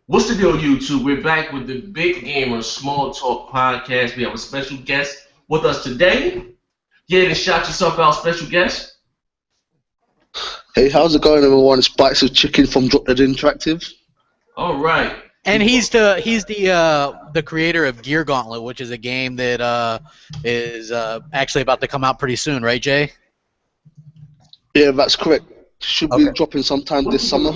What's the deal, YouTube? We're back with the Big Gamer Small Talk podcast. We have a special guest with us today. Yeah, then shout yourself out, special guest. Hey, how's it going, everyone? It's Bites of Chicken from Drop Dead Interactive. All right. And he's the creator of Gear Gauntlet, which is a game that is actually about to come out pretty soon, right, Jay? Yeah, that's correct. Should be dropping sometime this summer.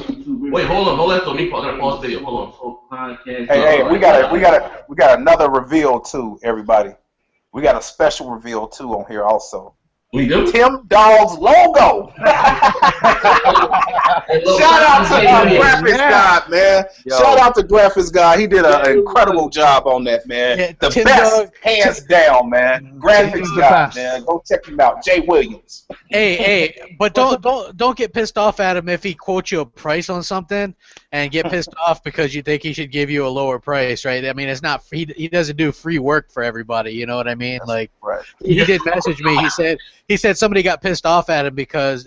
Wait, hold on. Let me pause the video. Hold on. Podcast. Hey, we got another reveal too, everybody. We got a special reveal too on here also. We do? Tim Dog's logo. Shout out to our graphics guy, man. Yo. Shout out to graphics guy. He did an incredible job on that, man. Yeah, the Tim best, Dog- hands down, man. Graphics guy, man. Go check him out. Jay Williams. Hey, but don't get pissed off at him if he quotes you a price on something and get pissed off because you think he should give you a lower price, right? I mean, it's not he doesn't do free work for everybody, you know what I mean? Like, Right. he did message me. He said somebody got pissed off at him because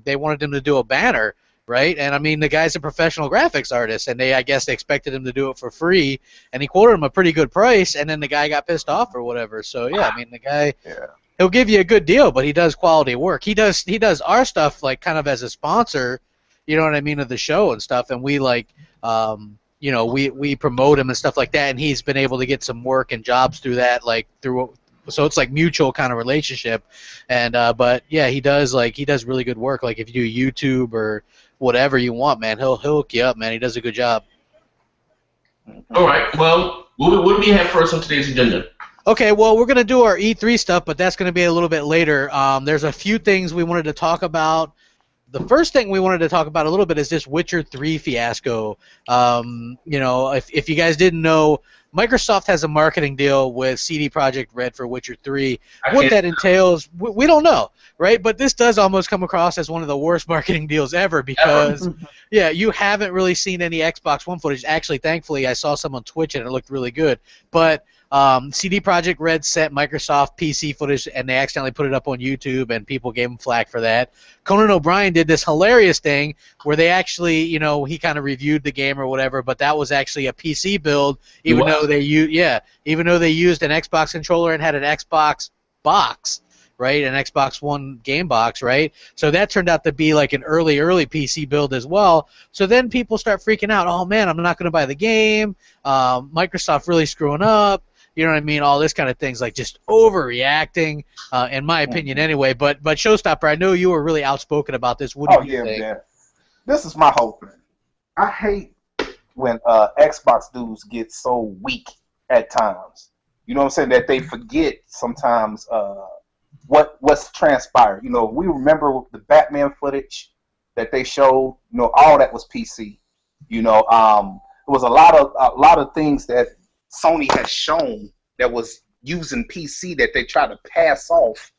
they wanted him to do a banner, right? And I mean, the guy's a professional graphics artist, and I guess they expected him to do it for free, and he quoted him a pretty good price, and then the guy got pissed off or whatever. So yeah, I mean, the guy. Yeah. He'll give you a good deal, but he does quality work. He does our stuff like kind of as a sponsor, you know what I mean, of the show and stuff. And we like, we promote him and stuff like that. And he's been able to get some work and jobs through that, so it's like mutual kind of relationship. And but yeah, he does really good work. Like if you do YouTube or whatever you want, man, he'll hook you up, man. He does a good job. All right. Well, what do we have first on today's agenda? Okay, well, we're going to do our E3 stuff, but that's going to be a little bit later. There's a few things we wanted to talk about. The first thing we wanted to talk about a little bit is this Witcher 3 fiasco. If you guys didn't know, Microsoft has a marketing deal with CD Projekt Red for Witcher 3. What that entails, we don't know, right? But this does almost come across as one of the worst marketing deals ever because, yeah, you haven't really seen any Xbox One footage. Actually, thankfully, I saw some on Twitch and it looked really good. But CD Projekt Red sent Microsoft PC footage, and they accidentally put it up on YouTube, and people gave them flack for that. Conan O'Brien did this hilarious thing where they actually, he kind of reviewed the game or whatever, but that was actually a PC build, even though they used an Xbox controller and had an Xbox box, right, an Xbox One game box, right? So that turned out to be like an early PC build as well. So then people start freaking out. Oh man, I'm not going to buy the game. Microsoft really screwing up. You know what I mean? All this kind of things, like just overreacting, in my opinion, anyway. But Showstopper, I know you were really outspoken about this. What do you think? Man. This is my whole thing. I hate when Xbox dudes get so weak at times. You know what I'm saying? That they forget sometimes what's transpired. We remember the Batman footage that they showed. All that was PC. It was a lot of things that Sony has shown that was using PC that they try to pass off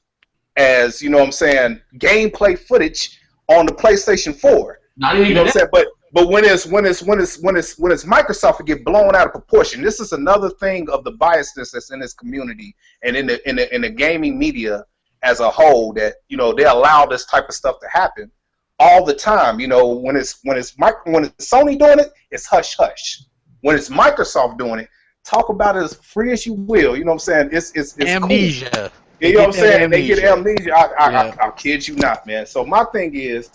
as, gameplay footage on the PlayStation 4. Not even what I'm saying? But when it's Microsoft, it get blown out of proportion. This is another thing of the biasness that's in this community and in the gaming media as a whole, that they allow this type of stuff to happen all the time. When it's Sony doing it, it's hush hush. When it's Microsoft doing it, talk about it as free as you will. You know what I'm saying? It's amnesia. Cool. You know what I'm saying? They get amnesia. I'll kid you not, man. So my thing is,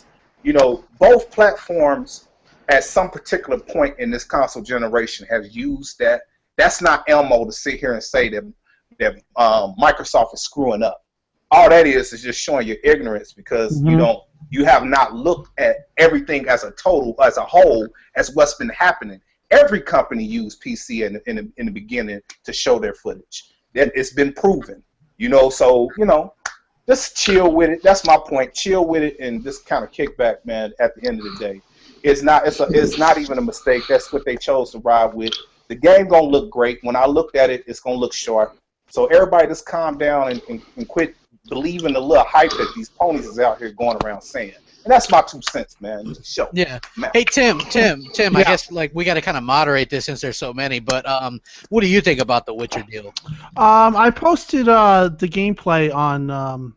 both platforms at some particular point in this console generation have used that. That's not ammo to sit here and say that Microsoft is screwing up. All that is just showing your ignorance because you have not looked at everything as a total, as a whole, as what's been happening. Every company used PC in the beginning to show their footage. That it's been proven, So just chill with it. That's my point. Chill with it and just kind of kick back, man. At the end of the day, it's not even a mistake. That's what they chose to ride with. The game gonna look great. When I looked at it, it's gonna look sharp. So everybody just calm down and quit believing the little hype that these ponies is out here going around saying. And that's my 2 cents, man. Show. Yeah. Hey, Tim. Yeah. I guess we got to kind of moderate this since there's so many. But what do you think about the Witcher deal? I posted the gameplay on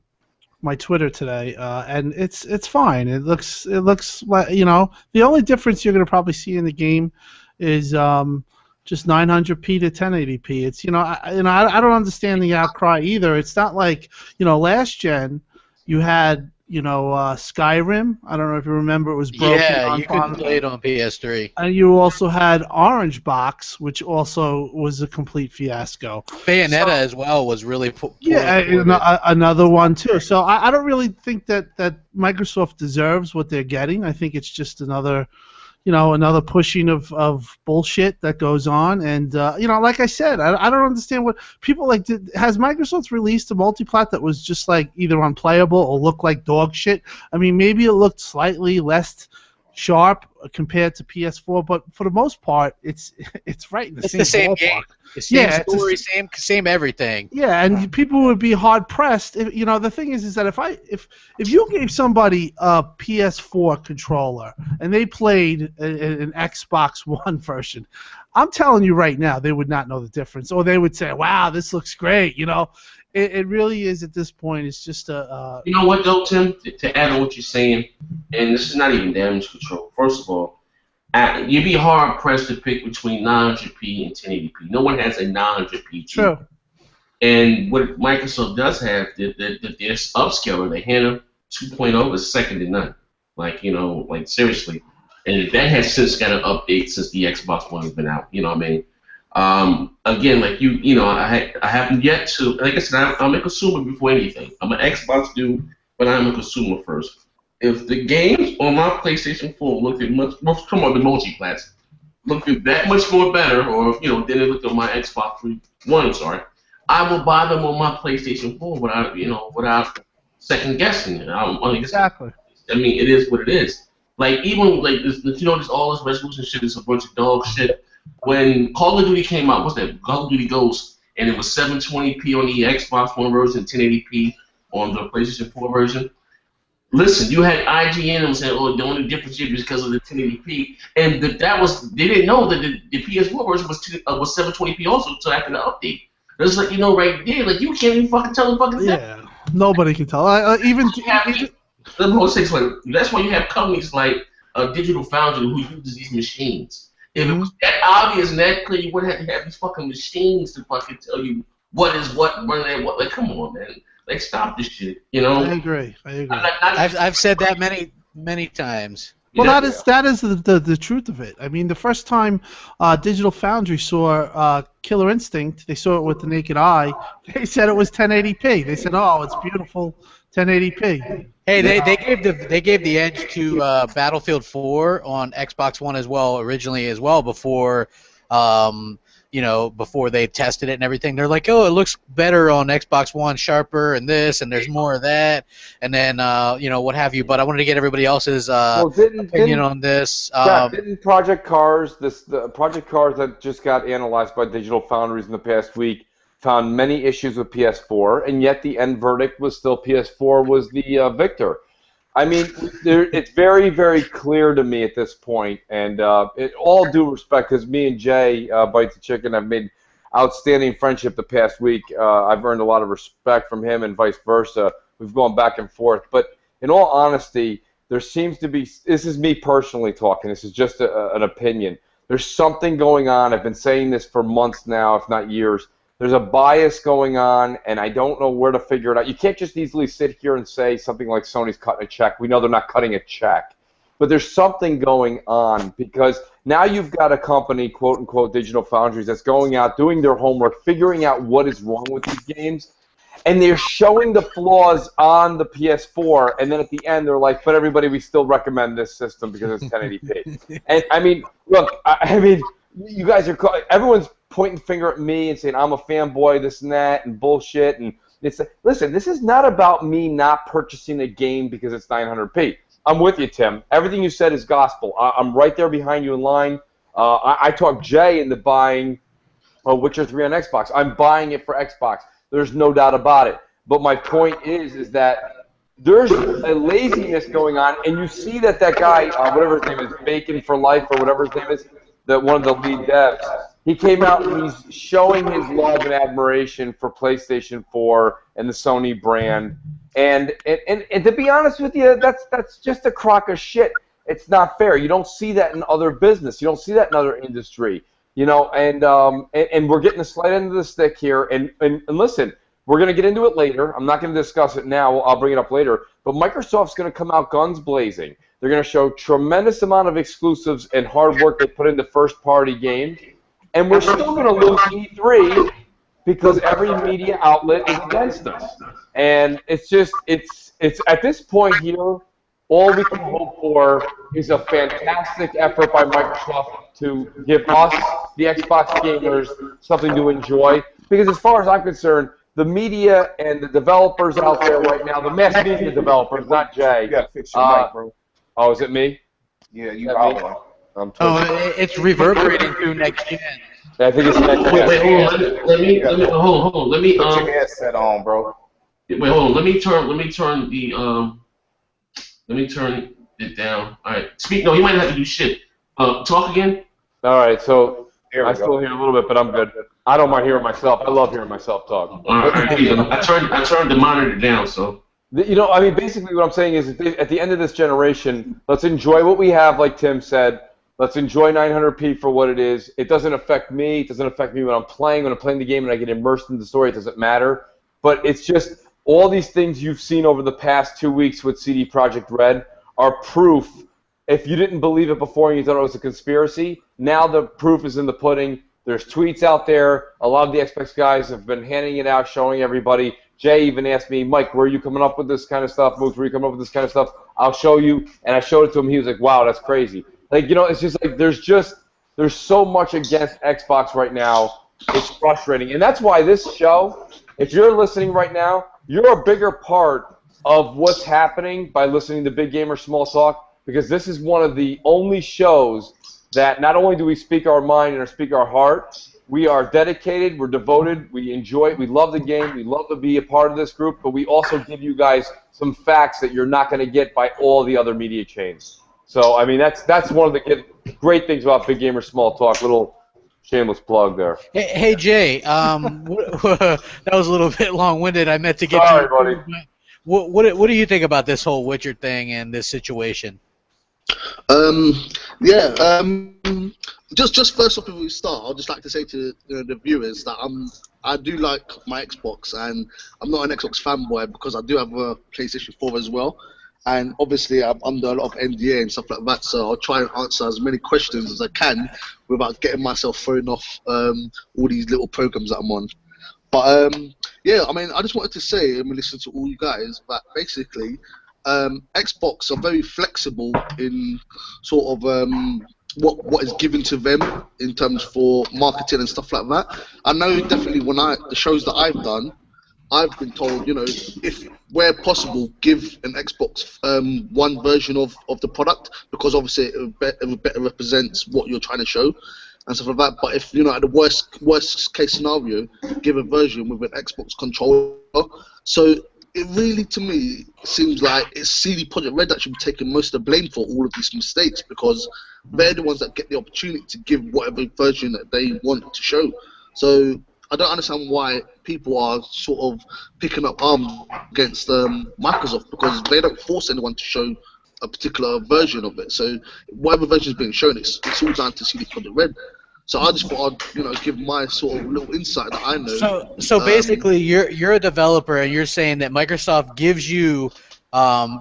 my Twitter today, and it's fine. It looks like the only difference you're gonna probably see in the game is just 900p to 1080p. It's I don't understand the outcry either. It's not like last gen you had Skyrim. I don't know if you remember, it was broken. Yeah, you couldn't play it on PS3. And you also had Orange Box, which also was a complete fiasco. Bayonetta as well was really another one too. So I don't really think that Microsoft deserves what they're getting. I think it's just another pushing of bullshit that goes on. And like I said, I don't understand what people like. Has Microsoft released a multiplat that was just like either unplayable or looked like dog shit? I mean, maybe it looked slightly less sharp compared to PS4, but for the most part, it's right in the same ballpark. Game. The same story, same everything. Yeah, and people would be hard pressed. The thing is that if you gave somebody a PS4 controller and they played an Xbox One version, I'm telling you right now, they would not know the difference, or they would say, "Wow, this looks great." It really is at this point. It's just a. You know what, though, Tim? To add on what you're saying, and this is not even damage control. First of all, you'd be hard pressed to pick between 900p and 1080p. No one has a 900p. True. And what Microsoft does have, their upscaler, they handle 2.0 is second to none. Like seriously. And that has since got an update since the Xbox One has been out. You know what I mean? Again, I haven't yet to, like I said, I'm a consumer before anything. I'm an Xbox dude, but I'm a consumer first. If the games on my PlayStation 4 looked at the multiplats looked that much more better, or than they looked on my Xbox One, I will buy them on my PlayStation 4 without second guessing it. Exactly. I mean, it is what it is. Like even like this, all this resolution shit is a bunch of dog shit. When Call of Duty came out, what's that? Call of Duty Ghost, and it was 720p on the Xbox One version, 1080p on the PlayStation 4 version. Listen, you had IGN saying, "Oh, the only difference here is because of the 1080p," and they didn't know that the PS4 version was 720p also until after the update. It's like right there, like you can't even fucking tell the fucking difference. Yeah, nobody can tell. That's why you have companies like Digital Foundry who uses these machines. If it was that obvious and that clear, you wouldn't have to have these fucking machines to fucking tell you what is what, when and what. Like, come on, man. Like, stop this shit. I agree. I've said that many times. Well, that is the truth of it. I mean, the first time Digital Foundry saw Killer Instinct, they saw it with the naked eye. They said it was 1080p. They said, "Oh, it's beautiful, 1080p." Hey, they gave the edge to Battlefield 4 on Xbox One originally as well before before they tested it and everything. They're like, "Oh, it looks better on Xbox One, sharper, and this, and there's more of that, and then what have you." But I wanted to get everybody else's opinion on this. Didn't Project Cars, the Project Cars that just got analyzed by Digital Foundries in the past week, found many issues with PS4, and yet the end verdict was still PS4 was the victor. I mean, it's very, very clear to me at this point, and all due respect, because me and Jay, Bite the Chicken, have made outstanding friendship the past week. I've earned a lot of respect from him and vice versa. We've gone back and forth. But in all honesty, there seems to be, this is me personally talking, this is just an opinion. There's something going on. I've been saying this for months now, if not years. There's a bias going on, and I don't know where to figure it out. You can't just easily sit here and say something like Sony's cutting a check. We know they're not cutting a check. But there's something going on because now you've got a company, quote-unquote, Digital Foundries, that's going out, doing their homework, figuring out what is wrong with these games, and they're showing the flaws on the PS4, and then at the end they're like, but everybody, we still recommend this system because it's 1080p. And, I mean, look, I mean, you guys are everyone's pointing the finger at me and saying I'm a fanboy, this and that, and bullshit. And it's listen, this is not about me not purchasing a game because it's 900p. I'm with you, Tim. Everything you said is gospel. I'm right there behind you in line. I talked Jay into buying Witcher 3 on Xbox. I'm buying it for Xbox. There's no doubt about it. But my point is that there's a laziness going on, and you see that guy, whatever his name is, Bacon for Life or whatever his name is, one of the lead devs, he came out and he's showing his love and admiration for PlayStation 4 and the Sony brand. And to be honest with you, that's just a crock of shit. It's not fair. You don't see that in other business. You don't see that in other industry. You know, and we're getting the slight end of the stick here. And listen, we're going to get into it later. I'm not going to discuss it now. I'll bring it up later. But Microsoft's going to come out guns blazing. They're going to show tremendous amount of exclusives and hard work they put into first-party games. And we're still going to lose E3 because every media outlet is against us. And it's just, it's at this point here, all we can hope for is a fantastic effort by Microsoft to give us, the Xbox gamers, something to enjoy. Because as far as I'm concerned, the media and the developers out there right now, the mass media developers, not Jay. You gotta fix your mic, bro. Oh, is it me? Yeah, you are. It's reverberating through next gen. I think it's next gen. Wait, hold on. Let me Put your headset on, bro. wait, hold on. Let me turn it down. All right. Speak. No, you might not have to do shit. Talk again. All right, so There we I go. still hear a little bit, but I'm good. I don't mind hearing myself. I love hearing myself talk. All right. I turned the monitor down, so. You know, I mean, basically what I'm saying is at the end of this generation, let's enjoy what we have, like Tim said. Let's enjoy 900p for what it is. It doesn't affect me. It doesn't affect me when I'm playing. When I'm playing the game and I get immersed in the story, it doesn't matter. But it's just all these things you've seen over the past 2 weeks with CD Projekt Red are proof. If you didn't believe it before and you thought it was a conspiracy, now the proof is in the pudding. There's tweets out there. A lot of the Xbox guys have been handing it out, showing everybody. Jay even asked me, Mike, where are you coming up with this kind of stuff? Moose, where are you coming up with this kind of stuff? I'll show you. And I showed it to him. He was like, wow, that's crazy. Like, you know, it's just like there's so much against Xbox right now. It's frustrating. And that's why this show, if you're listening right now, you're a bigger part of what's happening by listening to Big Gamer Small Talk, because this is one of the only shows that not only do we speak our mind and speak our heart, we are dedicated, we're devoted, we enjoy it, we love the game, we love to be a part of this group, but we also give you guys some facts that you're not going to get by all the other media chains. So, I mean, that's one of the great things about Big Gamer Small Talk. Little shameless plug there. Hey Jay, that was a little bit long-winded. I meant to get Sorry, to buddy. What do you think about this whole Witcher thing and this situation? Just first off, before we start, I'd just like to say to the viewers that I do like my Xbox, and I'm not an Xbox fanboy because I do have a PlayStation 4 as well, and obviously I'm under a lot of NDA and stuff like that, so I'll try and answer as many questions as I can without getting myself thrown off all these little programs that I'm on. But yeah, I mean, I just wanted to say, and listen to all you guys, that basically Xbox are very flexible in sort of what is given to them in terms for marketing and stuff like that. I know definitely when the shows that I've done, I've been told, you know, if where possible, give an Xbox one version of the product, because obviously it better represents what you're trying to show and stuff like that. But if, you know, at the worst case scenario, give a version with an Xbox controller. So it really, to me, seems like it's CD Projekt Red that should be taking most of the blame for all of these mistakes, because they're the ones that get the opportunity to give whatever version that they want to show. So I don't understand why people are sort of picking up arms against Microsoft, because they don't force anyone to show a particular version of it. So whatever version is being shown, it's all down to CD Projekt Red. So I just thought I'd, you know, give my sort of little insight that I know. So basically, you're a developer, and you're saying that Microsoft gives you,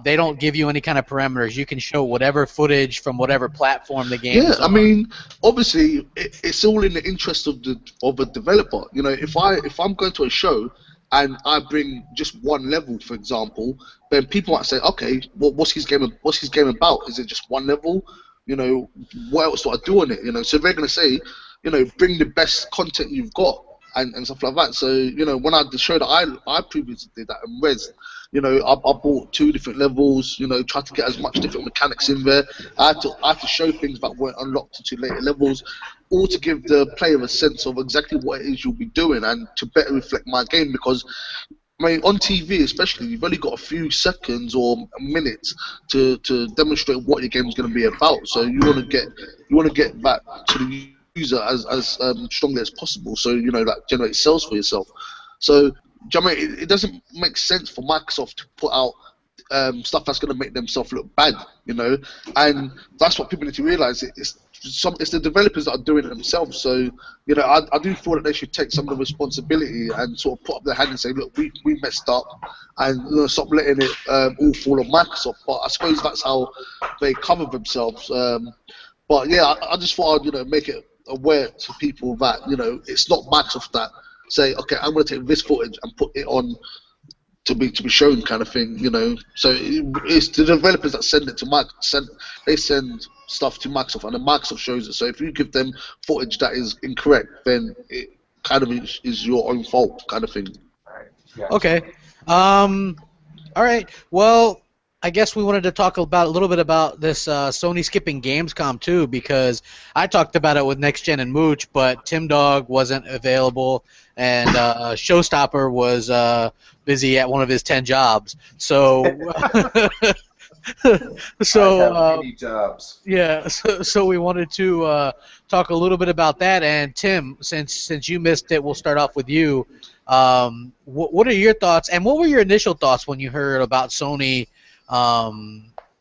they don't give you any kind of parameters. You can show whatever footage from whatever platform the game is on. I mean, obviously, it's all in the interest of a developer. You know, if I'm going to a show and I bring just one level, for example, then people might say, okay, well, what's his game about? Is it just one level? You know, what else do I do on it? You know, so they're going to say, you know, bring the best content you've got and stuff like that. So, you know, when the show that I previously did that in Res, you know, I bought 2 different levels, you know, tried to get as much different mechanics in there. I had to show things that weren't unlocked into later levels, all to give the player a sense of exactly what it is you'll be doing and to better reflect my game, because I mean, on TV especially, you've only got a few seconds or minutes to demonstrate what your game is going to be about. So you want to get that to the user as strongly as possible. So, you know, that generates sales for yourself. So, I mean, it doesn't make sense for Microsoft to put out stuff that's going to make themselves look bad, you know, and that's what people need to realize. It's the developers that are doing it themselves. So, you know, I do feel that they should take some of the responsibility and sort of put up their hand and say, look, we messed up, and you know, stop letting it all fall on Microsoft. But I suppose that's how they cover themselves. But yeah, I just thought I'd, you know, make it aware to people that, you know, it's not Microsoft that say, okay, I'm going to take this footage and put it on to be shown, kind of thing, you know. So it's the developers that send it to Microsoft. They send stuff to Microsoft, and then Microsoft shows it. So if you give them footage that is incorrect, then it kind of is your own fault, kind of thing. Yeah. Okay. All right. Well, I guess we wanted to talk about a little bit about this Sony skipping Gamescom too, because I talked about it with Next Gen and Mooch, but Tim Dog wasn't available, and Showstopper was busy at one of his 10 jobs. So, I have many jobs. Yeah. So we wanted to talk a little bit about that. And Tim, since you missed it, we'll start off with you. What are your thoughts, and what were your initial thoughts when you heard about Sony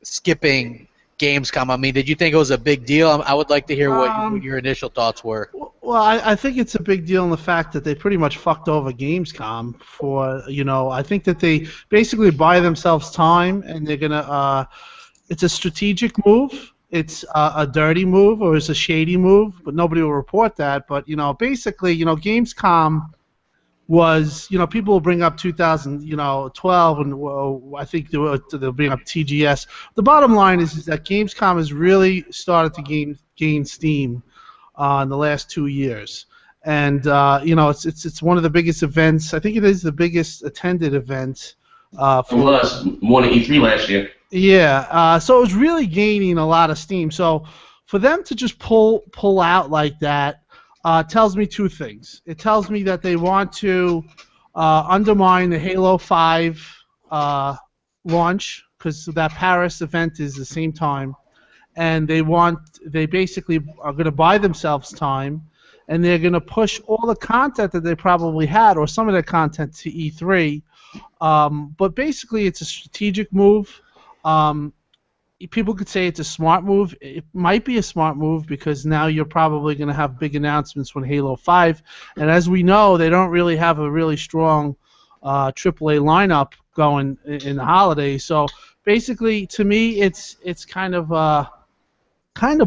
skipping Gamescom? I mean, did you think it was a big deal? I would like to hear what your initial thoughts were. Well, I think it's a big deal in the fact that they pretty much fucked over Gamescom for, you know, I think that they basically buy themselves time, and they're going to, it's a strategic move. It's a dirty move, or it's a shady move, but nobody will report that. But, you know, basically, you know, Gamescom was, you know, people will bring up 2012, and I think they'll bring up TGS. The bottom line is that Gamescom has really started to gain steam in the last 2 years, and you know, it's one of the biggest events. I think it is the biggest attended event. It was more than E3 last year. Yeah, so it was really gaining a lot of steam. So for them to just pull out like that tells me two things. It tells me that they want to undermine the Halo 5 launch, because that Paris event is the same time, and they basically are going to buy themselves time, and they're going to push all the content that they probably had, or some of the content, to E3. But basically, it's a strategic move. People could say it's a smart move. It might be a smart move because now you're probably going to have big announcements when Halo 5. And as we know, they don't really have a really strong AAA lineup going in the holidays. So basically, to me, it's kind of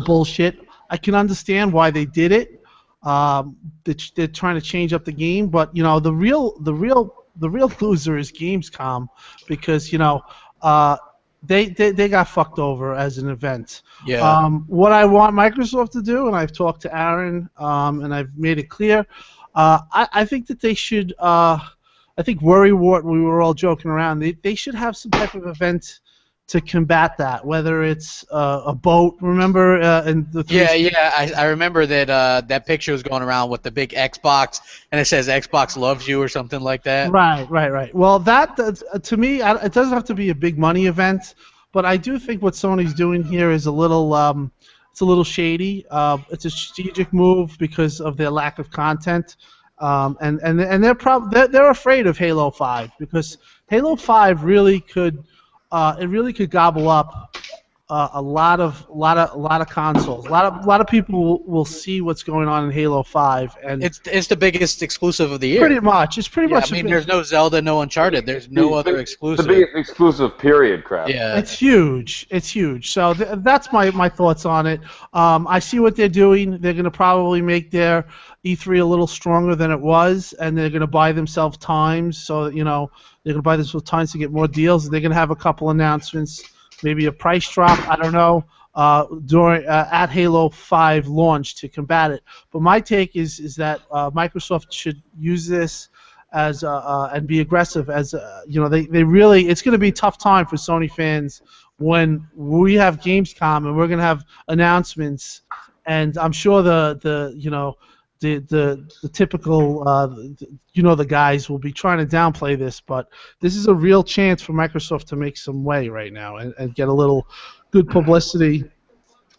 bullshit. I can understand why they did it. They're trying to change up the game, but you know, the real loser is Gamescom, because you know. They got fucked over as an event. Yeah. What I want Microsoft to do, and I've talked to Aaron, and I've made it clear, I think that they should. I think Worrywart, we were all joking around. They should have some type of event to combat that, whether it's a boat. Remember? In the I remember that that picture was going around with the big Xbox, and it says Xbox loves you or something like that. Right. Well, that to me, it doesn't have to be a big money event, but I do think what Sony's doing here is a little, it's a little shady. It's a strategic move because of their lack of content, and they're afraid of Halo 5, because Halo 5 really could. It really could gobble up a lot of consoles. A lot of people will see what's going on in Halo 5, and it's the biggest exclusive of the year. Pretty much, it's pretty much. I mean, there's no Zelda, no Uncharted. There's no other exclusive. The biggest exclusive, period. Crap. Yeah, it's huge. It's huge. So that's my thoughts on it. I see what they're doing. They're going to probably make their E3 a little stronger than it was, and they're going to buy themselves time. So you know. They're going to buy this with time to get more deals. They're going to have a couple announcements, maybe a price drop, I don't know, during at Halo 5 launch to combat it. But my take is that Microsoft should use this as and be aggressive, as you know, they really, it's going to be a tough time for Sony fans when we have Gamescom and we're going to have announcements, and I'm sure the you know. The typical, the guys will be trying to downplay this, but this is a real chance for Microsoft to make some way right now and get a little good publicity.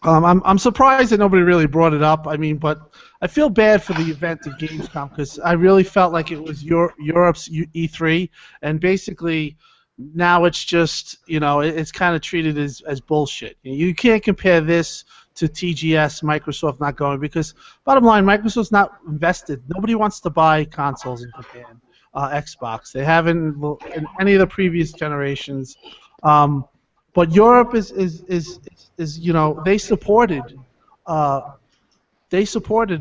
I'm surprised that nobody really brought it up. I mean, but I feel bad for the event of Gamescom, because I really felt like it was Europe's E3, and basically now it's just, it's kind of treated as bullshit. You can't compare this to TGS, Microsoft not going, because bottom line, Microsoft's not invested. Nobody wants to buy consoles in Japan, Xbox. They haven't in any of the previous generations. But Europe is they supported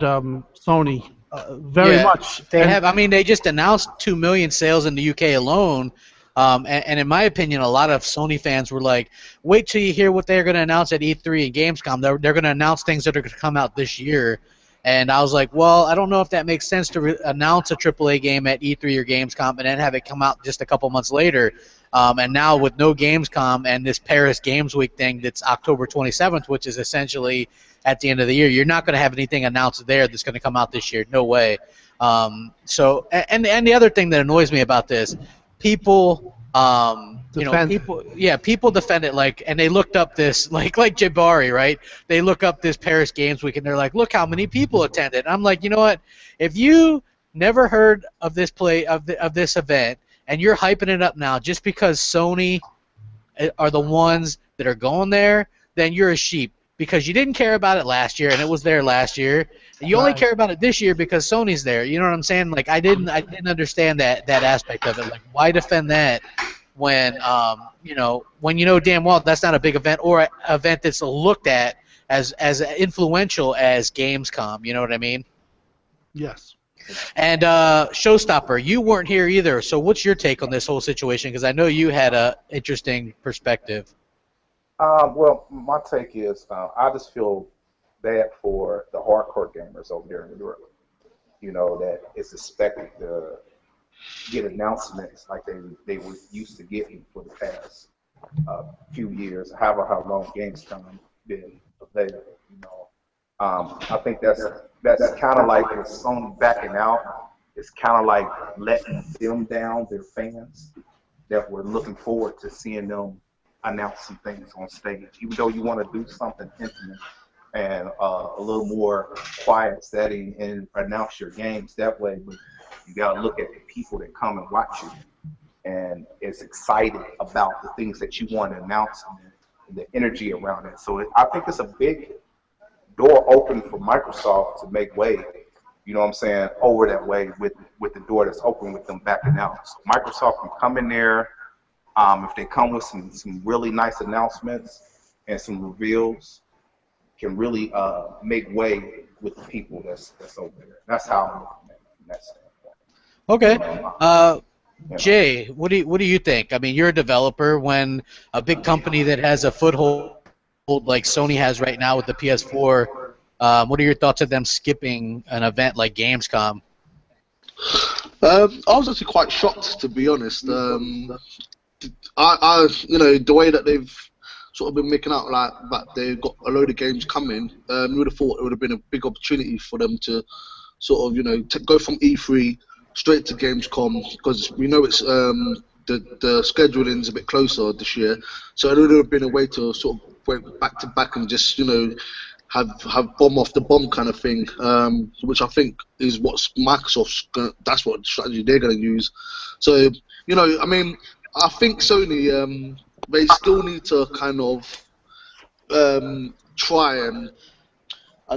Sony very much. They have. I mean, they just announced 2 million sales in the UK alone. And in my opinion, a lot of Sony fans were like, wait till you hear what they're going to announce at E3 and Gamescom. They're going to announce things that are going to come out this year. And I was like, well, I don't know if that makes sense to announce a AAA game at E3 or Gamescom and then have it come out just a couple months later. And now with no Gamescom and this Paris Games Week thing that's October 27th, which is essentially at the end of the year, you're not going to have anything announced there that's going to come out this year. No way. And the other thing that annoys me about this, people people defend it and they looked up this like Jabari, right? They look up this Paris Games Week and they're like, look how many people attended. I'm like, you know what? If you never heard of this this event and you're hyping it up now just because Sony are the ones that are going there, then you're a sheep because you didn't care about it last year and it was there last year. You only care about it this year because Sony's there. You know what I'm saying? Like I didn't understand that aspect of it. Like why defend that when when you know damn well that's not a big event or an event that's looked at as influential as Gamescom. You know what I mean? Yes. And Showstopper, you weren't here either. So what's your take on this whole situation? Because I know you had a interesting perspective. Well, my take is I just feel bad for the hardcore gamers over there in Europe. That it's expected to get announcements like they were used to getting for the past few years, however how long Gamescom been there. I think that's kind of like with Sony backing out. It's kind of like letting them down, their fans that were looking forward to seeing them announce some things on stage, even though you want to do something intimate and a little more quiet setting and announce your games that way. But you got to look at the people that come and watch you and is excited about the things that you want to announce and the energy around it. So I think it's a big door open for Microsoft to make way, over that way with the door that's open with them backing out. So Microsoft can come in there. If they come with some really nice announcements and some reveals, can really make way with the people that's over there. That's how I'm looking at it from that standpoint. Okay. Jay, what do you think? I mean, you're a developer. When a big company that has a foothold like Sony has right now with the PS4, what are your thoughts of them skipping an event like Gamescom? I was actually quite shocked, to be honest. The way that they've sort of been making out like that they've got a load of games coming, you would have thought it would have been a big opportunity for them to sort of, go from E3 straight to Gamescom, because we know it's the scheduling's a bit closer this year, so it would have been a way to sort of went back to back and just have bomb off the bomb kind of thing, which I think is what Microsoft's that's what strategy they're going to use. So I mean, I think Sony they still need to kind of try and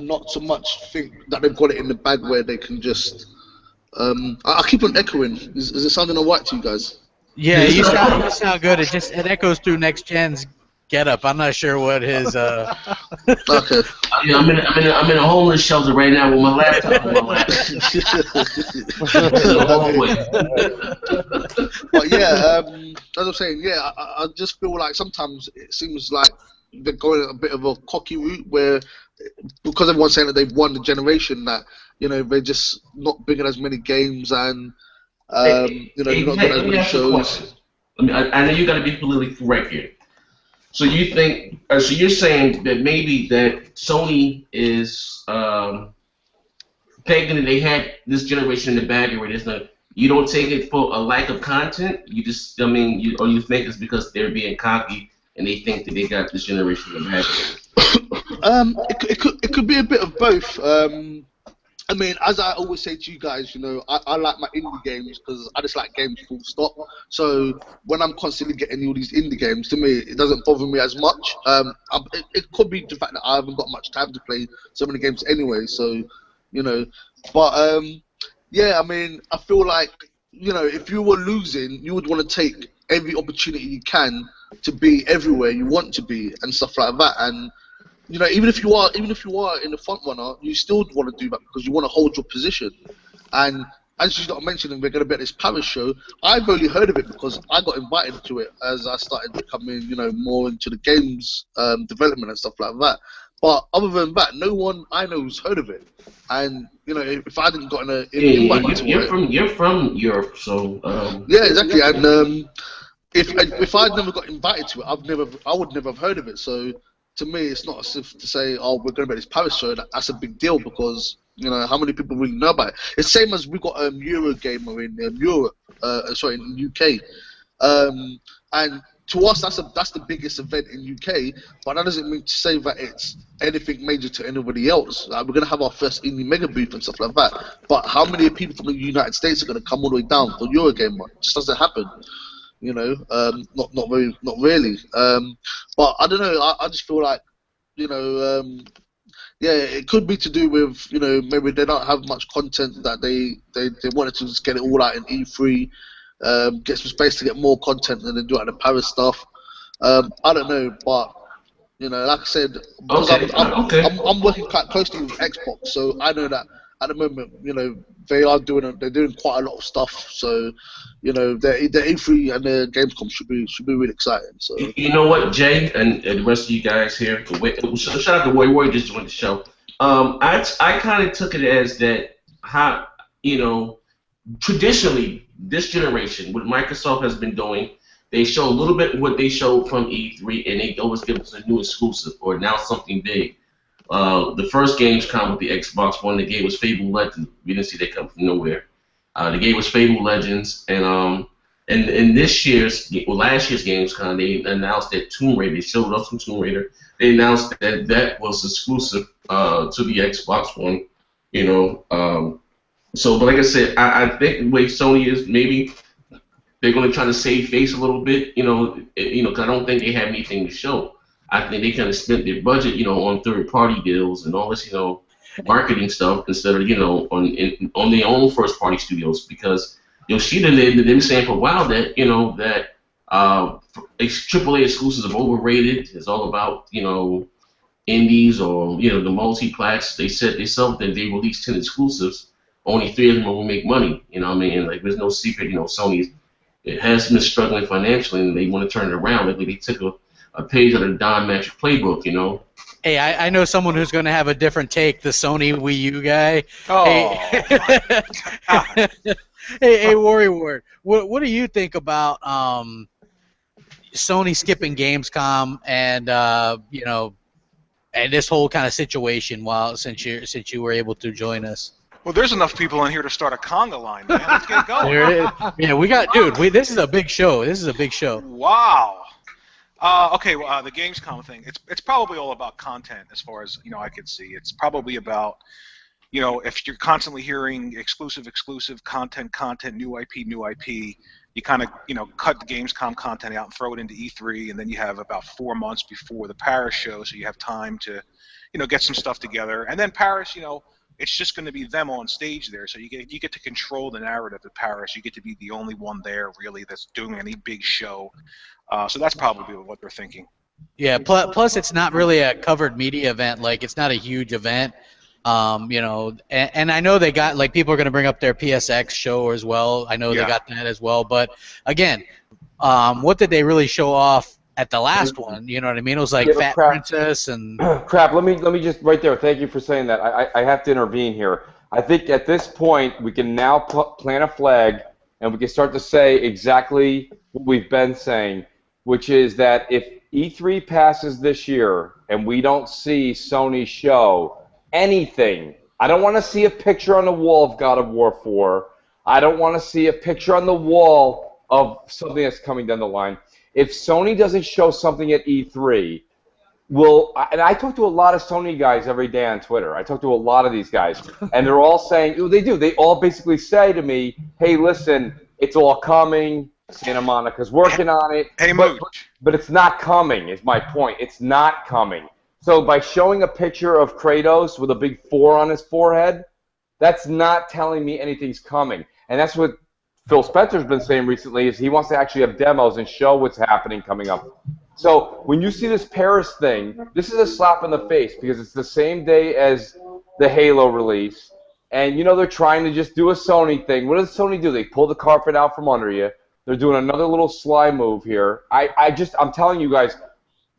not so much think that they've got it in the bag where they can just. I keep on echoing. Is it sounding alright to you guys? Yeah, you sound good. It echoes through Next Gen's getup. I'm not sure what his. Okay. Yeah, I'm in a homeless shelter right now with my laptop on my lap. But yeah, as I'm saying, yeah, I just feel like sometimes it seems like they're going a bit of a cocky route where, because everyone's saying that they've won the generation, that they're just not bringing as many games and they're not doing as many shows. I know you got to be politically correct here. So you think? So you're saying that maybe that Sony is thinking that they had this generation in the bag already. It's not. You don't take it for a lack of content. You just, or you think it's because they're being cocky and they think that they got this generation in the bag. It could be a bit of both. I mean, as I always say to you guys, you know, I like my indie games because I just like games full stop. So when I'm constantly getting all these indie games, to me, it doesn't bother me as much. It could be the fact that I haven't got much time to play so many games anyway. So, you know, but yeah, I mean, I feel like, you know, if you were losing, you would want to take every opportunity you can to be everywhere you want to be and stuff like that. And you know, even if you are in the front runner, you still want to do that because you want to hold your position. And as you mentioned, we're going to be at this Paris show. I've only heard of it because I got invited to it as I started becoming, you know, more into the games development and stuff like that. But other than that, no one I know has heard of it. And you know, if I didn't got an invite to it, you're from Europe, so yeah, exactly. And if I'd never got invited to it, I would never have heard of it. So to me, it's not as if to say, oh, we're going to be at this Paris show. That's a big deal because you know how many people really know about it. It's the same as we got Eurogamer in Europe, sorry, in UK, and to us that's the biggest event in UK. But that doesn't mean to say that it's anything major to anybody else. Like, we're going to have our first indie mega booth and stuff like that. But how many people from the United States are going to come all the way down for Eurogamer? It just doesn't happen. You know, not really. But I don't know. I just feel like, you know, yeah, it could be to do with, you know, maybe they don't have much content that they wanted to just get it all out in E3, get some space to get more content and then do it at the Paris stuff. I don't know, but you know, like I said, because I'm working quite closely with Xbox, so I know that at the moment, you know, they're doing quite a lot of stuff. So, you know, their E3 and their Gamescom should be really exciting. So you know what, Jay, and the rest of you guys here, shout out to Roy just joined the show. I kind of took it as that how, you know, traditionally this generation, what Microsoft has been doing, they show a little bit of what they showed from E3, and they always give us a new exclusive or announce something big. The first Gamescom with the Xbox One they gave was Fable Legends. We didn't see that come from nowhere. They gave us Fable Legends, and in last year's Gamescom, they announced that Tomb Raider. They showed us some Tomb Raider. They announced that was exclusive to the Xbox One. You know, so but like I said, I think the way Sony is, maybe they're going to try to save face a little bit. You know, because I don't think they have anything to show. I think they kind of spent their budget, you know, on third-party deals and all this, you know, marketing stuff instead of, you know, on their own first-party studios. Because Yoshida, they've been saying for a while that, you know, that AAA exclusives are overrated. It's all about, you know, indies or, you know, the multi-plats. They said themselves that they released 10 exclusives. Only 3 of them will make money. You know what I mean? Like, there's no secret, you know, Sony has been struggling financially and they want to turn it around. Like, they took a page out of the Don Matrick playbook, you know. Hey, I know someone who's going to have a different take, the Sony Wii U guy. Oh. Hey, Worry Ward, what do you think about Sony skipping Gamescom and you know, and this whole kind of situation since you were able to join us? Well, there's enough people in here to start a conga line, man. Let's get it going. There it is. Yeah, we got, dude. This is a big show. Wow. Okay, well, the Gamescom thing, it's probably all about content as far as, you know, I could see. It's probably about, you know, if you're constantly hearing exclusive content, new IP, you kind of, you know, cut the Gamescom content out and throw it into E3, and then you have about 4 months before the Paris show, so you have time to, you know, get some stuff together. And then Paris, you know, it's just going to be them on stage there, so you get to control the narrative at Paris. You get to be the only one there, really, that's doing any big show. So that's probably what they're thinking. Yeah. Plus, it's not really a covered media event. Like, it's not a huge event. You know, and I know they got, like, people are going to bring up their PSX show as well. I know they got that as well. But again, what did they really show off at the last one? You know what I mean? It was like Fat Princess and crap. Let me just right there. Thank you for saying that. I have to intervene here. I think at this point we can now plant a flag and we can start to say exactly what we've been saying, which is that if E3 passes this year and we don't see Sony show anything, I don't want to see a picture on the wall of God of War 4. I don't want to see a picture on the wall of something that's coming down the line. If Sony doesn't show something at E3, and I talk to a lot of Sony guys every day on Twitter. I talk to a lot of these guys, and they're all saying, they do. They all basically say to me, hey, listen, it's all coming. Santa Monica's working on it. Hey, Mooch. But it's not coming, is my point. It's not coming. So by showing a picture of Kratos with a big 4 on his forehead, that's not telling me anything's coming. And that's what Phil Spencer's been saying recently, is he wants to actually have demos and show what's happening coming up. So when you see this Paris thing, this is a slap in the face because it's the same day as the Halo release. And, they're trying to just do a Sony thing. What does Sony do? They pull the carpet out from under you. They're doing another little sly move here. I'm telling you guys,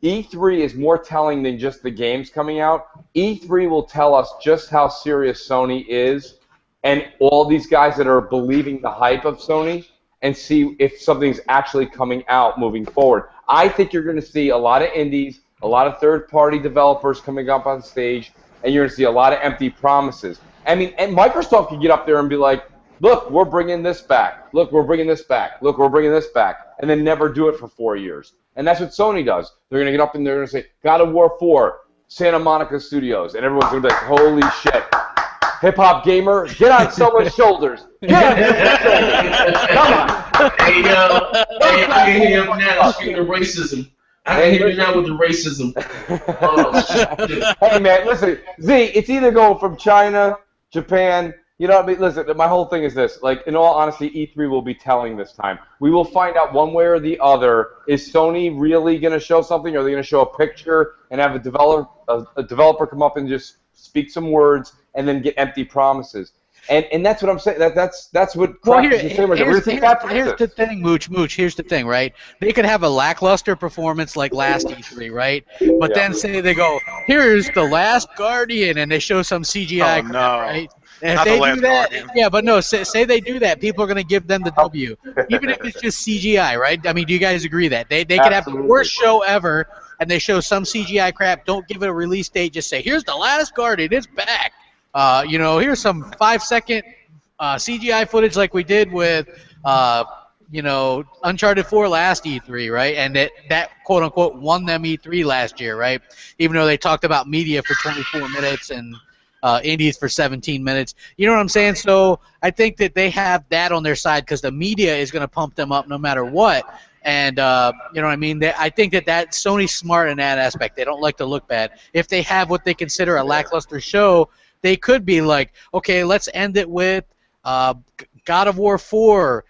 E3 is more telling than just the games coming out. E3 will tell us just how serious Sony is and all these guys that are believing the hype of Sony and see if something's actually coming out moving forward. I think you're going to see a lot of indies, a lot of third-party developers coming up on stage, and you're going to see a lot of empty promises. I mean, and Microsoft can get up there and be like, look, we're bringing this back. Look, we're bringing this back. Look, we're bringing this back. And then never do it for 4 years. And that's what Sony does. They're going to get up and they're going to say, God of War 4, Santa Monica Studios. And everyone's going to be like, holy shit. Hip-hop gamer, get on someone's shoulders. Get on someone's shoulders. Come on. Hey, I can hear him now speaking of racism. I can hear you now with the racism. Oh, shit. Hey, man, listen. Z, it's either going from China, Japan. You know what I mean? Listen, my whole thing is this. Like, in all honesty, E3 will be telling this time. We will find out one way or the other. Is Sony really going to show something? Or are they going to show a picture and have a developer come up and just speak some words and then get empty promises? And that's what I'm saying. That's what. Well, here's the thing, Mooch. Here's the thing, right? They could have a lackluster performance like last E3, right? But then say they go, here's the Last Guardian, and they show some CGI, right? And if they do that, but no, say they do that, people are going to give them the W, even if it's just CGI, right? I mean, do you guys agree that they could have the worst show ever, and they show some CGI crap? Don't give it a release date. Just say, here's the Last Guardian, it's back. Here's some 5-second CGI footage like we did with, Uncharted 4 last E3, right? And that quote unquote won them E3 last year, right? Even though they talked about media for 24 minutes and indies for 17 minutes. You know what I'm saying? So I think that they have that on their side because the media is going to pump them up no matter what. And, you know what I mean? I think that Sony's smart in that aspect. They don't like to look bad. If they have what they consider a lackluster show, they could be like, okay, let's end it with God of War 4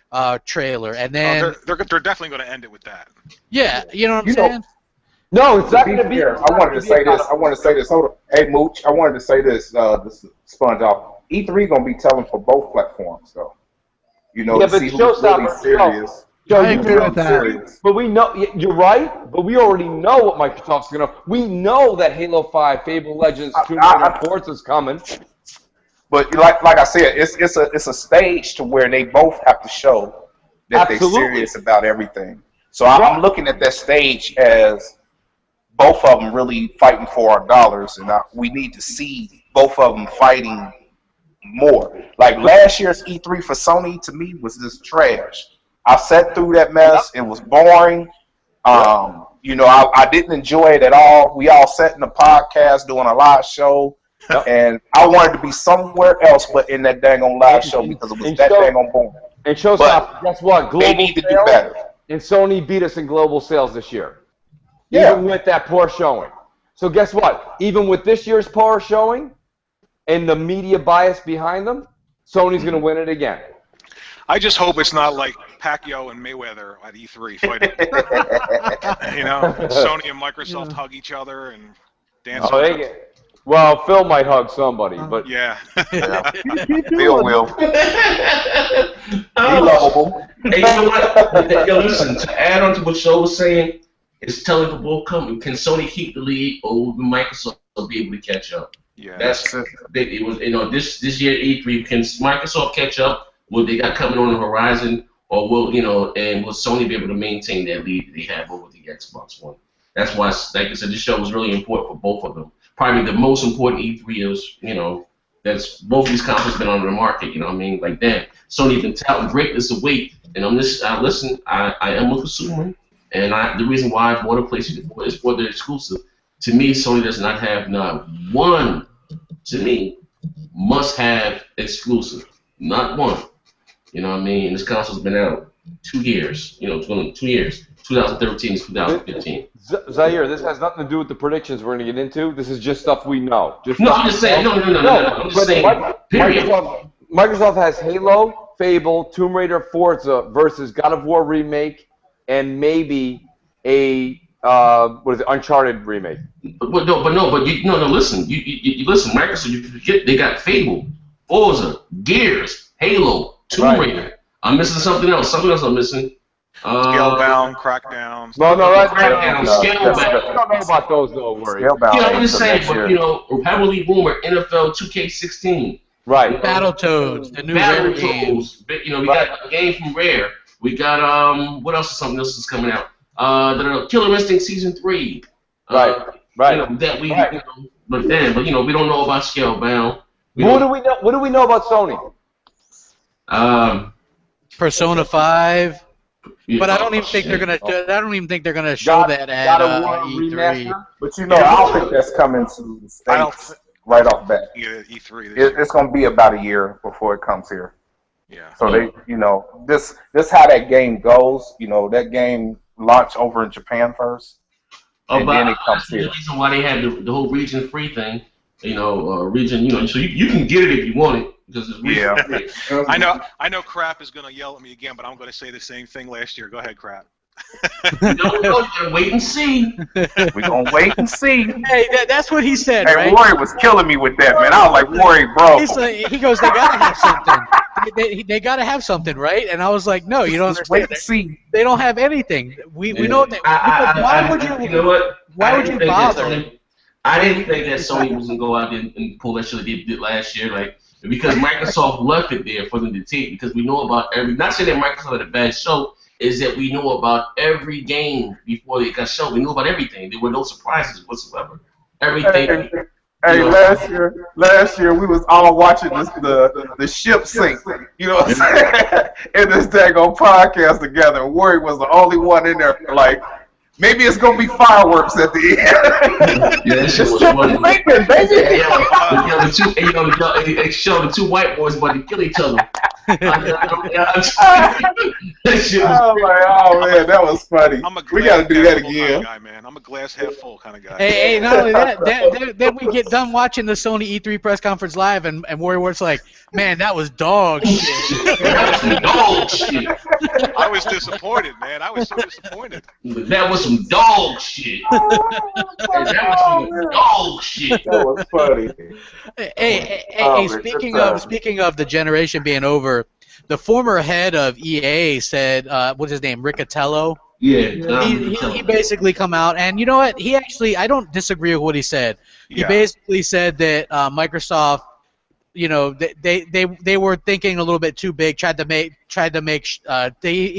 trailer. And then they're definitely going to end it with that. Yeah, you know what I'm saying? No, it's not going to be. I wanted to say this. Hold on. Hey, Mooch, I wanted to say this. This sponge off. E3 gonna be telling for both platforms, though. But see who's really serious. I agree with that. But we know you're right. But we already know what Microsoft's gonna. We know that Halo 5, Fable Legends, Tomb Raider, Forza is coming. But like I said, it's a stage to where they both have to show that they're serious about everything. So I'm looking at that stage as both of them really fighting for our dollars, and we need to see both of them fighting more. Like last year's E3 for Sony, to me, was just trash. I sat through that mess. It was boring. I didn't enjoy it at all. We all sat in the podcast doing a live show, and I wanted to be somewhere else but in that dang on live show because it was that dang on boring. And Showstop, guess what? Global they need to do better. And Sony beat us in global sales this year. Yeah. Even with that poor showing. So guess what? Even with this year's poor showing and the media bias behind them, Sony's going to win it again. I just hope it's not like Pacquiao and Mayweather at E3 fighting. Sony and Microsoft hug each other and dance. Well, Phil might hug somebody, but yeah. Phil will. Be lovable. Hey, you know what? Yo, listen, to add on to what Joe was saying, it's telling for both companies. Can Sony keep the lead, or will Microsoft be able to catch up? Yeah, that's big. It was this year E3. Can Microsoft catch up? What they got coming on the horizon, or will will Sony be able to maintain that lead they have over the Xbox One? That's why, like I said, this show was really important for both of them. Probably the most important E3 is that's both of these consoles been on the market. You know what I mean? Like that. Sony been touting greatness of weight, and I am a consumer. And the reason why I bought a PlayStation 4 is for the exclusive. To me, Sony does not have not one, to me, must-have exclusive. Not one. You know what I mean? This console's been out 2 years. You know, it's going 2 years. 2013 to 2015. Zaire, this has nothing to do with the predictions we're going to get into. This is just stuff we know. No, I'm just saying. No. I'm just saying. Period. Microsoft has Halo, Fable, Tomb Raider, Forza versus God of War remake, and maybe a Uncharted remake. But listen. You listen, Microsoft. You forget they got Fable, Forza, Gears, Halo, Tomb Raider. I'm missing something else. Something else I'm missing. Scalebound, Crackdown. No, Scalebound. We don't know about those, though, worry. I'm just saying, but heavily rumored NFL 2K16. Right. Battletoads, the new Rare games. We got a game from Rare. We got what else? Something else is coming out. Killer Instinct Season 3. Right. But we don't know about Scalebound. What do we know about Sony? Persona 5. Yeah, but I don't even think they're gonna. I don't even think they're gonna show that at E3. But I don't think that's coming to the States right off bat. Yeah, E3. It's gonna be about a year before it comes here. Yeah. So this how that game goes. That game launched over in Japan first, and then it comes here. The reason why they had the whole region free thing. Region. So you can get it if you want it. I know Crap is going to yell at me again, but I'm going to say the same thing last year. Go ahead, Crap. We're gonna wait and see. We're gonna wait and see. Hey, that's what he said, right? Hey, Warrior was killing me with that, man. I was like, Warrior, bro. He goes, they gotta have something. They gotta have something, right? And I was like, no, you don't understand. Wait and see. They don't have anything. We know that. Why would you? You know what? Why would you bother? I didn't think that Sony was gonna go out there and pull that shit they did last year, because Microsoft left it there for them to take. Because we know about not saying that Microsoft had a bad show. Is that we know about every game before they got shown. We knew about everything. There were no surprises whatsoever. Everything. Hey, last year we was all watching the ship sink. You know what I'm saying? In this daggone podcast together. Warrior was the only one in there like, maybe it's gonna be fireworks at the end. Yeah, that shit was funny. They showed the two white boys about to kill each other. That shit was man, that was funny. We gotta do that again. Kind of guy, man. I'm a glass half full kind of guy. Hey, not only that, then we get done watching the Sony E3 press conference live, and Warrior War's like, man, that was dog shit. That was dog shit. I was disappointed, man. I was so disappointed. That was some dog shit. That was some dog shit. That was funny. Hey, speaking of the generation being over, the former head of EA said, what's his name, Riccatello? Yeah. He basically come out, and you know what? He actually, I don't disagree with what he said. He basically said that Microsoft, they were thinking a little bit too big. He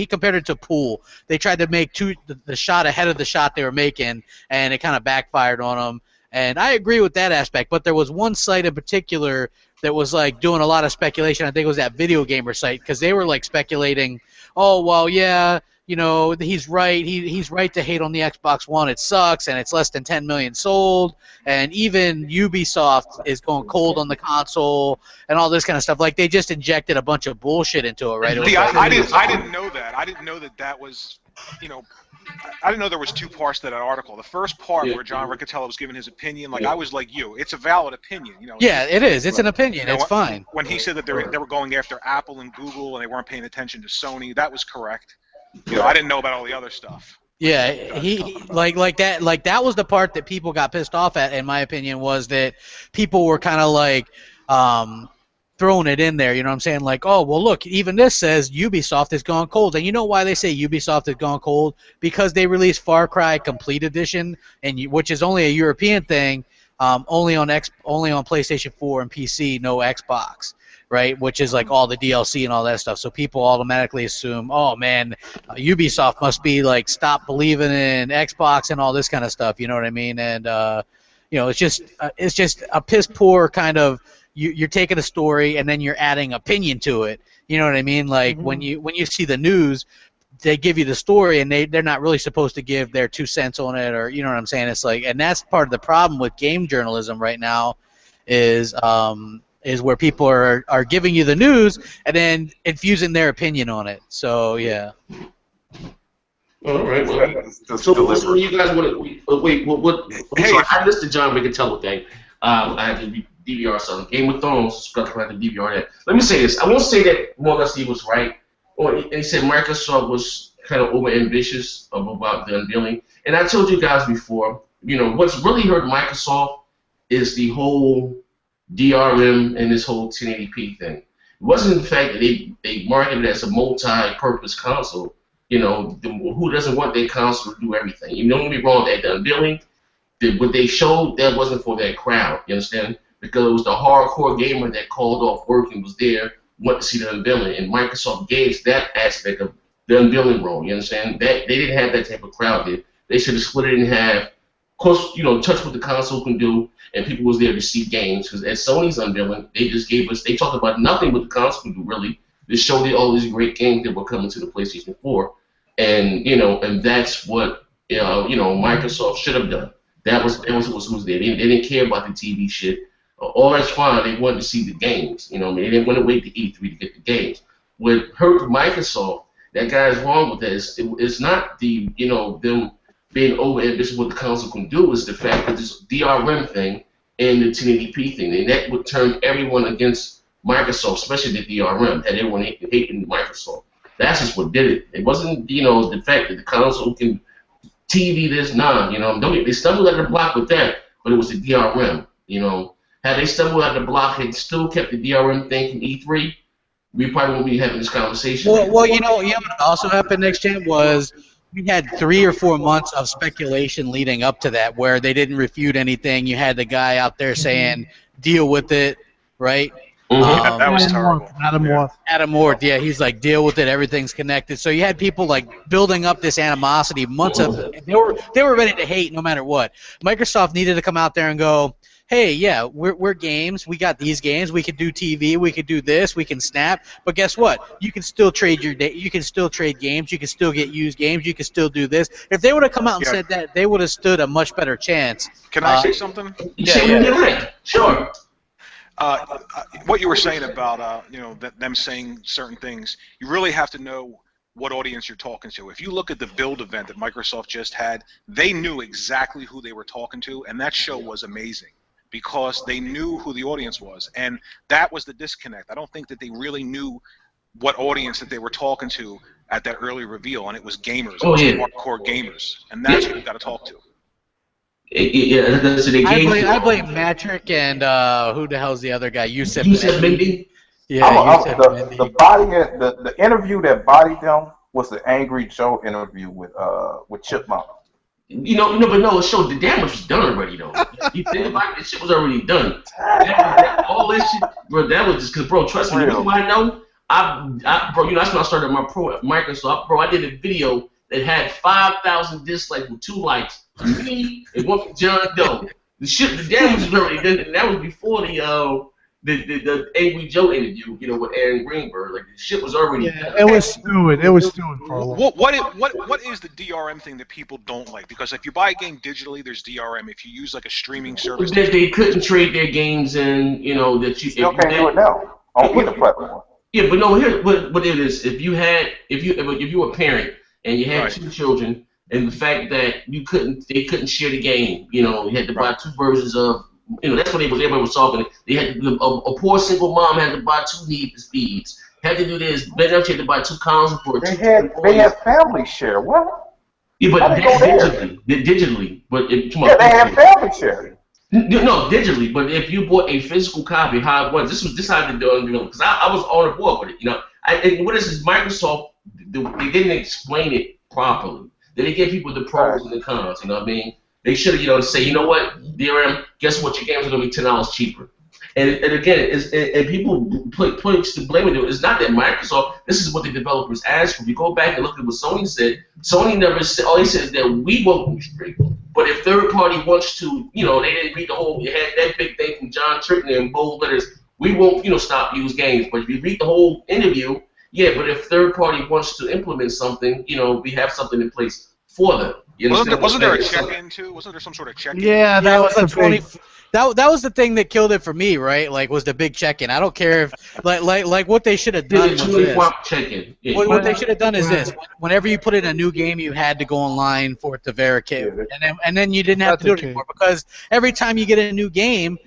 compared it to pool. They tried to make the shot ahead of the shot they were making, and it kind of backfired on them. And I agree with that aspect, but there was one site in particular that was doing a lot of speculation. I think it was that Video Gamer site, because they were speculating, oh well, yeah, he's right. He's right to hate on the Xbox One. It sucks, and it's less than 10 million sold. And even Ubisoft is going cold on the console, and all this kind of stuff. They just injected a bunch of bullshit into it, right? I didn't know that. I didn't know that was, I didn't know there was two parts to that article. The first part where John Riccatello was giving his opinion, I was like you. It's a valid opinion, Yeah, it is. It's an opinion. It's fine. When he said that they were going after Apple and Google and they weren't paying attention to Sony, that was correct. I didn't know about all the other stuff. Yeah, he that was the part that people got pissed off at, in my opinion, was that people were kind of throwing it in there, you know what I'm saying? Oh, well, look, even this says Ubisoft has gone cold. And you know why they say Ubisoft has gone cold? Because they released Far Cry Complete Edition, which is only a European thing, only on PlayStation 4 and PC, no Xbox, right? Which is all the DLC and all that stuff. So people automatically assume, oh, man, Ubisoft must be stop believing in Xbox and all this kind of stuff, you know what I mean? And, it's just a piss poor kind of, you're taking a story and then you're adding opinion to it. You know what I mean? When you see the news, they give you the story, and they're not really supposed to give their 2 cents on it, or you know what I'm saying? It's like, and that's part of the problem with game journalism right now, is where people are giving you the news and then infusing their opinion on it. So yeah. All right. Well, so you guys want to wait? What? Hey, So I missed the John Riccatello thing. I had to DVR something. Game of Thrones. I had to DVR that. let me say this. I won't say that more or less he was right. Or he said Microsoft was kind of over ambitious about the unveiling. And I told you guys before, what's really hurt Microsoft is the whole DRM and this whole 1080p thing. It wasn't the fact that they marketed it as a multi-purpose console. Who doesn't want their console to do everything? You don't get me wrong, that the unveiling, what they showed, that wasn't for that crowd, you understand? Because it was the hardcore gamer that called off work and was there, wanted to see the unveiling, and Microsoft gave that aspect of the unveiling role, you understand? That they didn't have that type of crowd there. They should have split it in half. Of course, touch what the console can do, and people was there to see games, because at Sony's unveiling, they talked about nothing what the console can do, really. They showed you all these great games that were coming to the PlayStation 4. And that's what Microsoft should have done. That was who's there. They didn't care about the TV shit. All that's fine. They wanted to see the games. They didn't want to wait to E3 to get the games. What hurt Microsoft, that guy's wrong with that. It's not the them being over ambitious what the console can do. Is the fact that this DRM thing and the 1080p thing, and that would turn everyone against Microsoft, especially the DRM, that everyone hating Microsoft. That's just what did it. It wasn't, the fact that the console can TV this, they stumbled at the block with that, but it was the DRM, Had they stumbled at the block and still kept the DRM thing from E3, we probably wouldn't be having this conversation. Well, what also happened next gen was we had 3 or 4 months of speculation leading up to that where they didn't refute anything. You had the guy out there saying, deal with it, right? Yeah, that was terrible. Adam Worth, yeah, he's like, deal with it, everything's connected. So you had people like building up this animosity months of they were ready to hate no matter what. Microsoft needed to come out there and go, hey, yeah, we're games, we got these games, we could do TV, we could do this, we can snap, but guess what? You can still trade you can still trade games, you can still get used games, you can still do this. If they would have come out and said that, they would have stood a much better chance. Can I say something? Yeah. Sure. What you were saying about them saying certain things, you really have to know what audience you're talking to. If you look at the Build event that Microsoft just had, they knew exactly who they were talking to, and that show was amazing because they knew who the audience was, and that was the disconnect. I don't think that they really knew what audience that they were talking to at that early reveal, and it was gamers, hardcore gamers, and that's who you got to talk to. I blame Matrick and who the hell's the other guy? Yusuf Mendy. Yeah, the interview that bodied them was the Angry Joe interview with Chipmunk. But no, show the damage was done already though. You think about it, this shit was already done. All this shit, bro, that was just because, bro, trust me, the reason why I know, bro, that's when I started my Microsoft, bro. I did a video that had 5,000 dislikes with 2 likes. Me and one from John Doe. The damage was already done, and that was before the Angry Joe interview, with Aaron Greenberg. Like the shit was already done. It was stewing. It was stewing for a long time. What is the DRM thing that people don't like? Because if you buy a game digitally, there's DRM. If you use like a streaming service, they couldn't trade their games in, that you still can't do it now on either platform. Yeah, but no, here, what it is, if you were a parent and you had 2 children. And the fact that they couldn't share the game, you had to buy 2 versions of, that's what everybody was talking. They had a poor single mom had to buy 2 need speeds. Had to do this. Then she had to buy 2 consoles for it. They had family share. What? Yeah, but digitally. But they had family share. No, digitally. But if you bought a physical copy, how it was. This how they do it. Because I was on board with it. And what is this? Microsoft? They didn't explain it properly. They gave people the pros and the cons, you know what I mean? They should have, say, what, DRM, guess what, your games are going to be $10 cheaper. And again, and people put the blame on it. It's not that Microsoft, this is what the developers asked for. If you go back and look at what Sony said, Sony never said, all they said is that we won't restrict. But if third party wants to, they didn't read the whole, it had that big thing from John Trickner in bold letters, we won't, stop use games. But if you read the whole interview, Yeah, but if third party wants to implement something, we have something in place for them. You understand? Wasn't there a check-in too? Wasn't there some sort of check-in? Yeah, that was the a 20. big. That was the thing that killed it for me, right? Like, was the big check-in. I don't care if like what they should have done was this. Check-in. Yeah. What they should have done is this: whenever you put in a new game, you had to go online for it to verify, and then you didn't have to do it anymore because every time you get a new game,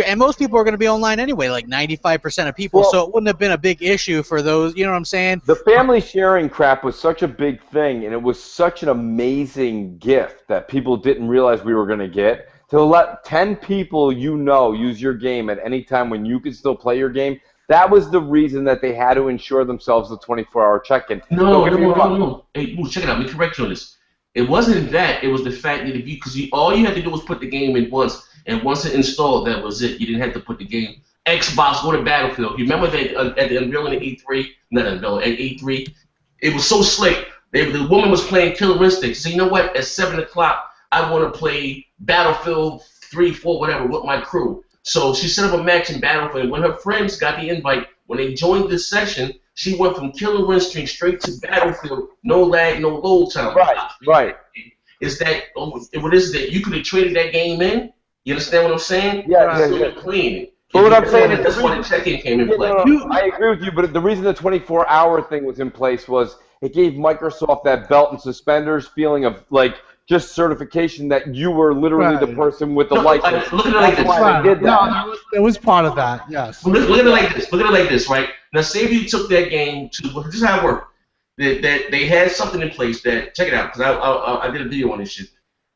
and most people are going to be online anyway, like 95% of people. So it wouldn't have been a big issue for those. You know what I'm saying? The family sharing crap was such a big thing, and it was such an amazing gift that people didn't realize we were going to get. To let 10 people use your game at any time when you could still play your game, that was the reason that they had to ensure themselves the 24-hour check-in. No. Hey, check it out. Let me correct you on this. It wasn't that. It was the fact that because all you had to do was put the game in once, and once it installed, that was it. You didn't have to put the game. Xbox, go to Battlefield. You remember that at the unveiling at E3? Not unveiling, at E3? It was so slick. The woman was playing Killer Instinct. So you know what? At 7 o'clock, I want to play Battlefield 3, 4, whatever, with my crew. So she set up a match in Battlefield. And when her friends got the invite, when they joined this session, she went from Killer Instinct straight to Battlefield. No lag, no load time. Right. Is that what is that? You could have traded that game in. You understand what I'm saying? Yeah. Clean. But what I'm saying is that's why the check-in came in play. I agree with you, but the reason the 24-hour thing was in place was it gave Microsoft that belt and suspenders feeling of like just certification that you were literally the person with the license. Look at it like this. Did that. No, it was part of that. Yes. Look at it like this. Look at it like this, right? Now, say if you took that game to this is how it worked. That they had something in place that check it out because I did a video on this shit.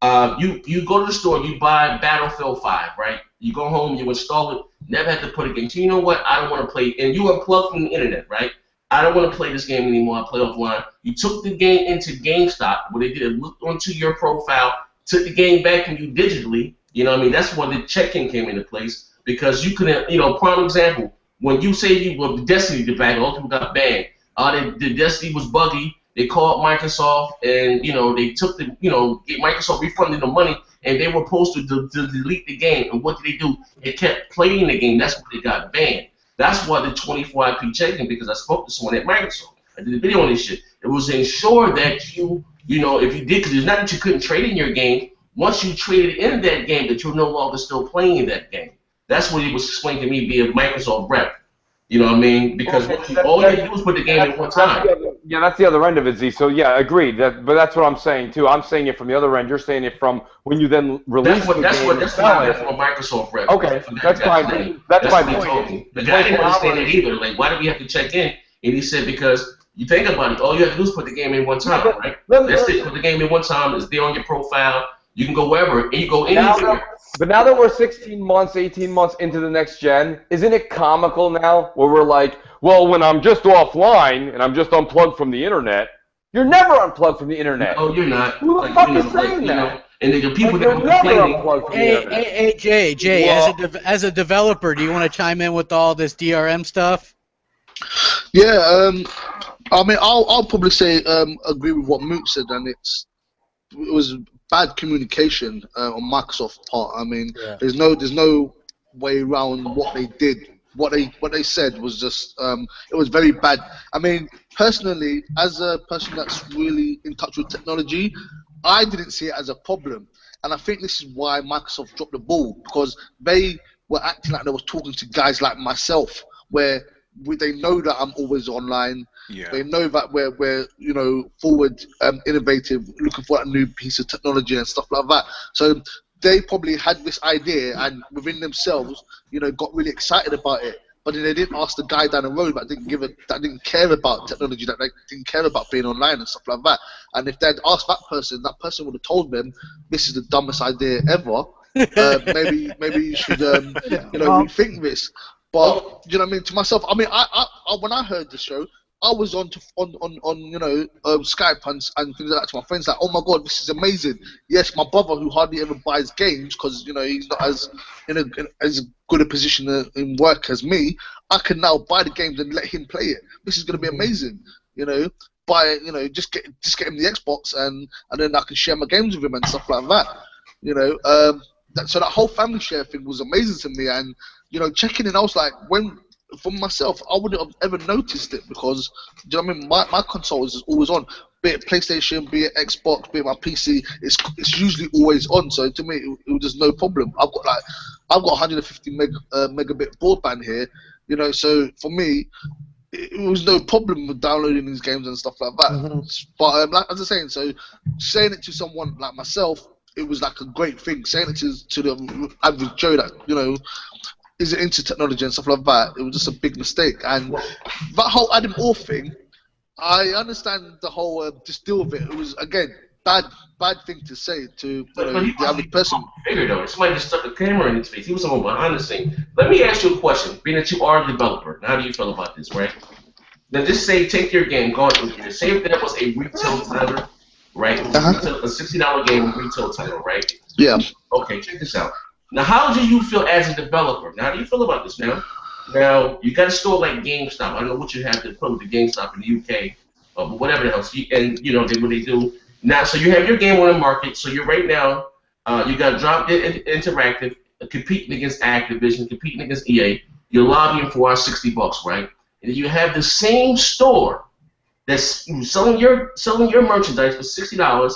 You go to the store, you buy Battlefield 5, right? You go home, you install it, never have to put a game. So you know what? I don't want to play, and you unplug from the internet, right? I don't want to play this game anymore. I play offline. You took the game into GameStop, what they did, looked onto your profile, took the game back from you digitally. You know what I mean? That's when the check-in came into place because you couldn't, prime example, when you say you were Destiny debacle, all people got banned. The Destiny was buggy. They called Microsoft, and they took Microsoft refunded the money, and they were supposed to delete the game. And what did they do? They kept playing the game. That's why they got banned. That's why the 24 IP check-in, because I spoke to someone at Microsoft. I did a video on this shit. It was to ensure that if you did, because it's not that you couldn't trade in your game. Once you traded in that game, that you're no longer still playing that game. That's what it was explained to me via Microsoft rep. You know what I mean? Because all you had to do was put the game in one time. That's the other end of it, Z. So yeah, agreed. But that's what I'm saying too. I'm saying it from the other end. You're saying it from when you then release the game. That's what Microsoft rep. Okay, that's fine. That's my point. The guy didn't understand it either. Like, why do we have to check in? And he said because you think about it, all you have to do is put the game in one time, right? That's it. Put the game in one time. It's there on your profile. You can go wherever, and you go anywhere. But now that we're 16 months, 18 months into the next gen, isn't it comical now where we're like, well, when I'm just offline and I'm just unplugged from the internet, you're never unplugged from the internet. Oh, you're not. Who the fuck is saying that? And the people that are complaining. Hey, Jay, as a developer, do you want to chime in with all this DRM stuff? Yeah, I mean, I'll probably say agree with what Moot said, and it was bad communication on Microsoft's part. I mean, there's no way around what they did. What they said was just it was very bad. I mean, personally, as a person that's really in touch with technology, I didn't see it as a problem, and I think this is why Microsoft dropped the ball, because they were acting like they was talking to guys like myself, where they know that I'm always online. Yeah. They know that we're forward, innovative, looking for a new piece of technology and stuff like that. So they probably had this idea and within themselves, got really excited about it. But then they didn't ask the guy down the road that didn't care about technology, that didn't care about being online and stuff like that. And if they'd asked that person would have told them, "This is the dumbest idea ever. Maybe you should rethink this." But you know what I mean? To myself, I mean, I when I heard the show, I was on Skype and things like that to my friends, like, oh my god, this is amazing. Yes, my brother, who hardly ever buys games because he's not as as good a position in work as me, I can now buy the games and let him play it. This is going to be amazing. Just get him the Xbox and then I can share my games with him and stuff like that. So that whole family share thing was amazing to me, and checking in, I was like, for myself, I wouldn't have ever noticed it because, do you know what I mean? My console is always on. Be it PlayStation, be it Xbox, be it my PC, it's usually always on. So to me, it was just no problem. I've got 150 megabit broadband here, you know. So for me, it was no problem with downloading these games and stuff like that. Mm-hmm. But like as I was saying, so saying it to someone like myself, it was like a great thing. Saying it to the average Joe that, you know, isn't into technology and stuff like that, it was just a big mistake. And that whole Adam Orr thing, I understand the whole just deal with it. It was, again, bad thing to say to the average person. Figure though, somebody just stuck a camera in his face. He was someone behind the scene. Let me ask you a question. Being that you are a developer, how do you feel about this, right? Now, just say, take your game, go on. Say if that was a retail title, right? A $60 game retail title, right? Yeah. Okay, check this out. Now, how do you feel as a developer? Now, how do you feel about this now? Now, you got a store like GameStop. I don't know what you have to put with the GameStop in the UK, but whatever else. And, you know, what they do. Now, so you have your game on the market. So you're right now, you got Drop Dead Interactive competing against Activision, competing against EA. You're lobbying for our $60, right? And you have the same store that's selling your merchandise for $60,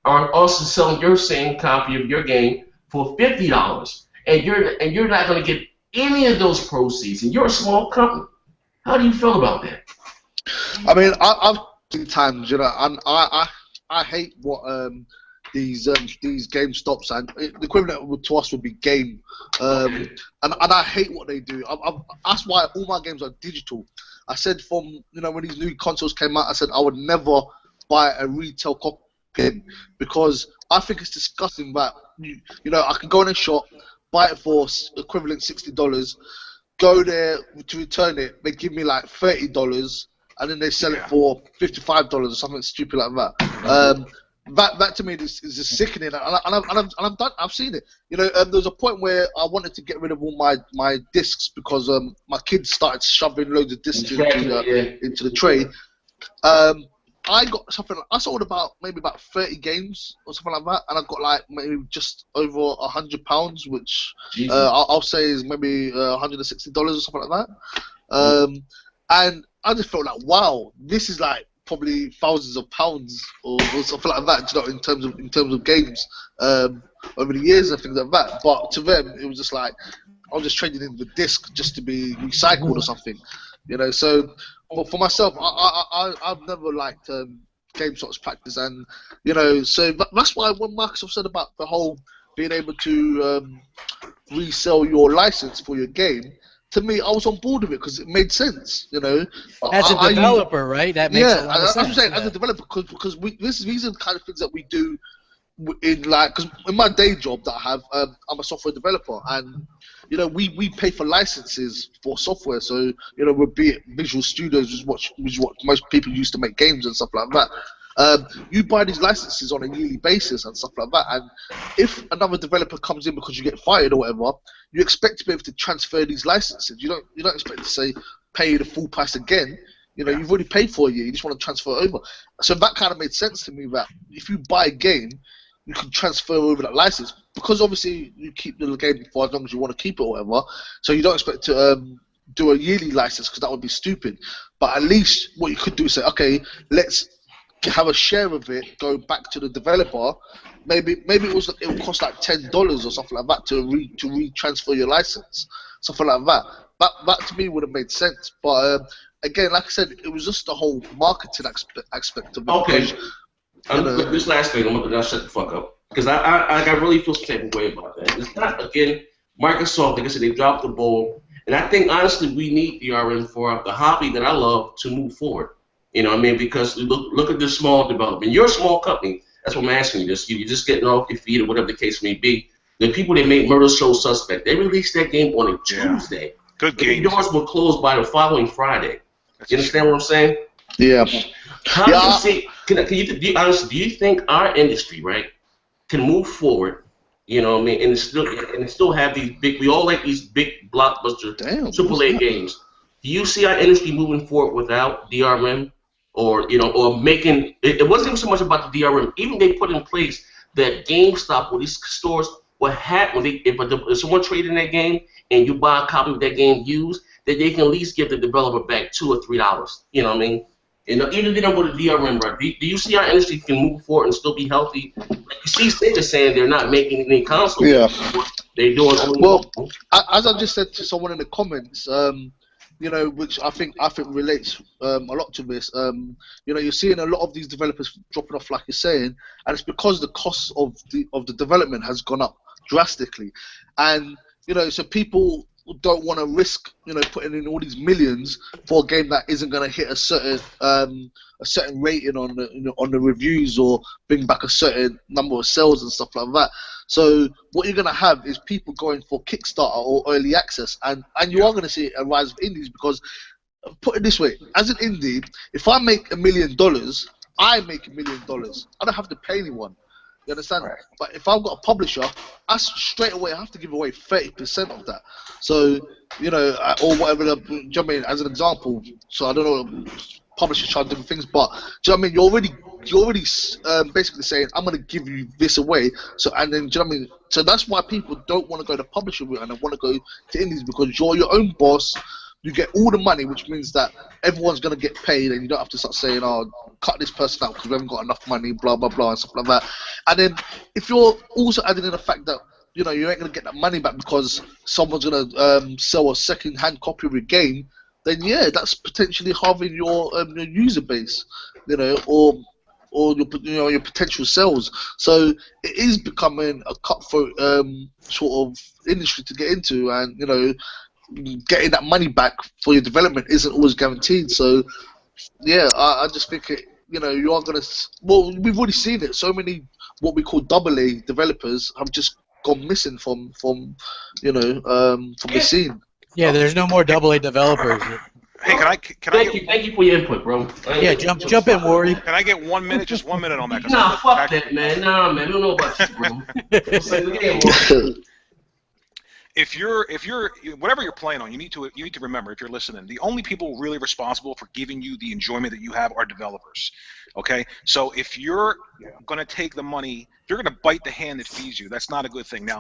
are also selling your same copy of your game for $50, and you're not going to get any of those proceeds, and you're a small company. How do you feel about that? I mean, I've seen times, you know, and I hate what these GameStops and the equivalent to us would be Game, and I hate what they do. That's why all my games are digital. I said from, you know, when these new consoles came out, I said I would never buy a retail copy game because I think it's disgusting that you know, I can go in a shop, buy it for equivalent $60, go there to return it, they give me like $30, and then they sell it for $55 or something stupid like that. That to me is just sickening, and I'm done. I've seen it. You know, there was a point where I wanted to get rid of all my discs because my kids started shoving loads of discs into the tray. I got something. I sold maybe about 30 games or something like that, and I got like maybe just over £100, which I'll say is maybe $160 or something like that. And I just felt like, wow, this is like probably thousands of pounds or something like that. You know, in terms of games over the years and things like that. But to them, it was just like I was just trading in the disc just to be recycled or something. You know, so. But for myself, I've never liked GameStop's practice, and you know, so that's why when Microsoft said about the whole being able to resell your license for your game, to me, I was on board with it because it made sense. You know, as a developer, right? That makes a lot of sense. I'm saying as a developer because these are the kind of things that we do in like because in my day job that I have, I'm a software developer and. You know, we pay for licenses for software, so you know, be it Visual Studios, which is what most people use to make games and stuff like that. You buy these licenses on a yearly basis and stuff like that, and if another developer comes in because you get fired or whatever, you expect to be able to transfer these licenses. You don't expect to say pay the full price again. You know, you've already paid for a year, you just want to transfer it over. So that kind of made sense to me that if you buy a game, you can transfer over that license because obviously you keep the game for as long as you want to keep it or whatever. So you don't expect to do a yearly license because that would be stupid. But at least what you could do is say, okay, let's have a share of it, go back to the developer. Maybe it would cost like $10 or something like that to retransfer your license, something like that. That to me would have made sense. But again, like I said, it was just the whole marketing aspect of it. Okay. This last thing, I'm gonna shut the fuck up because I really feel some type of way about that. It's not, again, Microsoft. Like I said, they dropped the ball, and I think honestly we need DRM for the hobby that I love to move forward. You know what I mean? Because look at this small development. You're a small company. That's what I'm asking you. You're just getting off your feet or whatever the case may be. The people that made Murder Show Suspect, they released that game on a Tuesday. Good game. The doors were closed by the following Friday. You understand what I'm saying? Yeah. How do you see? Do you think our industry, right, can move forward? You know what I mean, and still have these big. We all like these big blockbuster AAA games. Do you see our industry moving forward without DRM, or making? It wasn't even so much about the DRM. Even they put in place that GameStop, where these stores, what happened if someone traded in that game and you buy a copy of that game used, that they can at least give the developer back $2 or $3. You know what I mean? And even if they don't go to DRM, right? Do you see our industry can move forward and still be healthy? Like you see Sega saying they're not making any consoles. Yeah. They're doing only Well, mobile. as I just said to someone in the comments, you know, which I think relates a lot to this. You know, you're seeing a lot of these developers dropping off, like you're saying, and it's because the cost of the development has gone up drastically, and you know, so people don't want to risk, you know, putting in all these millions for a game that isn't going to hit a certain rating on the, you know, on the reviews or bring back a certain number of sales and stuff like that. So what you're going to have is people going for Kickstarter or early access, and you are going to see a rise of indies because, put it this way, as an indie, if I make $1 million, I make $1 million. I don't have to pay anyone. You understand? Right. But if I've got a publisher, I straight away have to give away 30% of that. So, you know, or whatever. Do you know what I mean? As an example, so I don't know, publishers try different things, but do you know what I mean? You're already basically saying I'm going to give you this away. So and then, do you know what I mean? So that's why people don't want to go to publisher route and they want to go to indies, because you're your own boss. You get all the money, which means that everyone's going to get paid, and you don't have to start saying, "Oh, cut this person out because we haven't got enough money," blah blah blah, and stuff like that. And then, if you're also adding in the fact that, you know, you ain't going to get that money back because someone's going to sell a second-hand copy of your game, then yeah, that's potentially halving your user base, you know, or your potential sales. So it is becoming a cutthroat sort of industry to get into, and you know, getting that money back for your development isn't always guaranteed. So, yeah, I just think it. You know, you are gonna. Well, we've already seen it. So many what we call AA developers have just gone missing from you know from the scene. Yeah, there's no more AA developers. Hey, Thank you for your input, bro. Yeah, jump in, Worry. Can I get 1 minute, just 1 minute on that? Nah, fuck that, man. Nah, man, we don't know about you, bro. Let's play the game, bro. If you're whatever you're playing on, you need to remember, if you're listening, the only people really responsible for giving you the enjoyment that you have are developers. Okay, so if you're gonna take the money, you're gonna bite the hand that feeds you. That's not a good thing. Now,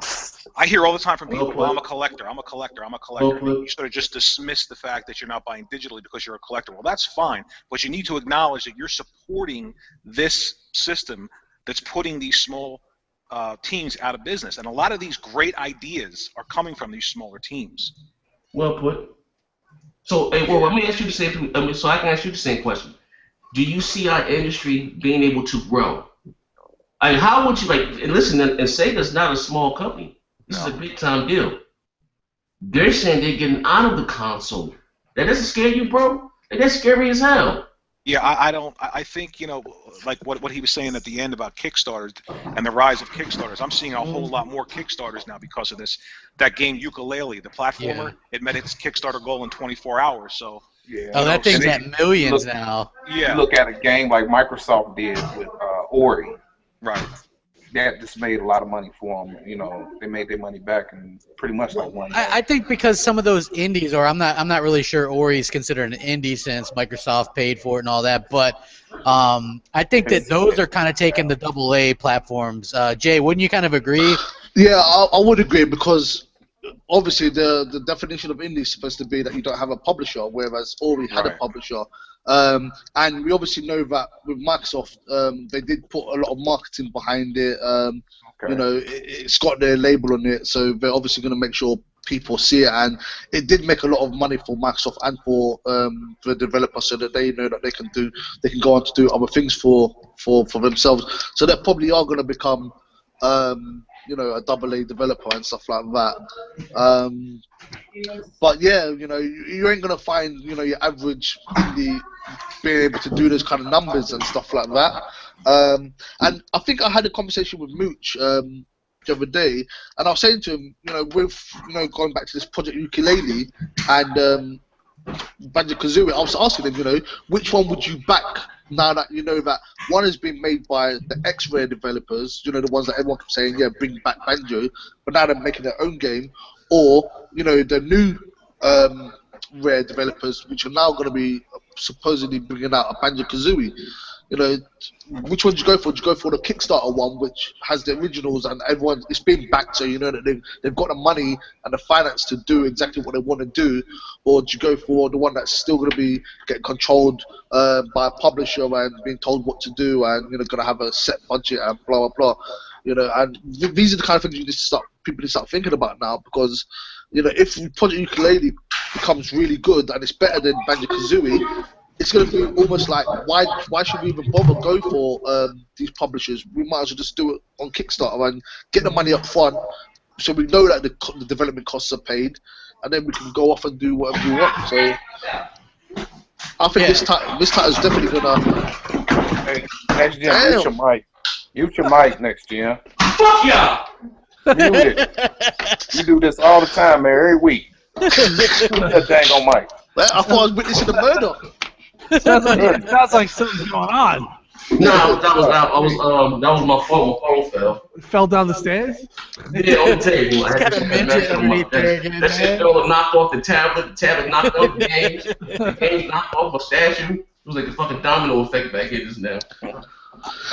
I hear all the time from people, "Well, I'm a collector. You sort of just dismiss the fact that you're not buying digitally because you're a collector. Well, that's fine, but you need to acknowledge that you're supporting this system that's putting these small teams out of business, and a lot of these great ideas are coming from these smaller teams. Well put. So, well, let me ask you the same. So I can ask you the same question. Do you see our industry being able to grow? I mean, how would you like? And listen, and Sega's not a small company. This is a big time deal. They're saying they're getting out of the console. That doesn't scare you, bro? Like, that's scary as hell. Yeah, I don't. I think, you know, like what he was saying at the end about Kickstarters and the rise of Kickstarters. I'm seeing a whole lot more Kickstarters now because of this. That game Yooka-Laylee, the platformer, it met its Kickstarter goal in 24 hours. So Yeah. Oh, that thing's at millions now. yeah, You look at a game like Microsoft did with Ori. right. That just made a lot of money for them. You know, they made their money back in pretty much like 1 day. I think because some of those indies, or I'm not really sure Ori's considered an indie since Microsoft paid for it and all that, but I think that those are kind of taking the AA platforms. Jay, wouldn't you kind of agree? Yeah, I would agree, because obviously the definition of indie is supposed to be that you don't have a publisher, whereas Ori had a publisher. And we obviously know that with Microsoft, they did put a lot of marketing behind it. You know, it's got their label on it, so they're obviously going to make sure people see it. And it did make a lot of money for Microsoft and for the developers, so that they know that they can go on to do other things for themselves. So they probably are going to become you know, a AA developer and stuff like that. But yeah, you know, you ain't gonna find, you know, your average indie being able to do those kind of numbers and stuff like that. And I think I had a conversation with Mooch the other day, and I was saying to him, you know, with, you know, going back to this Project Yooka-Laylee and Banjo-Kazooie, I was asking him, you know, which one would you back now that you know that one has been made by the X-Rare developers, you know, the ones that everyone kept saying, yeah, bring back Banjo, but now they're making their own game, or, you know, the new Rare developers, which are now going to be supposedly bringing out a Banjo-Kazooie. you know, which one do you go for? Do you go for the Kickstarter one, which has the originals and everyone, it's been backed, so you know that they've got the money and the finance to do exactly what they want to do, or do you go for the one that's still going to be getting controlled by a publisher and being told what to do and, you know, going to have a set budget and blah blah blah, you know? And these are the kind of things people need to start thinking about now, because, you know, if Project Ukulele becomes really good and it's better than Banjo-Kazooie, it's going to be almost like, why should we even bother go for these publishers? We might as well just do it on Kickstarter and get the money up front, so we know that the development costs are paid, and then we can go off and do whatever we want. So I think this title is definitely going to... Hey, next gen, mute your mic. Mute your mic, next gen. Fuck yeah! Mute it. You do this all the time, man, every week. That dang on mic. Well, I thought I was witnessing the murder. Sounds like something's going on. No, that was my phone. My phone fell. It fell down the stairs? Yeah, on the table. I had Got a midget underneath there again, that shit fell and knocked off the tablet. The tablet knocked off the games. The games knocked off a statue. It was like a fucking domino effect back here just now.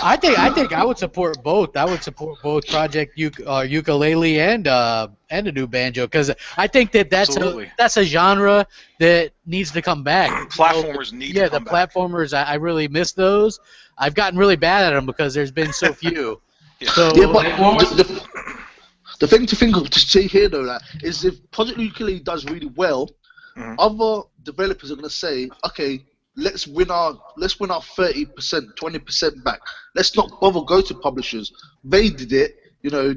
I think I would support both. I would support both Project Ukulele and the new Banjo, because I think that's a genre that needs to come back. Platformers need to come back. back. Platformers, I really miss those. I've gotten really bad at them because there's been so few. So, Yeah, but the thing to see here though, that is, if Project Ukulele does really well, other developers are going to say, okay, let's win our 30%, 20% back. Let's not bother go to publishers. They did it. You know,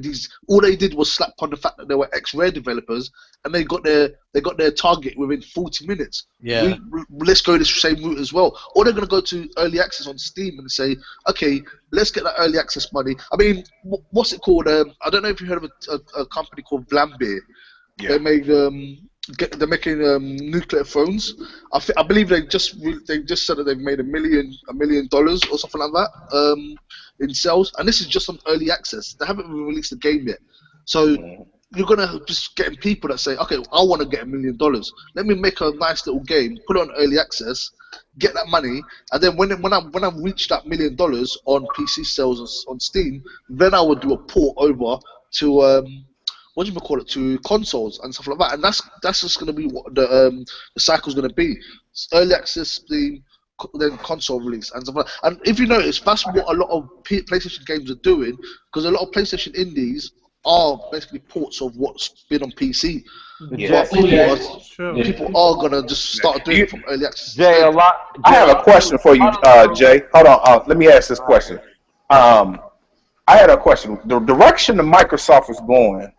all they did was slap on the fact that they were ex-Rare developers, and they got their target within 40 minutes. Yeah. Let's go this same route as well. Or they're going to go to early access on Steam and say, okay, let's get that early access money. I mean, what's it called? I don't know if you heard of a company called Vlambeer. Yeah. They made they're making nuclear phones. I believe they just said that they've made $1 million or something like that in sales, and this is just on early access. They haven't even released the game yet, so you're gonna just getting people that say, okay, I want to get $1 million. Let me make a nice little game, put it on early access, get that money, and then when I reach that $1 million on PC sales on Steam, then I would do a port over to to consoles and stuff like that, and that's just going to be what the cycle's going to be. Early access, Steam, then console release and stuff like that. And if you notice, that's what a lot of PlayStation games are doing, because a lot of PlayStation indies are basically ports of what's been on PC. Yeah. People are going to just start doing it from early access. Jay, I have a question for you, Jay. Hold on. Let me ask this question. I had a question. The direction that Microsoft is going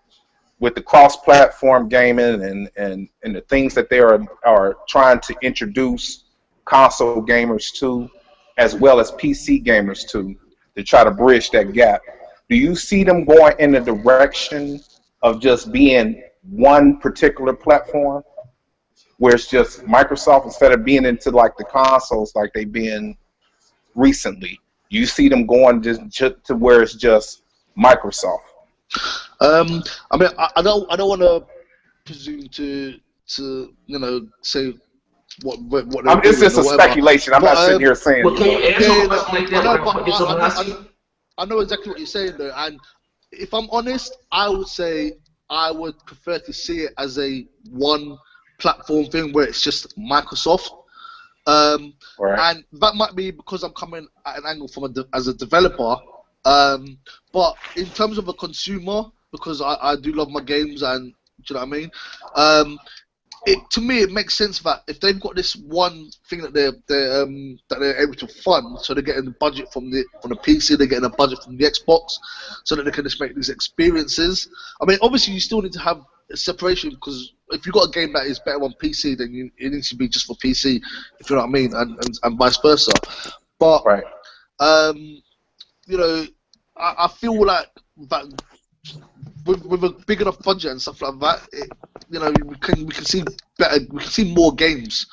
with the cross-platform gaming and the things that they are trying to introduce console gamers to, as well as PC gamers to try to bridge that gap. Do you see them going in the direction of just being one particular platform, where it's just Microsoft instead of being into like the consoles like they've been recently? You see them going just to where it's just Microsoft? I mean, I don't want to presume to say what it's just a speculation. I'm not sitting here saying. Well, can you answer a question like that? I know exactly what you're saying though, and if I'm honest, I would say I would prefer to see it as a one platform thing where it's just Microsoft. Right. And that might be because I'm coming at an angle from as a developer. But in terms of a consumer, because I do love my games, and do you know what I mean? To me, it makes sense that if they've got this one thing that they're able to fund, so they're getting the budget from the PC, they're getting a budget from the Xbox, so that they can just make these experiences. I mean, obviously, you still need to have a separation, because if you've got a game that is better on PC, then it needs to be just for PC, if you know what I mean, and vice versa. But right. You know, I feel like that with a big enough budget and stuff like that, you know, we can see better, we can see more games,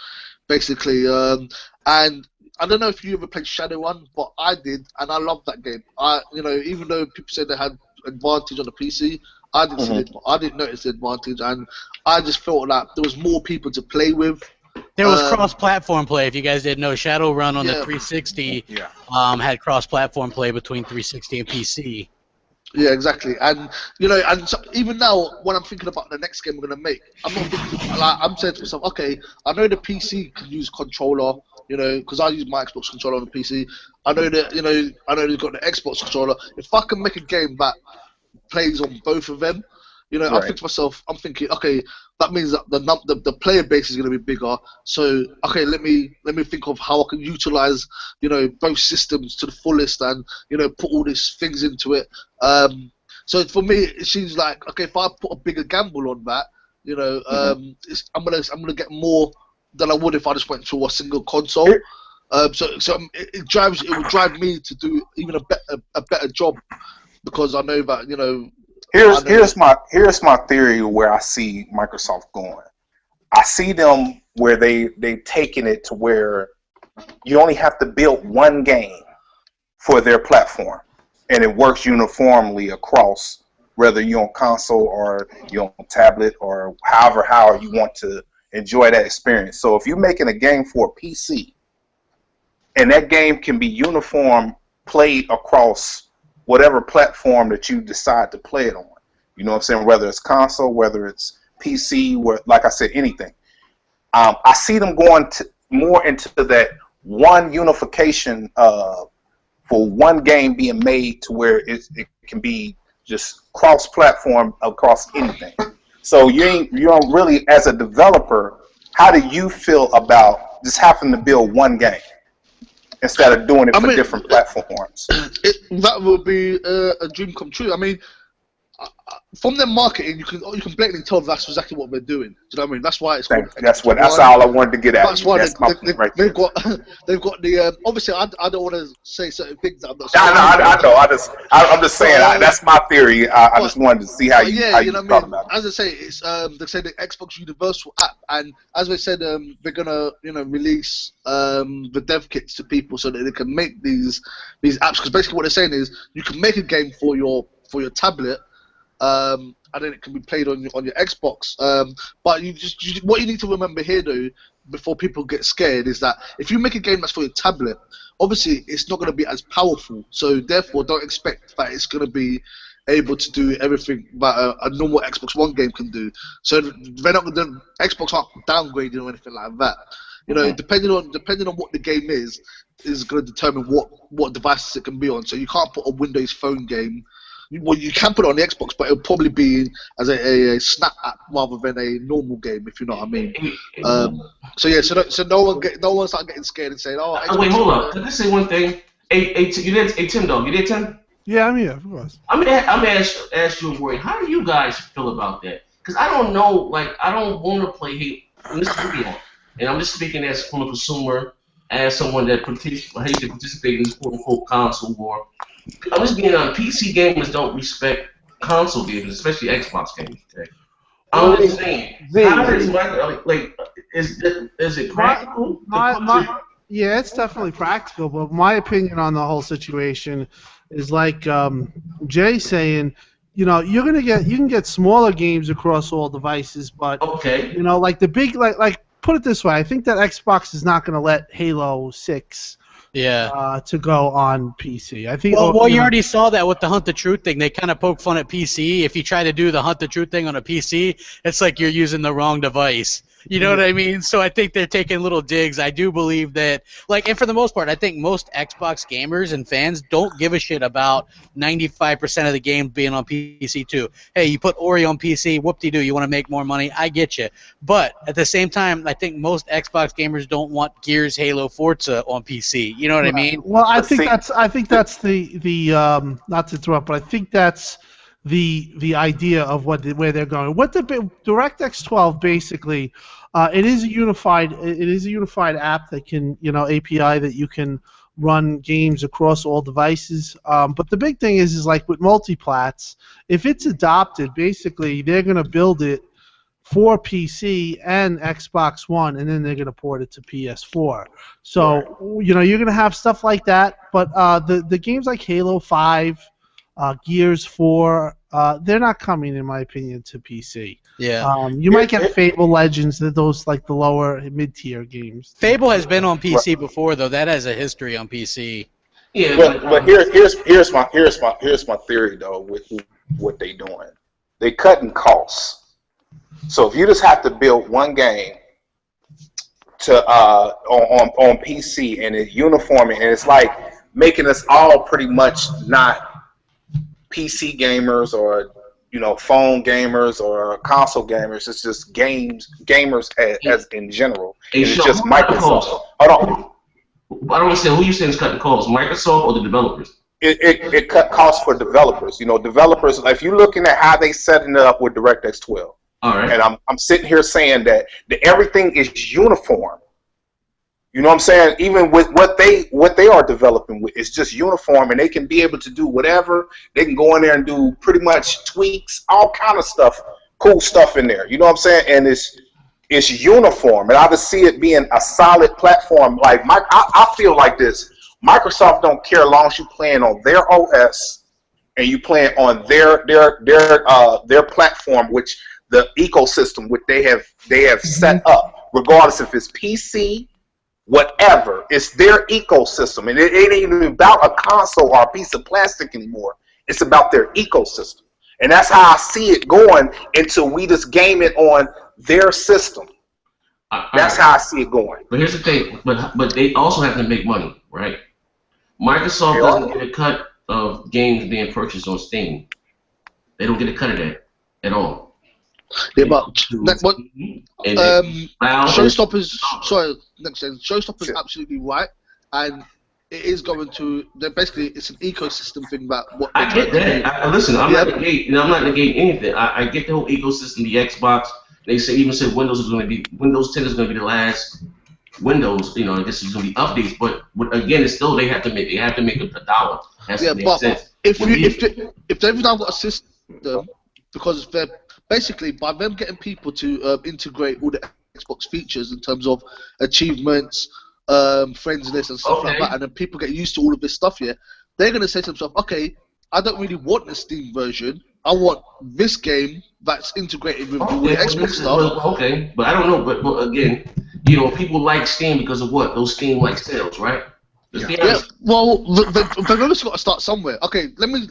basically. And I don't know if you ever played Shadowrun, but I did, and I loved that game. You know, even though people said they had advantage on the PC, I didn't see it. I didn't notice the advantage, and I just felt like there was more people to play with There was cross-platform play. If you guys didn't know, Shadowrun on the 360 had cross-platform play between 360 and PC. Yeah, exactly. And and so even now, when I'm thinking about the next game we're gonna make, I'm not thinking like I'm saying to myself, okay, I know the PC can use controller, because I use my Xbox controller on the PC. I know that I know they've got the Xbox controller. If I can make a game that plays on both of them, I think to myself, I'm thinking, okay, that means that the player base is going to be bigger. So, okay, let me think of how I can utilize, both systems to the fullest, and put all these things into it. So for me, it seems like, okay, if I put a bigger gamble on that, I'm gonna get more than I would if I just went to a single console. So it would drive me to do even a better job, because I know that Here's my theory of where I see Microsoft going. I see them where they've taken it to where you only have to build one game for their platform, and it works uniformly across, whether you're on console or you're on tablet or how you want to enjoy that experience. So if you're making a game for a PC, and that game can be uniform played across whatever platform that you decide to play it on. You know what I'm saying? Whether it's console, whether it's PC, like I said, anything. I see them going more into that one unification for one game being made to where it can be just cross-platform across anything. So you don't really, as a developer, how do you feel about just having to build one game instead of doing it for different platforms? That would be a dream come true. I mean, from their marketing, you can blatantly tell that's exactly what they're doing. Do you know what I mean? That's why it's called that's all I wanted to get at. That's why they've got the obviously I don't want to say certain things that I'm not. I know. I'm just saying that's my theory. I just wanted to see how you thought about it. As I say, it's they say the Xbox Universal app, and as they said, they're gonna release the dev kits to people so that they can make these apps. Because basically what they're saying is you can make a game for your tablet. And then it can be played on your Xbox. But what you need to remember here, though, before people get scared, is that if you make a game that's for your tablet, obviously it's not going to be as powerful. So therefore, don't expect that it's going to be able to do everything that a normal Xbox One game can do. So Xbox aren't downgrading or anything like that. Depending on what the game is going to determine what devices it can be on. So you can't put a Windows Phone game. Well, you can put it on the Xbox, but it'll probably be as a snap app rather than a normal game, if you know what I mean. So no one start getting scared and saying, "Oh, Xbox." Wait, hold up. Can I say one thing? Hey, Tim, dog, you there, Tim? Yeah, I'm here, of course. I'm gonna ask you a word. How do you guys feel about that? Because I don't know. Like, I don't want to play Halo. And I'm just speaking as from a consumer, as someone that hates to participate in this quote-unquote console war. I'm just being honest. PC gamers don't respect console gamers, especially Xbox gamers. Okay? I'm just saying. Is it practical? Yeah, it's definitely practical. But my opinion on the whole situation is like Jay saying, you can get smaller games across all devices, but like the big like put it this way, I think that Xbox is not going to let Halo 6. To go on PC. I think. Well, you already saw that with the Hunt the Truth thing. They kind of poke fun at PC. If you try to do the Hunt the Truth thing on a PC, it's like you're using the wrong device. You know what I mean? So I think they're taking little digs. I do believe that, and for the most part, I think most Xbox gamers and fans don't give a shit about 95% of the games being on PC too. Hey, you put Ori on PC, whoop-de-doo, you want to make more money, I get you. But at the same time, I think most Xbox gamers don't want Gears, Halo, Forza on PC. You know what I mean? Well, I think that's the not to interrupt, but I think that's the idea of where they're going. What the DirectX 12 basically, it is a unified app that can API that you can run games across all devices. But the big thing is like with multiplats, if it's adopted, basically they're going to build it for PC and Xbox One, and then they're going to port it to PS4. So you're going to have stuff like that. But the games like Halo 5. Gears 4, they're not coming, in my opinion, to PC. Yeah. You might get Fable Legends, those like the lower mid-tier games. Fable has been on PC before, though. That has a history on PC. Yeah, but here's my theory though with what they doing. They cutting costs. So if you just have to build one game to on PC and it's uniform and it's like making us all pretty much not PC gamers or phone gamers or console gamers. It's just gamers as in general. And it's just Microsoft. Hold on. I don't understand who you saying is cutting costs, Microsoft or the developers? It cut costs for developers. Developers. If you're looking at how they setting it up with DirectX 12, all right, and I'm sitting here saying that everything is uniform. You know what I'm saying? Even with what they are developing with, it's just uniform, and they can be able to do whatever. They can go in there and do pretty much tweaks, all kind of stuff, cool stuff in there. You know what I'm saying? And it's uniform, and I just see it being a solid platform. Like I feel like this. Microsoft don't care as long as you playing on their OS and you playing on their platform, which the ecosystem which they have set up, regardless if it's PC, whatever. It's their ecosystem, and it ain't even about a console or a piece of plastic anymore. It's about their ecosystem, and that's how I see it going until we just game it on their system. That's how I see it going. But here's the thing. But they also have to make money, right? Microsoft doesn't get a cut of games being purchased on Steam. They don't get a cut of that at all. Yeah, but Showstoppers. Sorry, next thing. Showstoppers absolutely right, and it is going to. Basically, it's an ecosystem thing about what. I get that. Listen, I'm not negating anything. I get the whole ecosystem. The Xbox. They even said Windows 10 is going to be the last Windows. I guess it's going to be updates. But again, it's still they have to make a dollar. Yeah, but sense. if they've now got a system, because they're basically by them getting people to integrate all the Xbox features in terms of achievements, friends list and stuff like that, and then people get used to all of this stuff here, they're going to say to themselves, okay, I don't really want the Steam version. I want this game that's integrated with the Xbox stuff. Okay, but I don't know. But again, people like Steam because of what? Those Steam like sales, right? Yeah. Well, they've always got to start somewhere. Okay, let me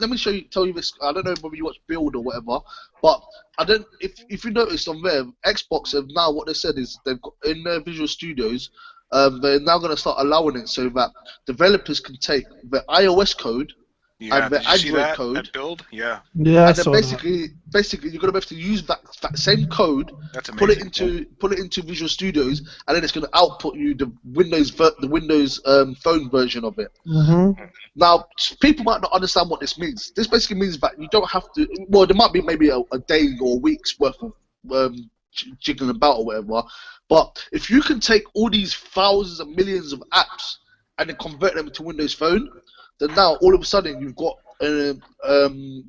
tell you this. I don't know whether you watch Build or whatever, but I don't. If you notice on there, Xbox have now what they said is they've got in their Visual Studios. They're now going to start allowing it so that developers can take the iOS code. Yeah, and the Android code. At Build? Yeah. Yeah. And then basically, you're gonna be able to use that same code, put it into Visual Studios, and then it's gonna output you the Windows phone version of it. Mm-hmm. Now, people might not understand what this means. This basically means that you don't have to. Well, there might be maybe a day or a week's worth of jiggling about or whatever. But if you can take all these thousands and millions of apps and then convert them to Windows Phone, then now all of a sudden you've got the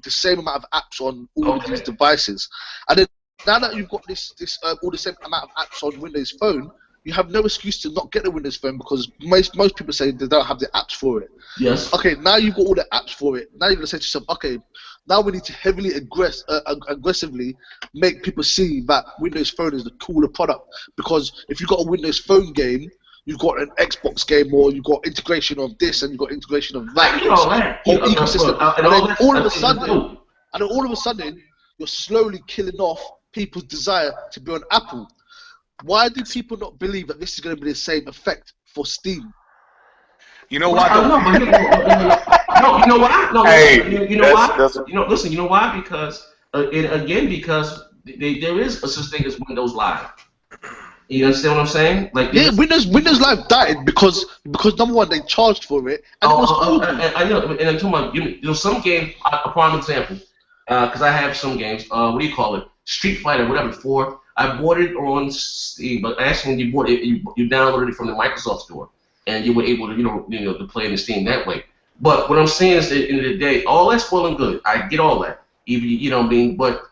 same amount of apps on all of these devices, and then now that you've got this all the same amount of apps on Windows Phone, you have no excuse to not get a Windows Phone because most people say they don't have the apps for it. Yes. Okay, now you've got all the apps for it. Now you're gonna say to yourself, okay, now we need to heavily aggressively make people see that Windows Phone is the cooler product, because if you've got a Windows Phone game, you've got an Xbox game, or you've got integration of this and you've got integration of that. Whole ecosystem. And then all of a sudden, you're slowly killing off people's desire to be on Apple. Why do people not believe that this is going to be the same effect for Steam? You know why? No, you know why? No, hey, you know why? Listen, you know why? Because because there is a such thing as Windows Live. You understand what I'm saying? Like, yeah, Windows Live died because number one, they charged for it, and it was old. I know, and I'm talking about some games. A prime example, because I have some games. What do you call it? Street Fighter, whatever. 4. I bought it on Steam, but actually, when you bought it, you downloaded it from the Microsoft store, and you were able to to play in the Steam that way. But what I'm saying is, that at the end of the day, all that's well and good. I get all that. Even you know what I mean, but.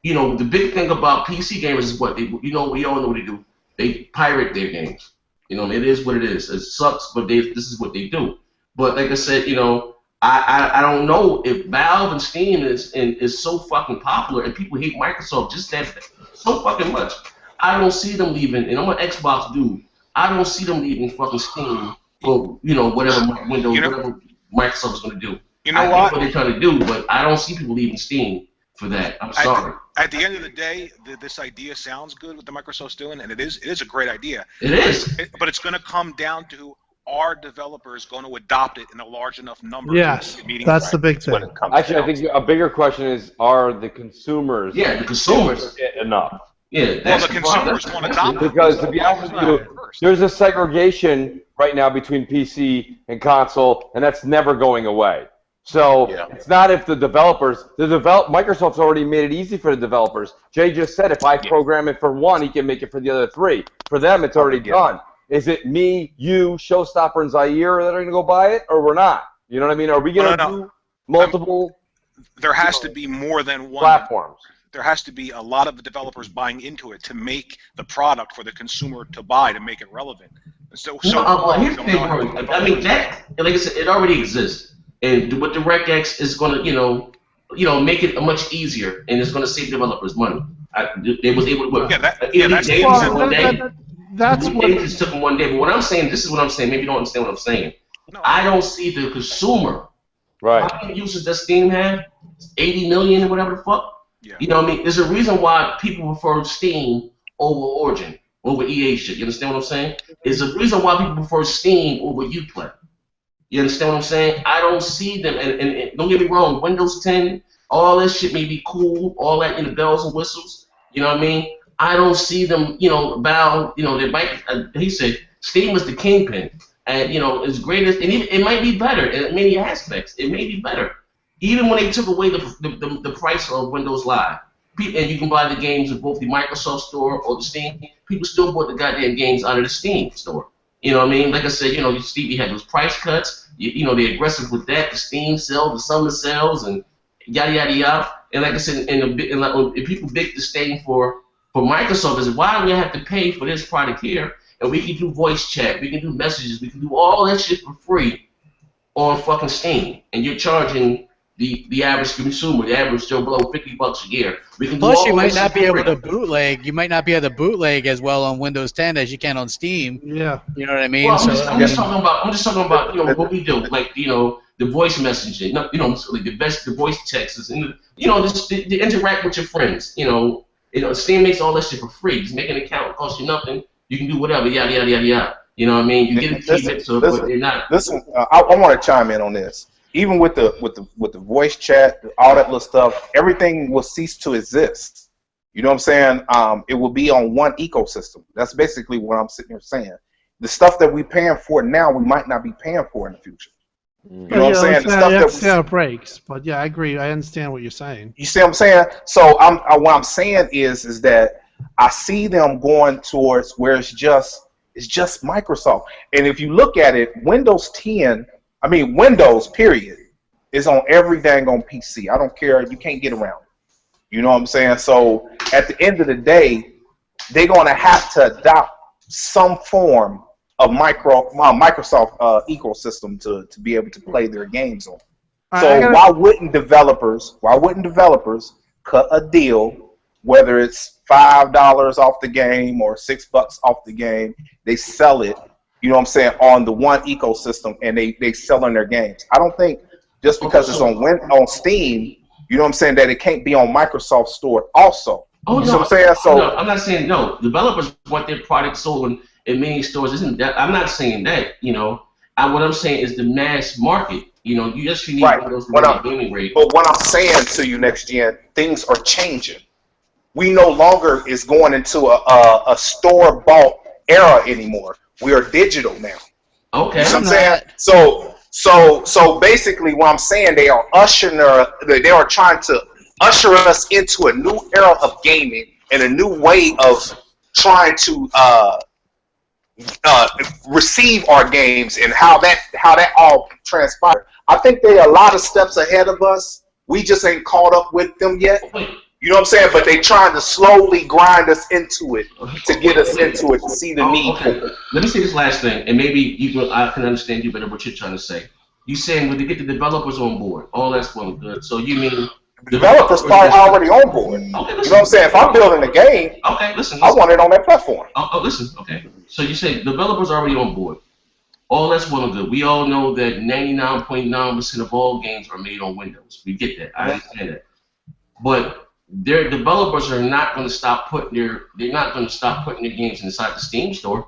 The big thing about PC gamers is what we all know what they do. They pirate their games. It is what it is. It sucks, but this is what they do. But like I said, I don't know if Valve and Steam is so fucking popular and people hate Microsoft just that so fucking much. I don't see them leaving, and I'm an Xbox dude. I don't see them leaving fucking Steam for whatever Windows, whatever Microsoft's gonna do. You know I what? get what they're trying to do, but I don't see people leaving Steam for that. I'm sorry. At the end of the day, this idea sounds good what the Microsoft's doing, and it is a great idea. It is. But it's going to come down to, are developers going to adopt it in a large enough number? Yes, that's the big thing. Actually, I think a bigger question is, are the consumers? Yeah, the consumers enough. Yeah, well, the consumers want to adopt it. Because to be honest with you, there's a segregation right now between PC and console, and that's never going away. So it's not if the developers, Microsoft's already made it easy for the developers. Jay just said if I program it for one, he can make it for the other three. For them, it's already done. Is it me, you, Showstopper, and Zaire that are going to go buy it, or we're not? You know what I mean? Are we going to do multiple? There has to be more than one platforms. There has to be a lot of the developers buying into it to make the product for the consumer to buy, to make it relevant. Here's the thing, I mean, that, like I said, it already exists. And with DirectX is going to, make it much easier, and it's going to save developers money. They was able to. That's what it just took them one day. But what I'm saying, this is what I'm saying. Maybe you don't understand what I'm saying. No. I don't see the consumer. Right. How many users does Steam have? 80 million or whatever the fuck. Yeah. You know what I mean? There's a reason why people prefer Steam over Origin, over EA shit. You understand what I'm saying? There's a reason why people prefer Steam over Uplay. You understand what I'm saying? I don't see them, and don't get me wrong, Windows 10, all this shit may be cool, all that in the bells and whistles. You know what I mean? I don't see them, Valve, they might, he said, Steam is the kingpin, and, as great as, and it might be better in many aspects. It may be better. Even when they took away the price of Windows Live, and you can buy the games in both the Microsoft store or the Steam, people still bought the goddamn games out of the Steam store. You know what I mean? Like I said, Stevie had those price cuts. They're aggressive with that. The Steam sales, the summer sales, and yada yada yada. And like I said, if people big disdain for Microsoft is why do we have to pay for this product here? And we can do voice chat, we can do messages, we can do all that shit for free on fucking Steam, and you're charging the average consumer, the average Joe Blow, $50 a year. We can Plus, do you might not be able to bootleg. You might not be able to bootleg as well on Windows 10 as you can on Steam. Yeah. You know what I mean? Well, I'm just talking about what we do, like the voice messaging, the voice texts, and just to interact with your friends. Steam makes all that shit for free. Just make an account, it costs you nothing. You can do whatever, yada yada yada yada. You know what I mean? You get a but they're not. Listen, I want to chime in on this. Even with the voice chat, all that little stuff, everything will cease to exist. You know what I'm saying? It will be on one ecosystem. That's basically what I'm sitting here saying. The stuff that we're paying for now, we might not be paying for in the future. You know what I'm saying? The stuff that see how it breaks. But yeah, I agree. I understand what you're saying. You see what I'm saying? So what I'm saying is that I see them going towards where it's just Microsoft. And if you look at it, Windows, period, is on every dang on PC. I don't care. You can't get around it. You know what I'm saying? So at the end of the day, they're going to have to adopt some form of Microsoft ecosystem to be able to play their games on. So why wouldn't developers cut a deal, whether it's $5 off the game or $6 off the game? They sell it, you know what I'm saying, on the one ecosystem, and they selling their games. I don't think just because it's on Steam, you know what I'm saying, that it can't be on Microsoft Store also. Oh, you know what I'm saying? So no, I'm not saying no. Developers want their product sold in many stores. Isn't that? I'm not saying that. What I'm saying is the mass market. You need right. those gaming rate. But what I'm saying to you, next gen, things are changing. We no longer is going into a store-bought era anymore. We are digital now. Okay. You know what I'm saying? So basically, what I'm saying, they are trying to usher us into a new era of gaming and a new way of trying to receive our games and how that all transpired. I think they are a lot of steps ahead of us. We just ain't caught up with them yet. You know what I'm saying? But they trying to slowly grind us into it to get us into it to see the need. Okay. Let me say this last thing, and maybe I can understand you better what you're trying to say. You saying when they get the developers on board, all that's well and good. So you mean the developers probably already on board. Okay, you know what I'm saying? If I'm building a game, listen. I want it on that platform. Listen. Okay. So you say developers are already on board. All that's well and good. We all know that 99.9% of all games are made on Windows. We get that. I understand that. But their developers are not going to stop putting their games inside the Steam store.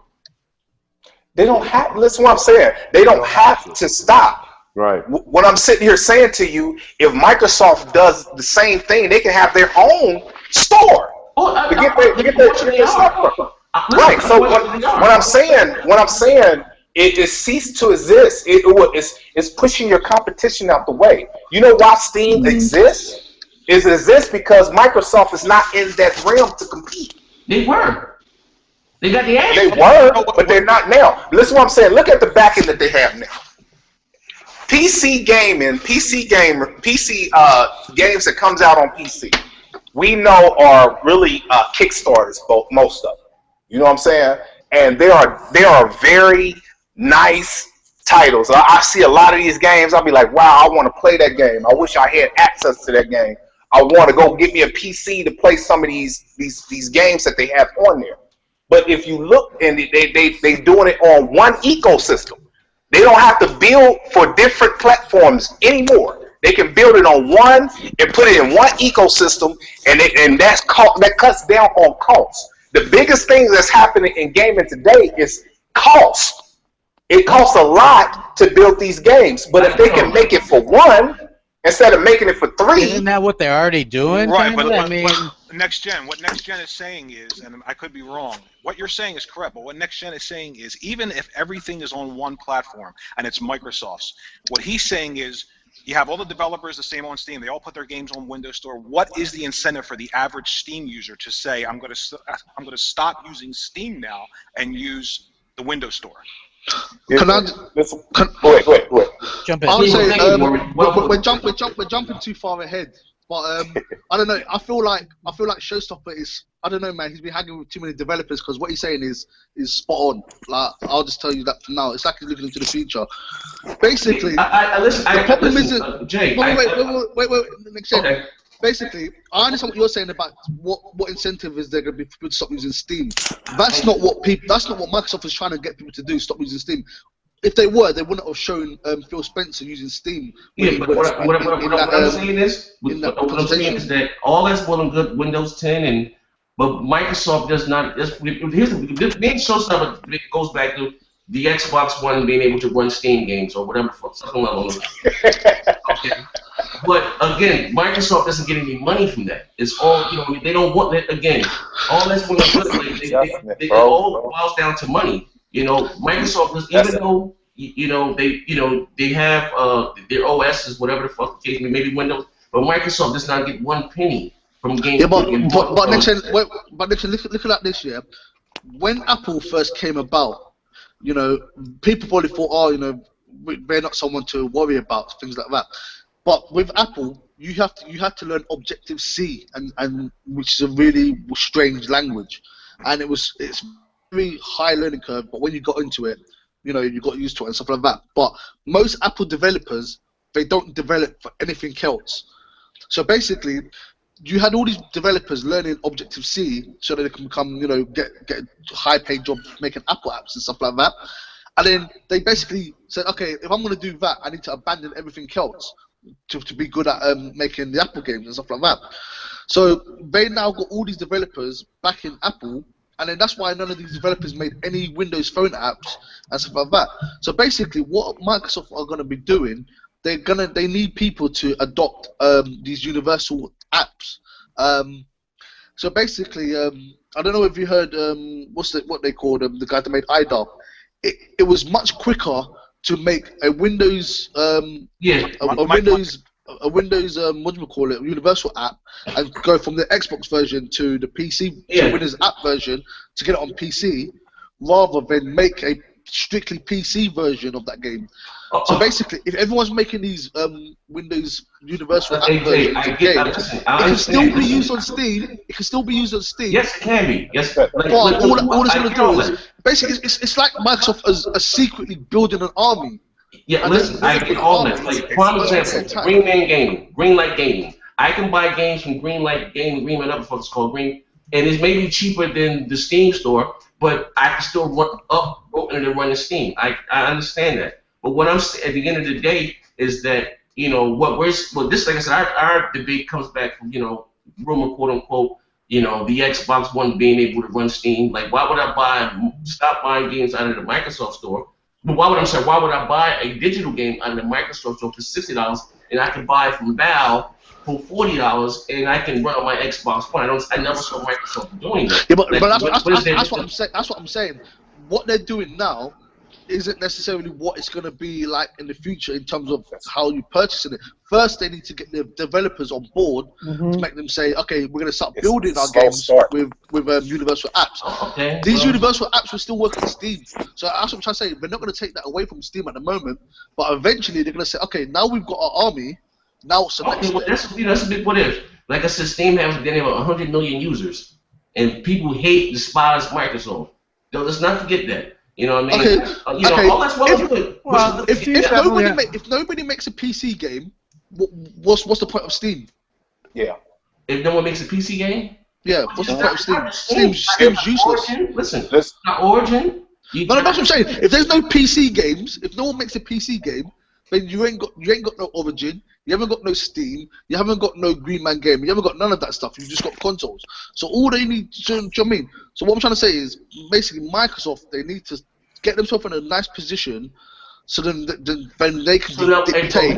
They don't have. Listen, what I'm saying. They don't have to stop. Right. What I'm sitting here saying to you, if Microsoft does the same thing, they can have their own store to get their stuff from. Right. So what I'm saying, it ceased to exist. It's pushing your competition out the way. You know why Steam exists? It exists because Microsoft is not in that realm to compete. They were. They got the ass. They were, but they're not now. Listen to what I'm saying. Look at the backing that they have now. PC gaming, PC games that comes out on PC, we know are really Kickstarters, most of them. You know what I'm saying? And they are very nice titles. I see a lot of these games. I'll be like, wow, I want to play that game. I wish I had access to that game. I want to go get me a PC to play some of these games that they have on there. But if you look, and they doing it on one ecosystem. They don't have to build for different platforms anymore. They can build it on one and put it in one ecosystem, and that cuts down on costs. The biggest thing that's happening in gaming today is cost. It costs a lot to build these games, but if they can make it for one instead of making it for three, isn't that what they're already doing? Right, but what next gen is saying is, and I could be wrong, what you're saying is correct, but what next gen is saying is, even if everything is on one platform and it's Microsoft's, what he's saying is, you have all the developers the same on Steam. They all put their games on Windows Store. What is the incentive for the average Steam user to say, I'm going to stop using Steam now and use the Windows Store? Wait. Jump in. I would say we're jumping too far ahead. But I don't know. I feel like Showstopper is. I don't know, man. He's been hanging with too many developers because what he's saying is spot on. Like, I'll just tell you that from now. It's like he's looking into the future. Basically, the problem isn't. Jay, wait. Next gen. Okay. Basically, I understand what you're saying about what incentive is there going to be for people to stop using Steam. That's not what Microsoft is trying to get people to do. Stop using Steam. If they were, they wouldn't have shown Phil Spencer using Steam. Yeah, but what I'm saying is that all that's well and good, Windows 10, but Microsoft does not. Here's the main showstopper goes back to the Xbox One being able to run Steam games or whatever, something along those lines. Okay. But again, Microsoft doesn't get any money from that. It's all, they don't want that. Again, all that's well and good. It all boils down to money. Microsoft is, even though they have their OSs, whatever the fuck the case may be, maybe Windows, but Microsoft does not get one penny from games. Yeah, but Nixon, look at this, yeah. When Apple first came about, people probably thought, they're not someone to worry about, things like that. But with Apple, you have to learn Objective C, and which is a really strange language, and it's very high learning curve. But when you got into it, you got used to it and stuff like that. But most Apple developers, they don't develop for anything else. So basically, you had all these developers learning Objective C so that they can become, get a high-paid job making Apple apps and stuff like that. And then they basically said, okay, if I'm going to do that, I need to abandon everything else to be good at making the Apple games and stuff like that. So they now got all these developers back in Apple, and then that's why none of these developers made any Windows Phone apps and stuff like that. So basically, what Microsoft are going to be doing, they need people to adopt these universal apps. So basically, I don't know if you heard what they called the guy that made IDAR. It was much quicker to make a Windows universal app and go from the Xbox version to the PC to Windows app version to get it on PC, rather than make a strictly PC version of that game. So basically, if everyone's making these Windows universal app versions of games, it can still be used on Steam. Yes, it can be. Yes, but all it's going to do is basically it's like Microsoft is secretly building an army. Yeah, listen, I get all that. Like, prime example, Greenlight Gaming. I can buy games from Greenlight Gaming, Greenlight, whatever it's called, Green, and it's maybe cheaper than the Steam store, but I can still open it and run the Steam. I understand that. But what I'm saying at the end of the day is that, this, like I said, our debate comes back from, rumor, quote unquote, the Xbox One being able to run Steam. Like, why would I stop buying games out of the Microsoft store? But why would I buy a digital game out of the Microsoft store for $60 and I can buy it from Valve for $40 and I can run on my Xbox One? I never saw Microsoft doing that. Yeah, but that's what I'm saying. That's what I'm saying. What they're doing now isn't necessarily what it's going to be like in the future in terms of how you purchasing it. First, they need to get the developers on board to make them say, okay, we're going to start building our games with universal apps. Okay, universal apps will still work on Steam. So that's what I'm trying to say. We're not going to take that away from Steam at the moment, but eventually they're going to say, okay, now we've got our army. Now what's the next step? That's a big what if. Like I said, Steam has 100 million users, and people despise Microsoft. Let's not forget that. You know what I mean? Okay. All that's well good. If nobody makes a PC game, what's the point of Steam? Yeah. If no one makes a PC game? Yeah, what's the point of Steam? Steam's useless. Listen, not Origin. But that's what I'm saying. If there's no PC games, if no one makes a PC game, then you ain't got no Origin, you haven't got no Steam, you haven't got no Green Man game, you haven't got none of that stuff. You've just got consoles. So all they need, do you know what I mean? So what I'm trying to say is, basically, Microsoft, they need to get themselves in a nice position, so then they can dictate. You know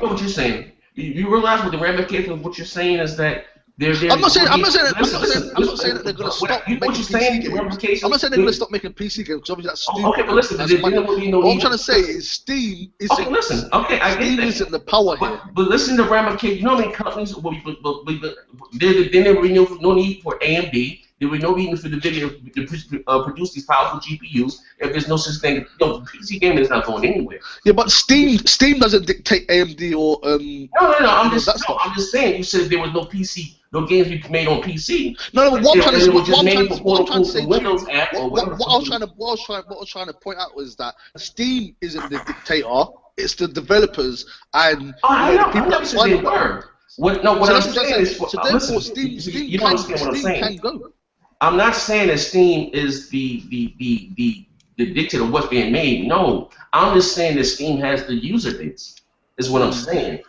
what you're saying? You realize what the ramification of what you're saying is that I'm not saying that they're going to stop making PC games. I'm not saying they're going to stop making PC games because obviously that's stupid. Okay, but listen, what I'm trying to say is Steam isn't. Okay, listen. Okay, I get Steam that. isn't the power here. But listen to the ramifications. You know how many companies? There were no need for AMD. There was no need for the video to produce these powerful GPUs. If there's no such thing, PC gaming is not going anywhere. Yeah, but Steam doesn't dictate AMD or No. I'm just saying. You said there was no PC. No games we made on PC. No, but what I'm trying to say, Windows app or what I was trying to point out was that Steam isn't the dictator; it's the developers and the people that sign them. What I'm saying is, so therefore, Steam can go. I'm not saying that Steam is the dictator of what's being made. No, I'm just saying that Steam has the user base. Is what I'm saying.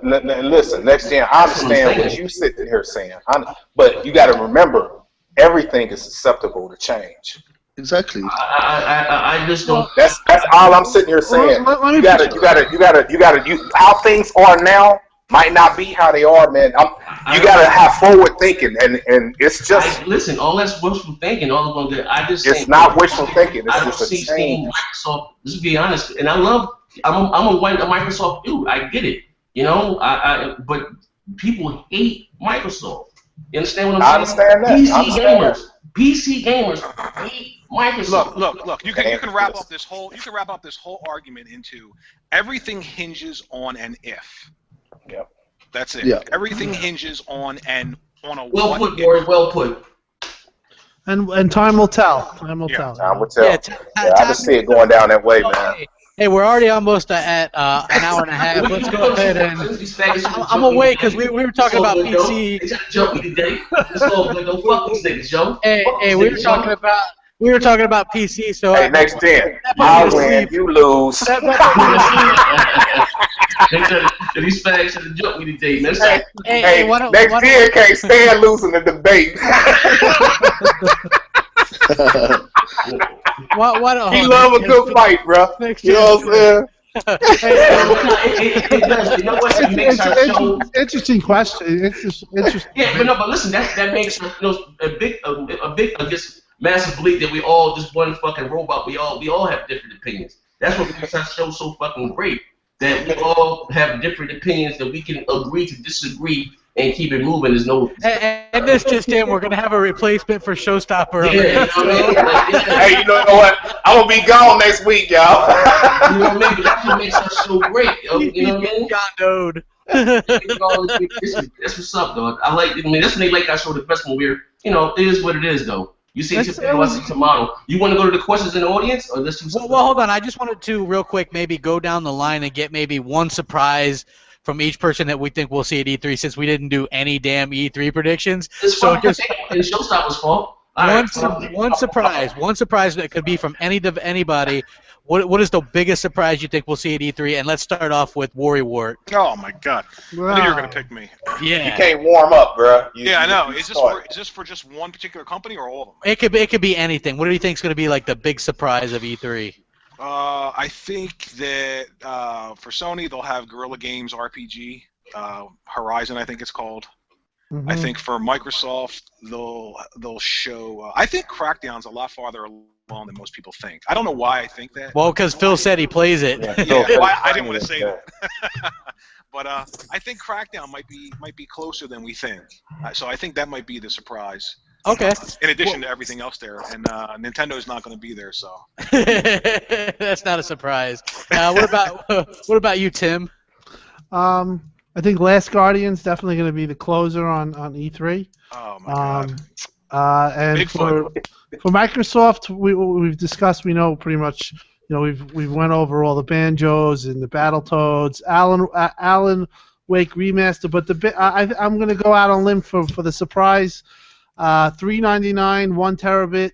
Listen, next gen, I understand what you sitting here saying, but you got to remember, everything is susceptible to change. Exactly. I just don't. That's all I'm sitting here saying. You gotta. How things are now might not be how they are, man. You gotta have forward thinking, and it's just. Listen, all that's wishful thinking. All of them. It's not wishful thinking. It's just a change. Microsoft. Let's be honest, and I'm a Microsoft dude. I get it. But people hate Microsoft. You understand what I'm saying? I understand that. PC gamers hate Microsoft. Look. You can wrap up this whole argument into everything hinges on an if. Yep. That's it. Yeah. Everything hinges on a well put, Boris. Well put. And time will tell. Time will tell. Yeah, I can see it going down that way, man. Hey, we're already almost at an hour and a half. Let's go ahead and I'm away because we were talking about PC. Hey, we were talking about PC. So hey, next gen, I win, you lose. These fags should have jumped me today. Hey, next gen can't stand losing the debate. He love a good fight, bro. You know what I'm saying? It does. You know what? It makes our show interesting question. Interesting. Yeah, but listen, that makes a big, I guess, massive belief that we all just one fucking robot. We all have different opinions. That's what makes our show so fucking great. That we all have different opinions, that we can agree to disagree and keep it moving. There's no. And this just in, we're gonna have a replacement for Showstopper. Yeah, hey, you know what? I'm gonna be gone next week, y'all. You know what I mean? That's what makes our show great. You know what I mean? John That's what's up, dog. I mean, that's when they like our show the best when it is what it is, though. You say it's a model. You want to go to the questions in the audience, or let's do something? Well, hold on. I just wanted to real quick maybe go down the line and get maybe one surprise from each person that we think we'll see at E3, since we didn't do any damn E3 predictions. It's So just Showstopper's fault. one surprise that could be from anybody. What is the biggest surprise you think we'll see at E3? And let's start off with Worrywart. Oh my God! I knew you were gonna pick me. Yeah. You can't warm up, bro. I know. Is this for just one particular company or all of them? It could be anything. What do you think is going to be like the big surprise of E3? I think that for Sony they'll have Guerrilla Games RPG, Horizon I think it's called. I think for Microsoft they'll show. I think Crackdown's a lot farther along than most people think. I don't know why I think that. Well, because Phil said he plays it. Yeah, well, I didn't want to say that. But I think Crackdown might be closer than we think. So I think that might be the surprise. Okay. In addition to everything else there, and Nintendo's not going to be there, so. That's not a surprise. What about you, Tim? I think Last Guardian's definitely going to be the closer on E3. Oh my God. And for Microsoft, we've discussed. We know pretty much. We've went over all the Banjos and the Battletoads, Alan Wake remaster. But I'm going to go out on a limb for the surprise. $399, 1 terabit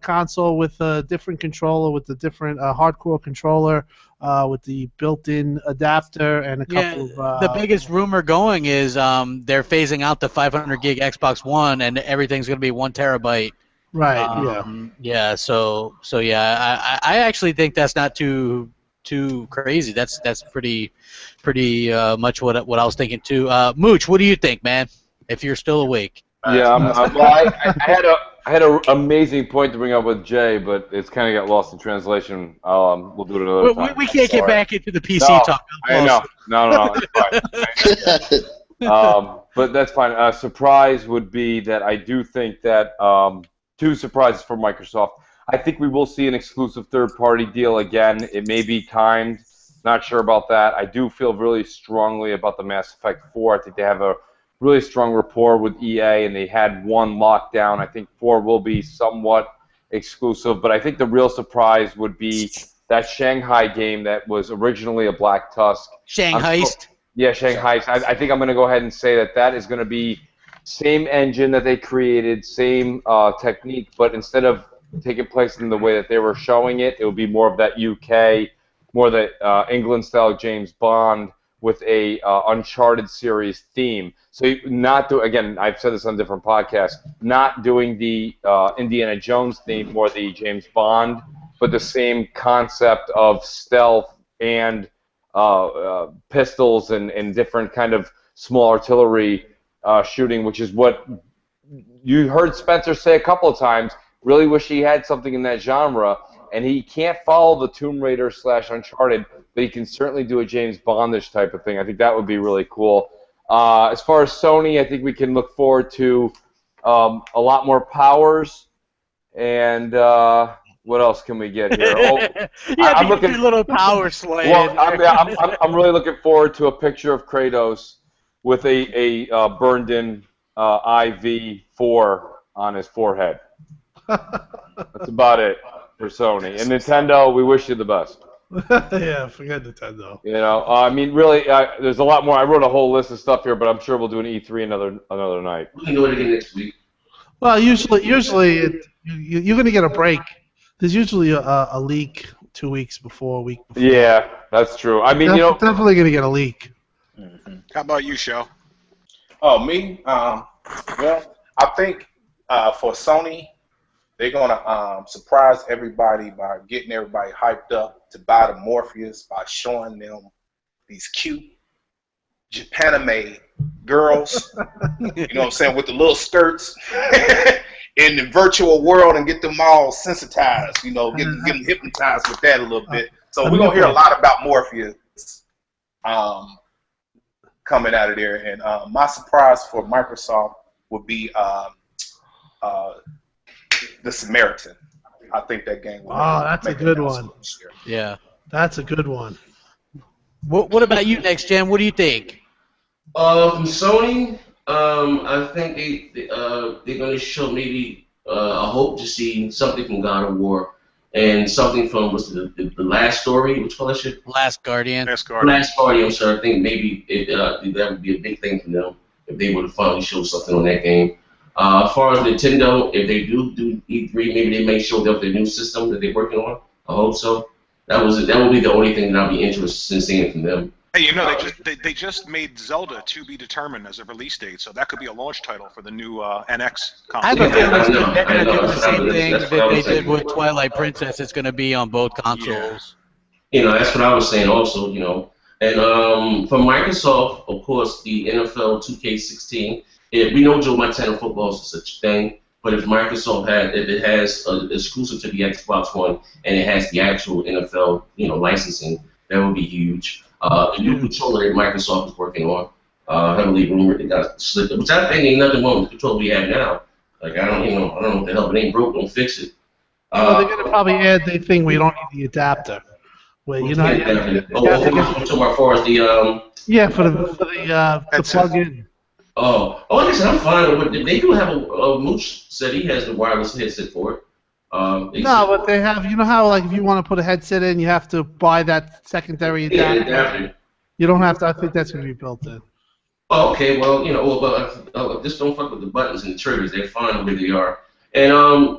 console with a different controller, with the different hardcore controller, with the built-in adapter and a couple of. The biggest rumor going is they're phasing out the 500 gig Xbox One, and everything's going to be 1 terabyte. Right. Yeah. So yeah, I actually think that's not too crazy. That's pretty much what I was thinking too. Mooch, what do you think, man? If you're still awake. Yeah, I had an amazing point to bring up with Jay, but it's kind of got lost in translation. We'll do it another time. We can't get back into the PC talk. I know. No, it's fine. But that's fine. A surprise would be that I do think that 2 surprises for Microsoft. I think we will see an exclusive third-party deal again. It may be timed. Not sure about that. I do feel really strongly about the Mass Effect 4. I think they have a really strong rapport with EA, and they had 1 lockdown. I think 4 will be somewhat exclusive, but I think the real surprise would be that Shanghai game that was originally a Black Tusk. Shanghaiist? Yeah, Shanghai. I think I'm going to go ahead and say that is going to be same engine that they created, same technique, but instead of taking place in the way that they were showing it, it would be more of that UK, more the England-style James Bond with a Uncharted series theme. So again, I've said this on different podcasts, not doing the Indiana Jones theme, more the James Bond, but the same concept of stealth and pistols and different kind of small artillery shooting, which is what you heard Spencer say a couple of times. Really wish he had something in that genre, and he can't follow the Tomb Raider / Uncharted, but he can certainly do a James Bondish type of thing. I think that would be really cool. As far as Sony, I think we can look forward to a lot more powers, and what else can we get here? I'm looking at little power slave. Well, I'm really looking forward to a picture of Kratos with a burned-in IV-4 on his forehead. That's about it for Sony. And Nintendo, we wish you the best. Yeah, forget Nintendo. I mean, really, there's a lot more. I wrote a whole list of stuff here, but I'm sure we'll do an E3 another night. We can do it again next week. Well, usually you're going to get a break. There's usually a leak 2 weeks before, a week before. Yeah, that's true. I mean, definitely going to get a leak. How about you, Sho? Oh, me? Well, I think for Sony, they're going to surprise everybody by getting everybody hyped up to buy the Morpheus by showing them these cute Japanime girls, you know what I'm saying, with the little skirts in the virtual world and get them all sensitized, get them hypnotized with that a little bit. So we're going to hear a lot about Morpheus coming out of there. And my surprise for Microsoft would be The Samaritan. I think that game will that's a good one. Yeah. That's a good one. What about you, Next Gen? What do you think? From Sony, I think they're going to show maybe I hope to see something from God of War and something from the last story. Which call that shit? Last Guardian. Last Guardian. Last Guardian. So I think maybe that would be a big thing for them if they were to finally show something on that game. As far as Nintendo, if they do E3, maybe they may show them their new system that they're working on. I hope so. That will be the only thing that I'll be interested in seeing from them. Hey, you know, they just made Zelda to be determined as a release date, so that could be a launch title for the new NX console. I have a feeling they're going to do the That's same what thing I was that they saying. did with Twilight Princess. It's going to be on both consoles. That's what I was saying also. And for Microsoft, of course, the NFL 2K16. We know Joe Montana football is such a thing, but if Microsoft if it has exclusive to the Xbox One and it has the actual NFL, licensing, that would be huge. The new controller that Microsoft is working on, heavily rumored, they got slipped, which I think ain't nothing wrong with the controller we have now. Like I don't know what the hell. If it ain't broke, don't fix it. Well, they're gonna probably add the thing where you don't need the adapter. Where for as far as the yeah, for the plug in. Like I said, I'm fine with it. They do have a Mooch said he has the wireless headset for it. No, but they have. You know how like if you want to put a headset in, you have to buy that secondary adapter. You don't have to. I think that's going to be built in. Oh, okay. Well, but just don't fuck with the buttons and the triggers. They're fine where they are. And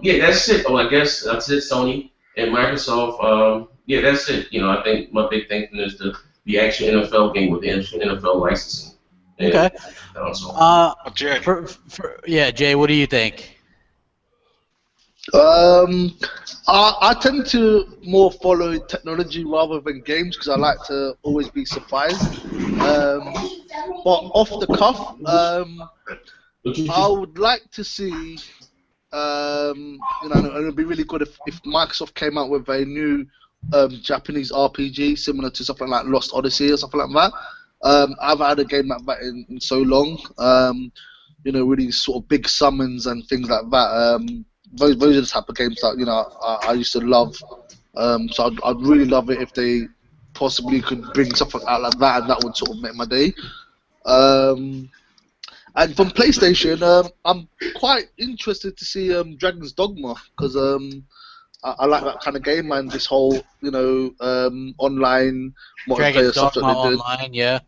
that's it. I guess that's it. Sony and Microsoft. That's it. I think my big thing is the actual NFL game with the actual NFL licensing. Okay. Jay. Jay, what do you think? I tend to more follow technology rather than games because I like to always be surprised. But off the cuff, I would like to see, and it would be really good if Microsoft came out with a new Japanese RPG similar to something like Lost Odyssey or something like that. I haven't had a game like that in so long. Really sort of big summons and things like that. Those are the type of games that I used to love. So I'd really love it if they possibly could bring something out like that, and that would sort of make my day. And from PlayStation, I'm quite interested to see Dragon's Dogma because I like that kind of game and this whole online multiplayer stuff that they did. Online, yeah.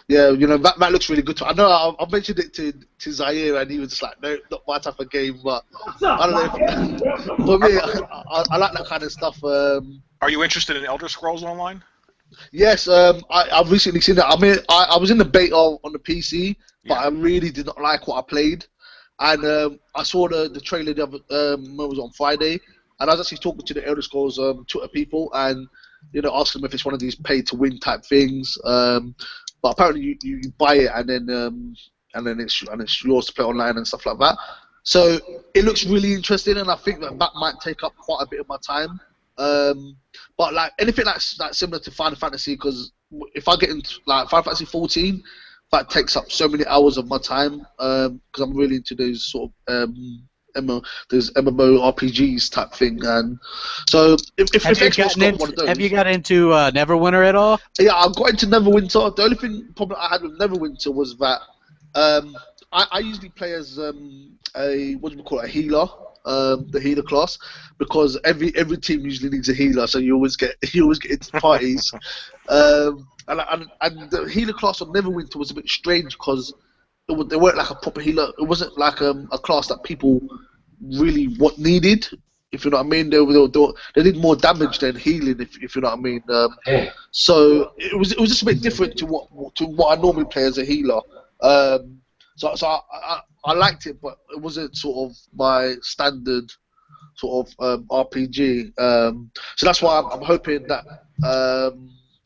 Yeah, that looks really good. I know I mentioned it to Zaire and he was just like, no, not my type of game. But I don't know. For me, I like that kind of stuff. Are you interested in Elder Scrolls Online? Yes, I've recently seen that. I mean, I was in the beta on the PC, but I really did not like what I played. And I saw the trailer it was on Friday, and I was actually talking to the Elder Scrolls Twitter people and asking them if it's one of these pay-to-win type things. But apparently you buy it and then it's yours to play online and stuff like that. So it looks really interesting, and I think that might take up quite a bit of my time. But like anything that's similar to Final Fantasy, because if I get into like Final Fantasy 14, that takes up so many hours of my time because I'm really into those sort of those MMO RPGs type thing. And so if Xbox got one of those, have you got into Neverwinter at all? Yeah, I've got into Neverwinter. The only problem I had with Neverwinter was that I usually play as a healer, the healer class, because every team usually needs a healer, so you always get into parties. And the healer class on Neverwinter was a bit strange because they weren't like a proper healer. It wasn't like a class that people really needed, if you know what I mean. They did more damage than healing, if you know what I mean. So it was just a bit different to what I normally play as a healer. So I liked it, but it wasn't sort of my standard sort of RPG. So that's why I'm hoping that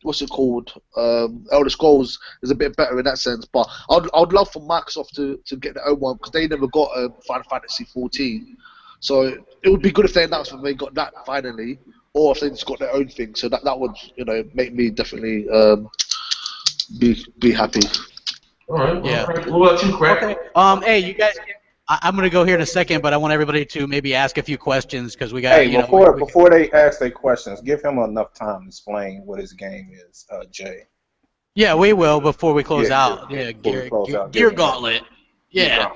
what's it called? Elder Scrolls is a bit better in that sense. But I'd love for Microsoft to get their own one because they never got Final Fantasy 14. So it would be good if they announced when they got that finally, or if they just got their own thing. So that would make me definitely be happy. All right. Yeah. All right. What about you, Craig? Okay. Hey, you guys. I'm going to go here in a second, but I want everybody to maybe ask a few questions because we got. Hey, before they ask their questions, give him enough time to explain what his game is, Jay. Yeah, we will before we close out. Yeah, Gear Gauntlet. Yeah.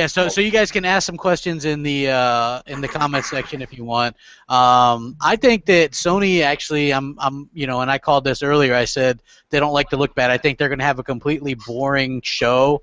So you guys can ask some questions in the comment section if you want. I think that Sony actually, and I called this earlier. I said they don't like to look bad. I think they're going to have a completely boring show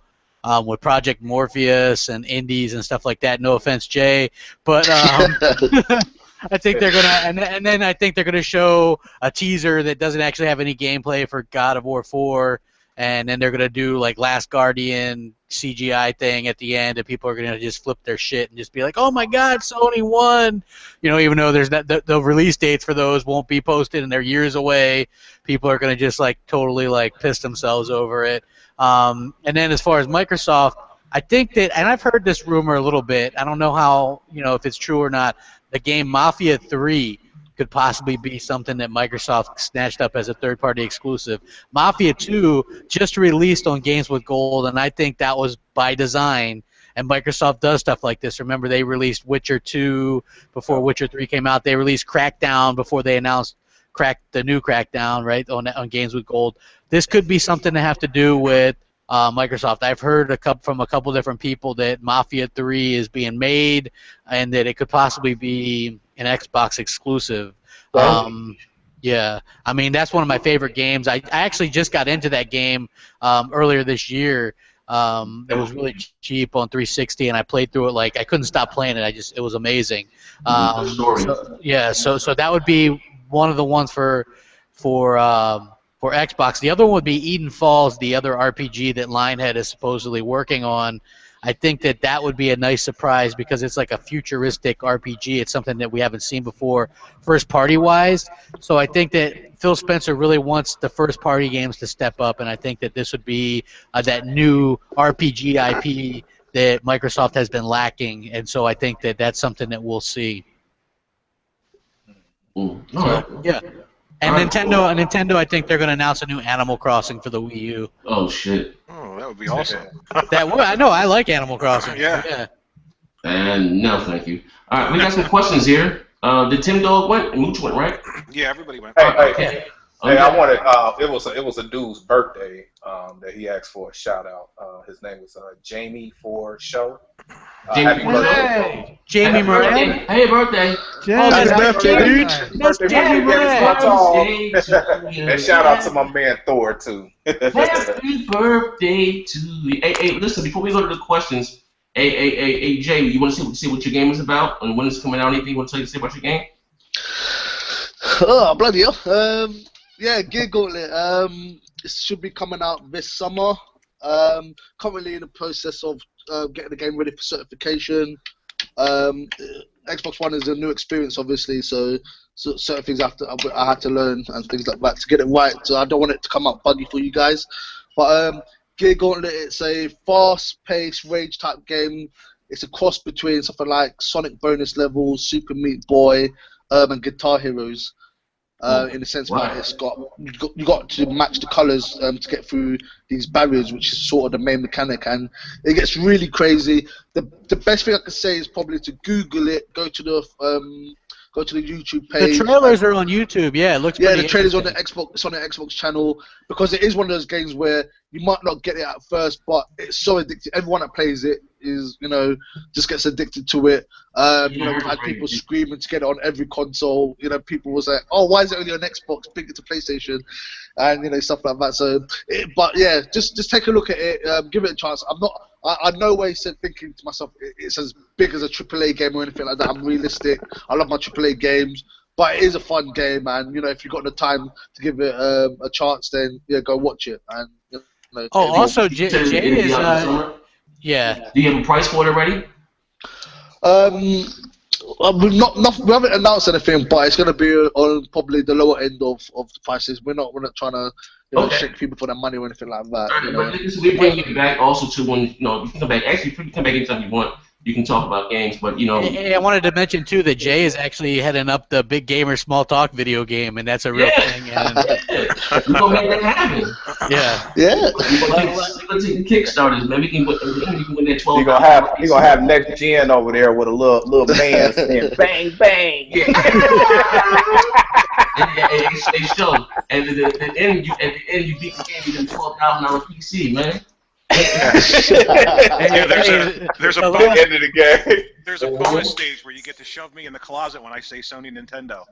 with Project Morpheus and indies and stuff like that. No offense, Jay, but I think they're gonna, and then I think they're gonna show a teaser that doesn't actually have any gameplay for God of War 4. And then they're going to do like Last Guardian CGI thing at the end, and people are going to just flip their shit and just be like, oh my God, Sony won. Even though there's the release dates for those won't be posted and they're years away, people are going to just like totally like piss themselves over it. And then as far as Microsoft, I think that, and I've heard this rumor a little bit, I don't know how, if it's true or not, the game Mafia 3 could possibly be something that Microsoft snatched up as a third-party exclusive. Mafia 2 just released on Games with Gold, and I think that was by design. And Microsoft does stuff like this. Remember, they released Witcher 2 before Witcher 3 came out. They released Crackdown before they announced the new Crackdown, right, on Games with Gold. This could be something to have to do with Microsoft. I've heard from a couple different people that Mafia 3 is being made and that it could possibly be an Xbox exclusive. Yeah, I mean, that's one of my favorite games. I actually just got into that game earlier this year. It was really cheap on 360, and I played through it like I couldn't stop playing it. It was amazing. So that would be one of the ones for Xbox. The other one would be Eden Falls, the other RPG that Lionhead is supposedly working on. I think that would be a nice surprise because it's like a futuristic RPG. It's something that we haven't seen before, first-party wise. So I think that Phil Spencer really wants the first-party games to step up, and I think that this would be that new RPG IP that Microsoft has been lacking, and so I think that that's something that we'll see. Yeah. And Nintendo, I think they're going to announce a new Animal Crossing for the Wii U. Oh shit! Oh, that would be awesome. I know. I like Animal Crossing. Yeah. And no, thank you. All right, we got some questions here. Did Tim Dog went? Mooch went, right? Yeah, everybody went. Hey, I wanted. It was a dude's birthday that he asked for a shout out. His name was Jamie for show. Happy birthday, Jamie Moran. Hey, birthday! Happy birthday, dude! That's Jamie Moran. And shout out to my man Thor too. Happy birthday to you! Hey, listen. Before we go to the questions, hey, Jay, you want to see what your game is about and when it's coming out? Anything you want to say about your game? Oh, bloody hell. Yeah, Gear Gauntlet. It should be coming out this summer. Currently in the process of getting the game ready for certification. Xbox One is a new experience, obviously, so certain things I had to learn and things like that to get it right. So I don't want it to come out buggy for you guys. But Gear Gauntlet, it's a fast-paced rage type game. It's a cross between something like Sonic bonus levels, Super Meat Boy, and Guitar Heroes. In the sense that it's you got to match the colors to get through these barriers, which is sort of the main mechanic, and it gets really crazy. The best thing I could say is probably to Google it, go to the YouTube page. The trailers are on YouTube. Yeah, it looks. Yeah, the trailers on the Xbox channel, because it is one of those games where you might not get it at first, but it's so addictive. Everyone that plays it is, just gets addicted to it. We've had people screaming to get it on every console. People will say, "Oh, why is it only on Xbox? Bring it to PlayStation," and stuff like that. So, but yeah, just take a look at it. Give it a chance. I no way said thinking to myself it's as big as a AAA game or anything like that. I'm realistic. I love my AAA games, but it is a fun game, and if you've got the time to give it a chance, then go watch it. And also Jay is yeah. Do you have a price for it already? We haven't announced anything, but it's going to be on probably the lower end of the prices. We're not trying to shake people for their money or anything like that. But we bring you back also to when you can come back. Actually, you can come back anytime you want. You can talk about games, but Hey, I wanted to mention too that Jay is actually heading up the Big Gamer Small Talk video game, and that's a real thing. And we're gonna make that happen. Yeah. We're gonna take the Kickstarters, man. You can win that 12. You gonna have next gen over there with a little band saying bang bang. Yeah. They show. And at the end, you beat the game. You get $12,000 PC, man. Yeah, there's a bonus, end of the game. there's a bonus stage where you get to shove me in the closet when I say Sony Nintendo.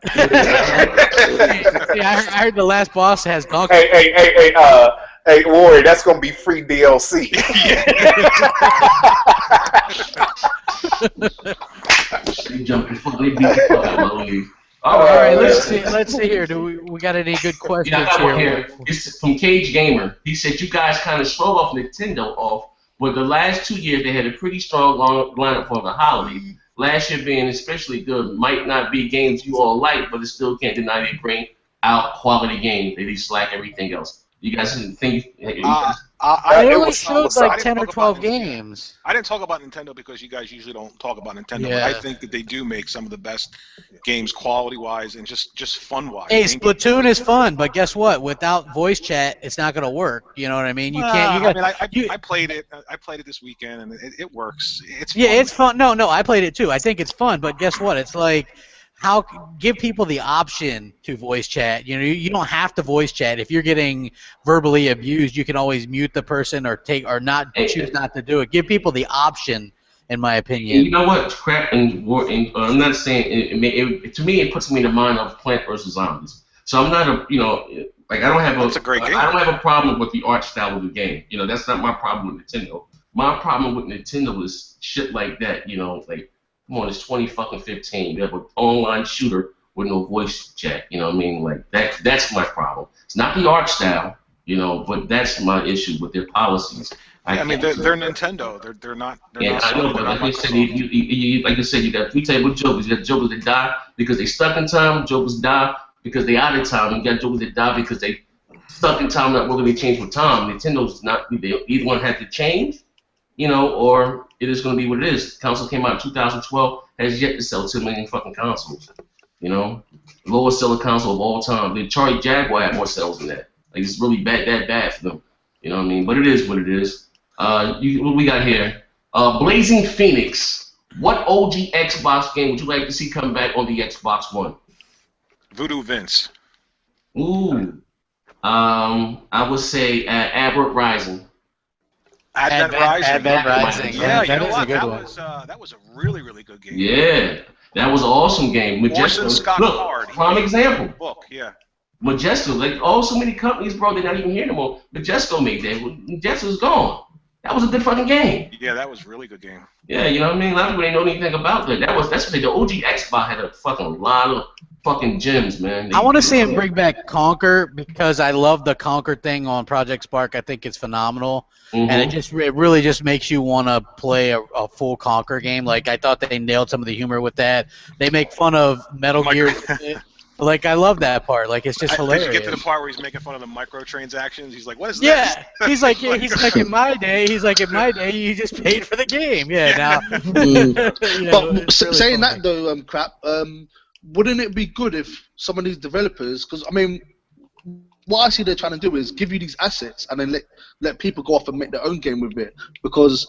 I heard the last boss has Donkey. Hey, Warrior, that's gonna be free DLC. They jumped the fuck. They beat the fuck out of my league. All right, let's see here. Do we got any good questions Yeah, I got one here? here. It's from Cage Gamer. He said you guys kind of slow off Nintendo off, but the last 2 years they had a pretty strong lineup for the holiday. Last year being especially good. Might not be games you all like, but it still can't deny they bring out quality games. They slack everything else. You guys think? I only showed like 10 or 12 games. I didn't talk about Nintendo because you guys usually don't talk about Nintendo. Yeah. But I think that they do make some of the best games quality-wise and just fun-wise. Hey, Splatoon is fun, but guess what? Without voice chat, it's not going to work. You know what I mean? You can't. I played it. I played it this weekend, and it works. It's fun. Yeah, it's fun. No, I played it too. I think it's fun, but guess what? It's like, give people the option to voice chat. You know, you don't have to voice chat. If you're getting verbally abused, you can always mute the person or choose not to do it. Give people the option, in my opinion. And you know what? Crap and I'm not saying to me it puts me in the mind of Plant vs. Zombies. So I'm not I don't have That's a great game. I don't have a problem with the art style of the game. You know, that's not my problem with Nintendo. My problem with Nintendo is shit like that. You know, like. Come on, it's 2015. You have an online shooter with no voice chat. You know what I mean? Like that's my problem. It's not the art style, but that's my issue with their policies. I mean, they're Nintendo. They're not. Yeah, I know, but like I said, you got three types of jokers. You got jokers that die because they stuck in time. Jokers die because they out of time. You got jokers that die because they stuck in time, not willing to change with time. Nintendo's not. They either one had to change, or it is going to be what it is. The console came out in 2012, has yet to sell 2 million fucking consoles. Lowest selling console of all time. The Atari Jaguar had more sales than that. Like, it's really bad for them. You know what I mean? But it is what it is. What we got here? Blazing Phoenix. What OG Xbox game would you like to see come back on the Xbox One? Voodoo Vince. Ooh. I would say Advert Rising. Advent Rising. Yeah, you know is a what? good That was a really, really good game. Yeah, that was an awesome game. Orson Scott Card. Prime example. Book, yeah. Majesto, like so many companies, bro, they're not even here no more. Majesto made that. Majesto's gone. That was a good fucking game. Yeah, that was a really good game. Yeah, you know what I mean? A lot of people didn't know anything about that. That's what the OG Xbox had a fucking lot of fucking gems, man. I want to see him bring back Conquer because I love the Conquer thing on Project Spark. I think it's phenomenal, and it really just makes you want to play a full Conquer game. Like I thought they nailed some of the humor with that. They make fun of Metal Gear. Like I love that part. Like it's just hilarious. Did you get to the part where he's making fun of the microtransactions? He's like, "What is that?" Yeah, he's like in my day, you just paid for the game. Yeah, now. But saying that though, crap. Wouldn't it be good if some of these developers, because I mean, what I see they're trying to do is give you these assets and then let people go off and make their own game with it. Because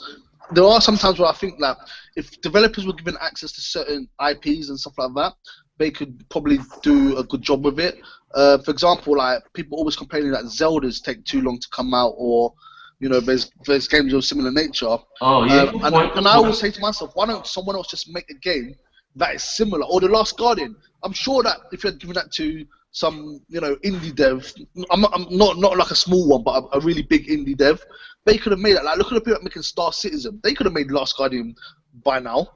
there are some times where I think that if developers were given access to certain IPs and stuff like that, they could probably do a good job with it. For example, like people always complaining that Zeldas take too long to come out, or there's games of similar nature. Oh yeah. And I always say to myself, why don't someone else just make a game that is similar? Or The Last Guardian. I'm sure that if you had given that to some indie dev, I'm not like a small one, but a really big indie dev, they could have made it. Like look at the people making Star Citizen. They could have made Last Guardian by now.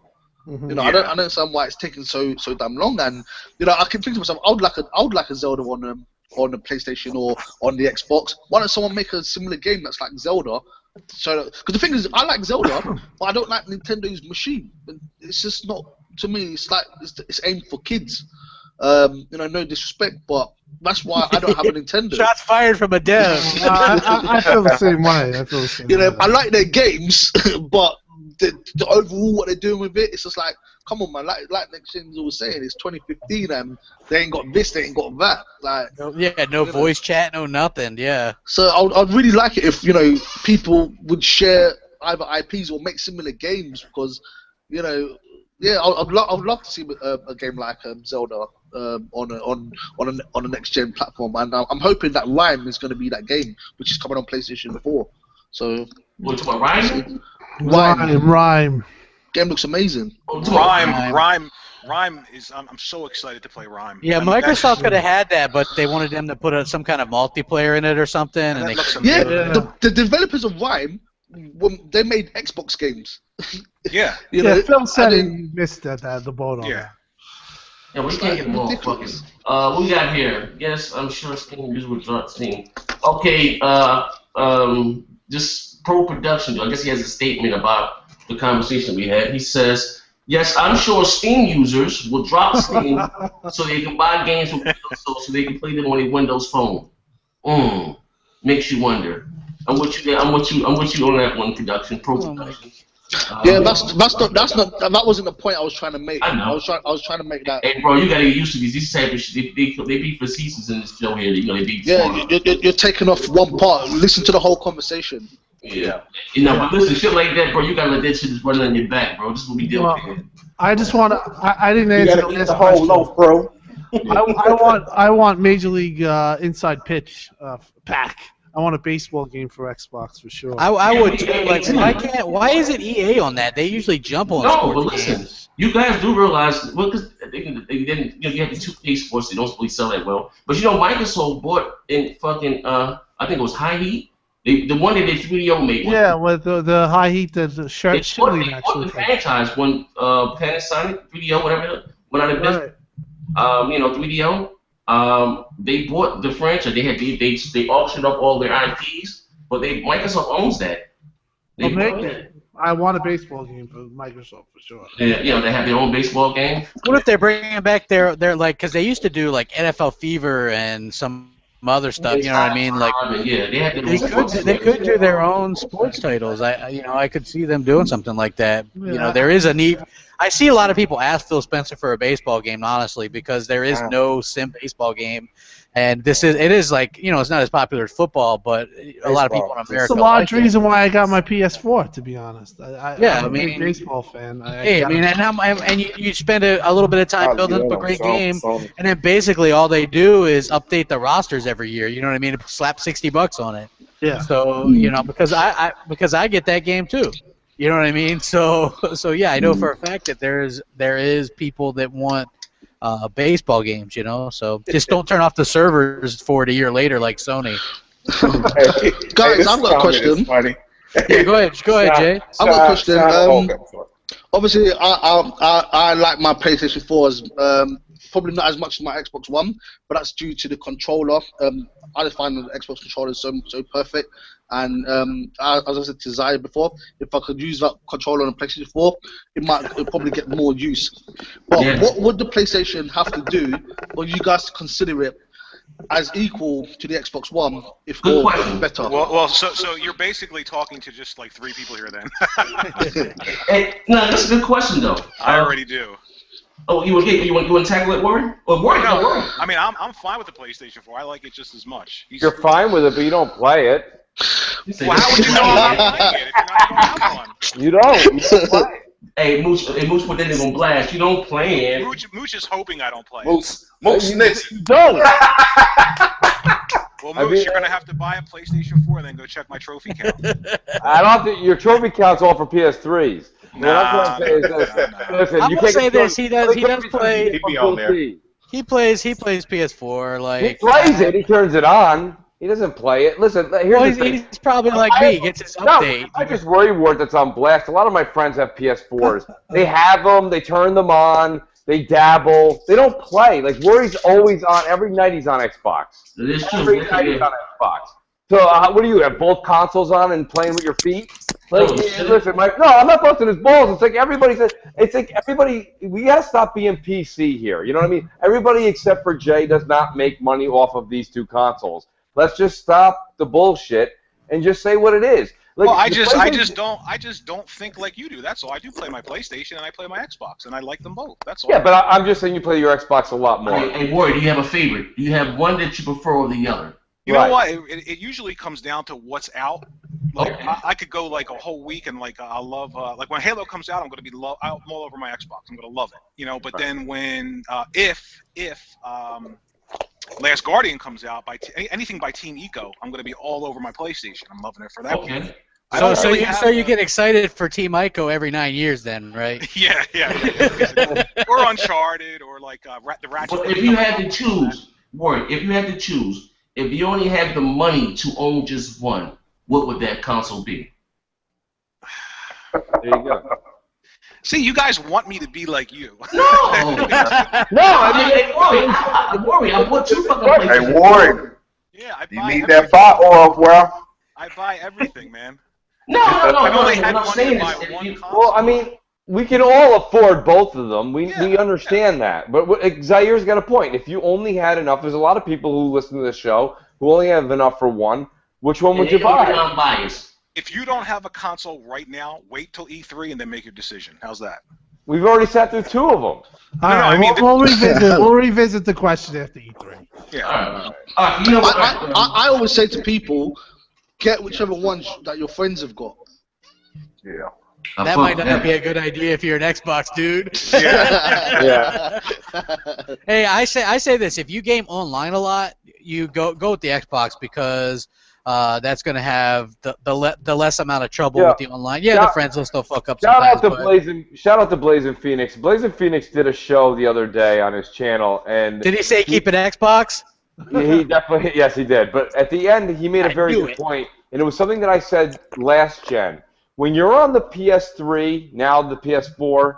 I don't understand why it's taking so damn long. And I can think to myself, I would like a Zelda on the PlayStation or on the Xbox. Why don't someone make a similar game that's like Zelda? So, because the thing is, I like Zelda, but I don't like Nintendo's machine. It's just not, to me. It's like it's aimed for kids. No disrespect, but that's why I don't have a Nintendo. Shots fired from a dev. I feel the same way. I like their games, but the overall what they're doing with it, it's just like, come on, man. Like Next Gen's always saying, it's 2015 and they ain't got this, they ain't got that. Like, no voice chat, no nothing. Yeah. So I'd really like it if people would share either IPs or make similar games, because I'd love to see a game like Zelda on a next gen platform, and I'm hoping that Rhyme is going to be that game, which is coming on PlayStation 4. So What, to Rhyme? Rhyme. Game looks amazing. Rhyme is. I'm so excited to play Rhyme. Yeah, Microsoft could have had that, but they wanted them to put some kind of multiplayer in it or something. And they the developers of Rhyme, they made Xbox games. Yeah. Phil said he missed the boat on that. Yeah, we can't get them all fucking. What we got here? Yes, I'm sure Steam users will drop Steam. Okay, just pro production. I guess he has a statement about the conversation we had. He says, yes, I'm sure Steam users will drop Steam so they can buy games from Windows so they can play them on a Windows phone. Makes you wonder. I'm with you on that one. Production, pro production. Yeah, that wasn't the point I was trying to make. I know. I was trying to make that. Hey, bro, you gotta get used to these type of shit. They be facetious in this show here. You know, they be. Yeah, you're taking off one part. Listen to the whole conversation. Yeah. You know, but listen, shit like that, bro. You gotta let that shit just run on your back, bro. This is what we deal with. I just want to. I didn't answer You gotta eat the whole loaf, bro. I want Major League Inside Pitch pack. I want a baseball game for Xbox for sure. I would too. Like, why isn't EA on that? They usually jump on sports games. You guys do realize, well, because they didn't, you have the 2K sports, they don't really sell that well. But you know, Microsoft bought in fucking, I think it was High Heat. The one that they 3DO made. Yeah, with the High Heat, the shirt shilling actually. They bought the franchise when Panasonic 3DO, whatever, went out of business. You know, 3DO. They bought the franchise. They auctioned up all their IPs, but Microsoft owns that. I want a baseball game for Microsoft for sure. Yeah, you know, they have their own baseball game. What if they're bringing back their like, because they used to do like NFL Fever and some other stuff. You know what I mean? Like, yeah, they could do their own sports titles. I could see them doing something like that. You know, there is a need. I see a lot of people ask Phil Spencer for a baseball game, honestly, because there is no sim baseball game, and it is like, you know, it's not as popular as football, but a lot of people in America. It's a large reason why I got my PS4, to be honest. I'm a big baseball fan. And you spend a little bit of time building up a great game, and then basically all they do is update the rosters every year. You know what I mean? Slap $60 on it. Yeah. So you know, because I get that game too. You know what I mean? So yeah, I know for a fact that there is people that want baseball games. You know, so just don't turn off the servers for it a year later like Sony. Guys, I've got a question. Yeah, go ahead, Jay. I've got a question. Obviously, I like my PlayStation 4 as probably not as much as my Xbox One, but that's due to the controller. I just find the Xbox controller so perfect. And as I said to Zaya before, if I could use that controller on a PlayStation 4, it'd probably get more use. But what would the PlayStation have to do for you guys to consider it as equal to the Xbox One, if better? Well, so you're basically talking to just like three people here then. No, that's a good question though. I already do. Oh, you want to tackle it, Warren? Or Warren? No, I mean, I'm fine with the PlayStation 4. I like it just as much. You're fine with it, but you don't play it. Well, how would you know I'm not playing it if you're not going to have one? You don't play it. Hey, Mooch put that on blast. You don't play it. Mooch is hoping I don't play it. Mooch snitch. You don't. Well, Mooch, you're going to have to buy a PlayStation 4 and then go check my trophy count. I don't think your trophy count's all for PS3s. Nah, Listen, I'm gonna say this. He does play. He'd be on there. He plays PS4. Like, he plays it. He turns it on. He doesn't play it. Listen, here's the thing. He's probably like me. He gets his update. I just worry Ward that's on blast. A lot of my friends have PS4s. They have them. They turn them on. They dabble. They don't play. Like, Worry's always on. Every night he's on Xbox. Every night he's on Xbox. So what do you have? Both consoles on and playing with your feet? Like, listen, Mike. No, I'm not busting his balls. It's like everybody says. It's like everybody. We gotta stop being PC here. You know what I mean? Everybody except for Jay does not make money off of these two consoles. Let's just stop the bullshit and just say what it is. Like, well, I just don't think like you do. That's all. I do play my PlayStation and I play my Xbox, and I like them both. That's all. Yeah, but I'm just saying you play your Xbox a lot more. Hey, Warren, do you have a favorite? Do you have one that you prefer over the other? You know what? It usually comes down to what's out. Like, I could go like a whole week and like I love like when Halo comes out, I'm gonna be I'm all over my Xbox. I'm gonna love it, you know. But then when if Last Guardian comes out by anything by Team Eco, I'm gonna be all over my PlayStation. I'm loving it for that. Okay. So you get excited for Team Ico every 9 years, then, right? Yeah. Or Uncharted, or like the Ratchet. But if you had to choose, Warren, if you only had the money to own just one, what would that console be? There you go. See, you guys want me to be like you. No, I mean, Warren, I bought two fucking PlayStation. Hey, Warren, Yeah, I you buy need everything. that fire oil, bro. I buy everything, man. No. I've only had What I'm money saying to buy is, one if console. Well, I mean, we can all afford both of them. We Yeah, understand that. But Zaire's got a point. If you only had enough, there's a lot of people who listen to this show who only have enough for one. Which one would you buy? I'm biased. If you don't have a console right now, wait till E3 and then make your decision. How's that? We've already sat through two of them. All right, I mean, we'll revisit. We'll revisit the question after E3. Yeah. All right, you know what? I always say to people, get whichever ones that your friends have got. Yeah. That might not be a good idea if you're an Xbox dude. Yeah. Hey, I say this: if you game online a lot, you go with the Xbox because that's going to have the less amount of trouble with the online. Yeah, the friends will still fuck up. Shout out to Blazing Phoenix. Blazing Phoenix did a show the other day on his channel, and did he say keep it Xbox? He definitely, yes, he did. But at the end, he made a very good point, and it was something that I said last gen. When you're on the PS3, now the PS4,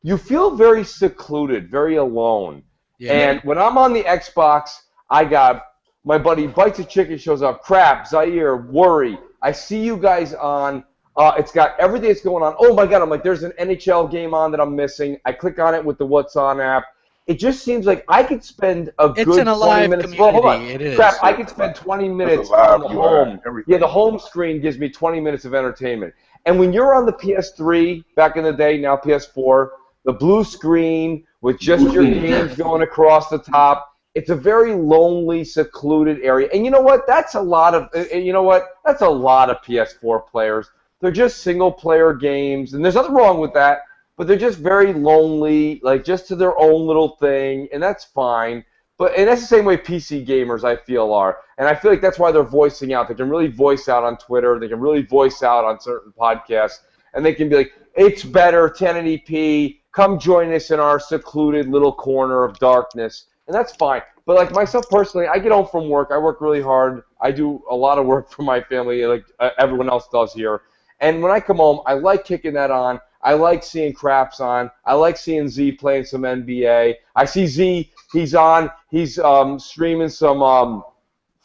you feel very secluded, very alone. Yeah. And when I'm on the Xbox, I got my buddy Bites of Chicken shows up, Crap, Zaire, Worry. I see you guys on. It's got everything that's going on. Oh my God! I'm like, there's an NHL game on that I'm missing. I click on it with the What's On app. It just seems like I could spend a good 20 minutes. Well, hold on. It is. Crap, I could spend 20 minutes on the home. Yeah, the home screen gives me 20 minutes of entertainment. And when you're on the PS3, back in the day, now PS4, the blue screen with just your games going across the top, it's a very lonely, secluded area. And you know what? That's a lot of PS4 players. They're just single-player games, and there's nothing wrong with that. But they're just very lonely, like just to their own little thing, and that's fine. And that's the same way PC gamers, I feel, are. And I feel like that's why they're voicing out. They can really voice out on Twitter. They can really voice out on certain podcasts. And they can be like, it's better, 1080p. Come join us in our secluded little corner of darkness. And that's fine. But like myself personally, I get home from work. I work really hard. I do a lot of work for my family, like everyone else does here. And when I come home, I like kicking that on. I like seeing Craps on. I like seeing Z playing some NBA. I see Z, he's on. He's streaming some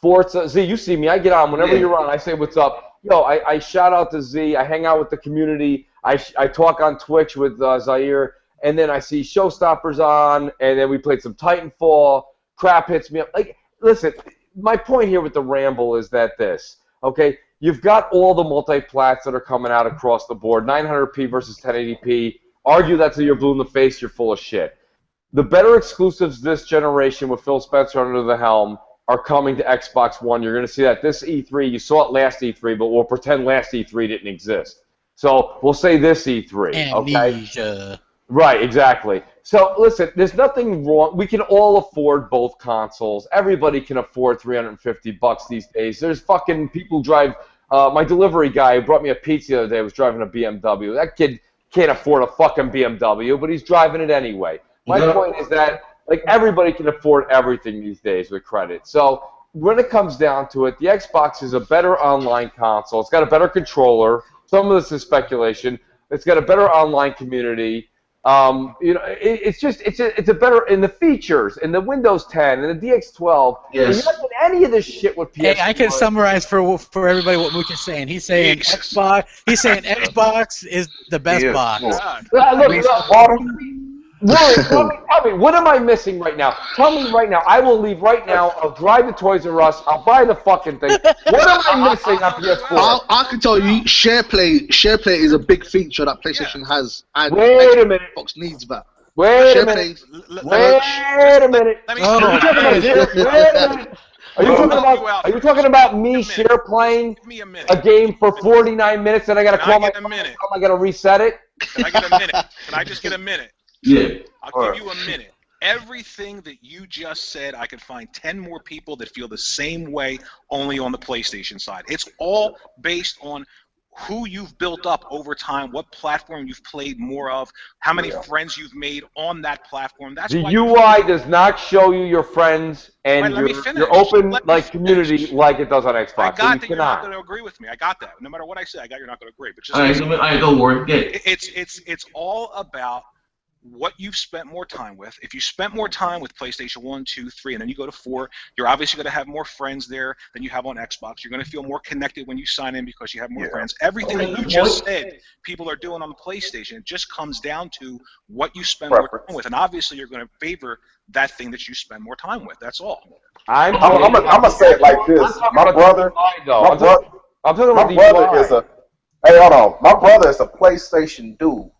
Forza. Z, you see me. I get on. Whenever you're on, I say what's up. Yo, I shout out to Z. I hang out with the community. I talk on Twitch with Zaire. And then I see Showstoppers on. And then we played some Titanfall. Crap hits me up. Like, listen, my point here with the ramble is that this, okay? You've got all the multi-plats that are coming out across the board, 900p versus 1080p. Argue that till you're blue in the face, you're full of shit. The better exclusives this generation with Phil Spencer under the helm are coming to Xbox One. You're going to see that this E3, you saw it last E3, but we'll pretend last E3 didn't exist. So we'll say this E3, Amnesia. okay? Right, exactly. So, listen, there's nothing wrong. We can all afford both consoles. Everybody can afford $350 these days. There's fucking people who drive. My delivery guy who brought me a pizza the other day was driving a BMW. That kid can't afford a fucking BMW, but he's driving it anyway. My point is that, like, everybody can afford everything these days with credit. So, when it comes down to it, the Xbox is a better online console. It's got a better controller. Some of this is speculation. It's got a better online community. It's a better in the features in the Windows 10 and the DX12. Yes. You're not doing any of this shit with PS4. Hey, I can summarize for everybody what Mooch is saying. He's saying Xbox. He's saying Xbox is the best box. Look, tell me, what am I missing right now? Tell me right now. I will leave right now. I'll drive to Toys R Us. I'll buy the fucking thing. What am I missing on PS4? I can tell you, SharePlay is a big feature that PlayStation has, and Wait a minute. Xbox needs that. Wait a minute. Wait a minute. Are you talking about me share playing a game for 49 minutes and I gotta call my phone? I gotta reset it? Can I get a minute? Can I just get a minute? Yeah. I'll give you a minute. Everything that you just said, I could find 10 more people that feel the same way, only on the PlayStation side. It's all based on who you've built up over time, what platform you've played more of, how many friends you've made on that platform. That's the why UI does not show you your friends and your open community like it does on Xbox. I got that you're not going to agree with me. I got that. No matter what I say, I got you're not going to agree. But just all right, don't worry. It's all about what you've spent more time with. If you spent more time with PlayStation 1, 2, 3, and then you go to 4, you're obviously going to have more friends there than you have on Xbox. You're going to feel more connected when you sign in because you have more friends. Everything that you just said people are doing on the PlayStation, it just comes down to what you spend more time with. And obviously you're going to favor that thing that you spend more time with. That's all. I'm going to say it like this. My brother is a my brother is a PlayStation dude.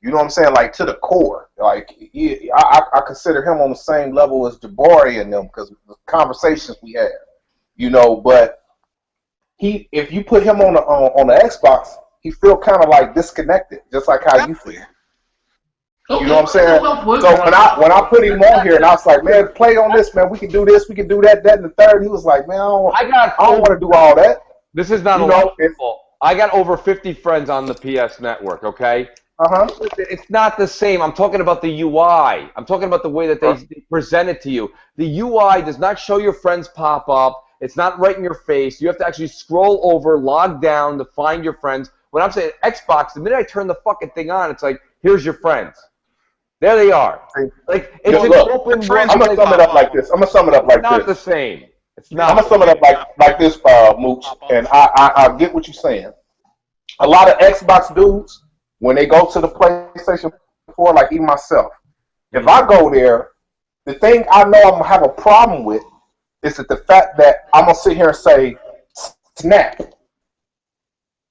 You know what I'm saying? Like, to the core. Like, I consider him on the same level as Jabari and them because of the conversations we have. You know, but if you put him on the Xbox, he feel kind of like disconnected, just like how you feel. You know what I'm saying? So when I put him on here and I was like, man, play on this, man. We can do this, we can do that, and the third. He was like, man, I don't want to do all that. This is not a lot of people. I got over 50 friends on the PS Network. Okay. It's not the same. I'm talking about the UI. I'm talking about the way that they present it to you. The UI does not show your friends pop up. It's not right in your face. You have to actually scroll over, log down to find your friends. When I'm saying Xbox, the minute I turn the fucking thing on, it's like, here's your friends. There they are. Like, it's an open friends. I'm gonna sum it up like this. It's not the same. It's not. I'm gonna sum it up like this, Mooch, and I get what you're saying. A lot of Xbox dudes, when they go to the PlayStation 4, like even myself, if I go there, the thing I know I'm going to have a problem with is that the fact that I'm going to sit here and say, snap.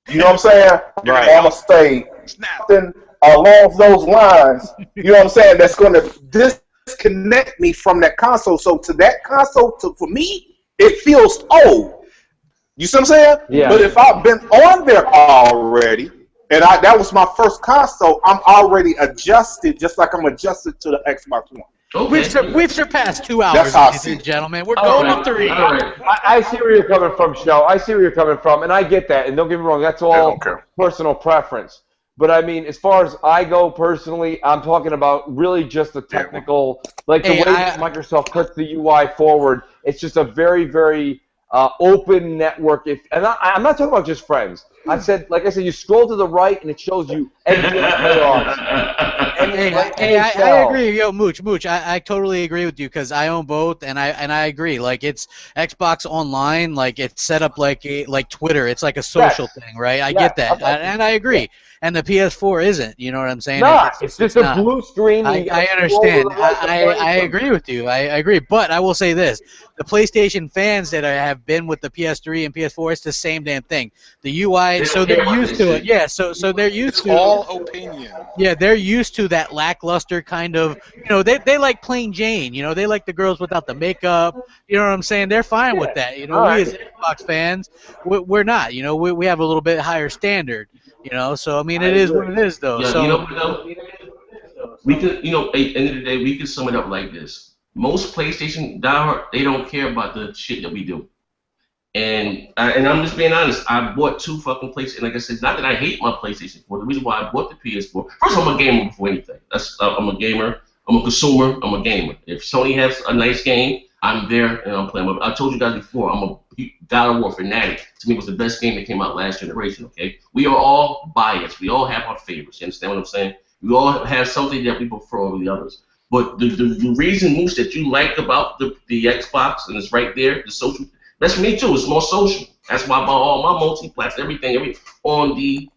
You know what I'm saying? Right. I'm going to say something along those lines, you know what I'm saying, that's going to disconnect me from that console. So to that console, for me, it feels old. You see what I'm saying? Yeah. But if I've been on there already, and that was my first console, I'm already adjusted, just like I'm adjusted to the Xbox One. Okay. We've surpassed 2 hours, ladies and gentlemen. We're going to 3. I see where you're coming from, Snow. I see where you're coming from, and I get that. And don't get me wrong, that's all personal preference. But, I mean, as far as I go personally, I'm talking about really just the technical, like the way that Microsoft puts the UI forward. It's just a very, very open network. I'm not talking about just friends. I said, you scroll to the right and it shows you NBA playoffs. I agree, yo, Mooch. I totally agree with you because I own both, and I agree. Like, it's Xbox Online, like it's set up like Twitter. It's like a social thing, right? I get that, and I agree. And the PS4 isn't. You know what I'm saying? It's just a blue screen. I understand. I agree with you. I agree. But I will say this: the PlayStation fans that have been with the PS3 and PS4, it's the same damn thing. The UI, so they're used to it. Yeah. So they're used to. It's all opinion. Yeah, they're used to that lackluster kind of. You know, they like plain Jane. You know, they like the girls without the makeup. You know what I'm saying? They're fine with that. You know, we as Xbox fans, we're not. You know, we have a little bit higher standard. You know, so I mean, it is what it is, though. Yeah, so you know what, though? We could, you know, at the end of the day, we could sum it up like this: most PlayStation diehard, they don't care about the shit that we do. And I'm just being honest. I bought 2 fucking PlayStation. Like I said, not that I hate my PlayStation 4. The reason why I bought the PS4, first, I'm a gamer before anything. I'm a gamer. I'm a consumer. I'm a gamer. If Sony has a nice game, I'm there and I'm playing. I told you guys before, I'm a God of War fanatic. To me, it was the best game that came out last generation. Okay, we are all biased. We all have our favorites. You understand what I'm saying? We all have something that we prefer over the others. But the reason, Moose, that you like about the Xbox, and it's right there, the social. That's me too. It's more social. That's why I bought all my multi-plats, everything on the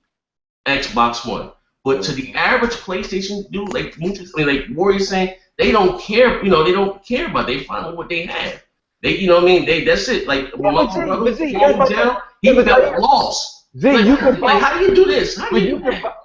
Xbox One. But to the average PlayStation dude, like like Warrior's saying, they don't care. You know, they don't care about. They find out what they have. They, you know what I mean? That's it. Like my brother, he got lost. How do you do this?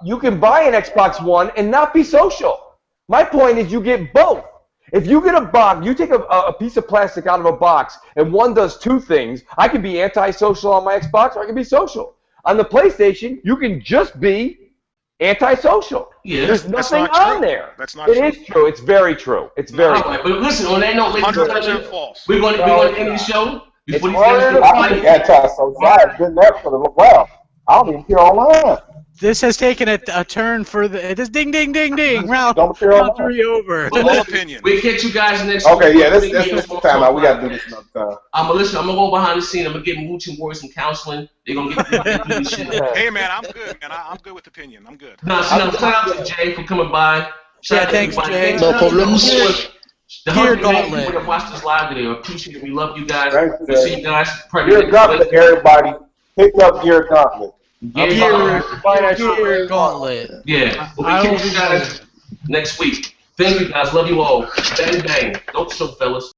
You can buy an Xbox One and not be social. My point is, you get both. If you get a box, you take a piece of plastic out of a box, and one does 2 things. I can be anti-social on my Xbox, or I can be social. On the PlayStation, you can just be anti-social. Yeah, there's nothing on there. That's not true. It is true. It's very true. It's very true. But listen, on that note, 100% false. We're going to end the show. I'm anti-social. I've been there for a while. I don't even care online. This has taken a turn for the. This ding ding ding ding. Round Don't care round online. 3 over. All opinion. We'll catch you guys next Okay, week. yeah, let's take time out. We got to do this another time. I'm gonna go behind the scene. I'm gonna give Mooch and Boys some counseling. They're gonna get through this shit. Hey man, I'm good, man. I'm good with opinion. I'm good. No, shout out to Jay for coming by. Shout out to thanks, everybody. Jay. No problems. The Here, 100 Gauntlet. people that watched this live today, I appreciate it. We love you guys. Thanks, We'll Jay. see you guys probably Gear next Gauntlet, week. everybody. Pick up Gear Gauntlet. Gear Gauntlet. Yeah, we'll be catching you guys next week. Thank you guys. Love you all. Bang bang. Don't show, fellas.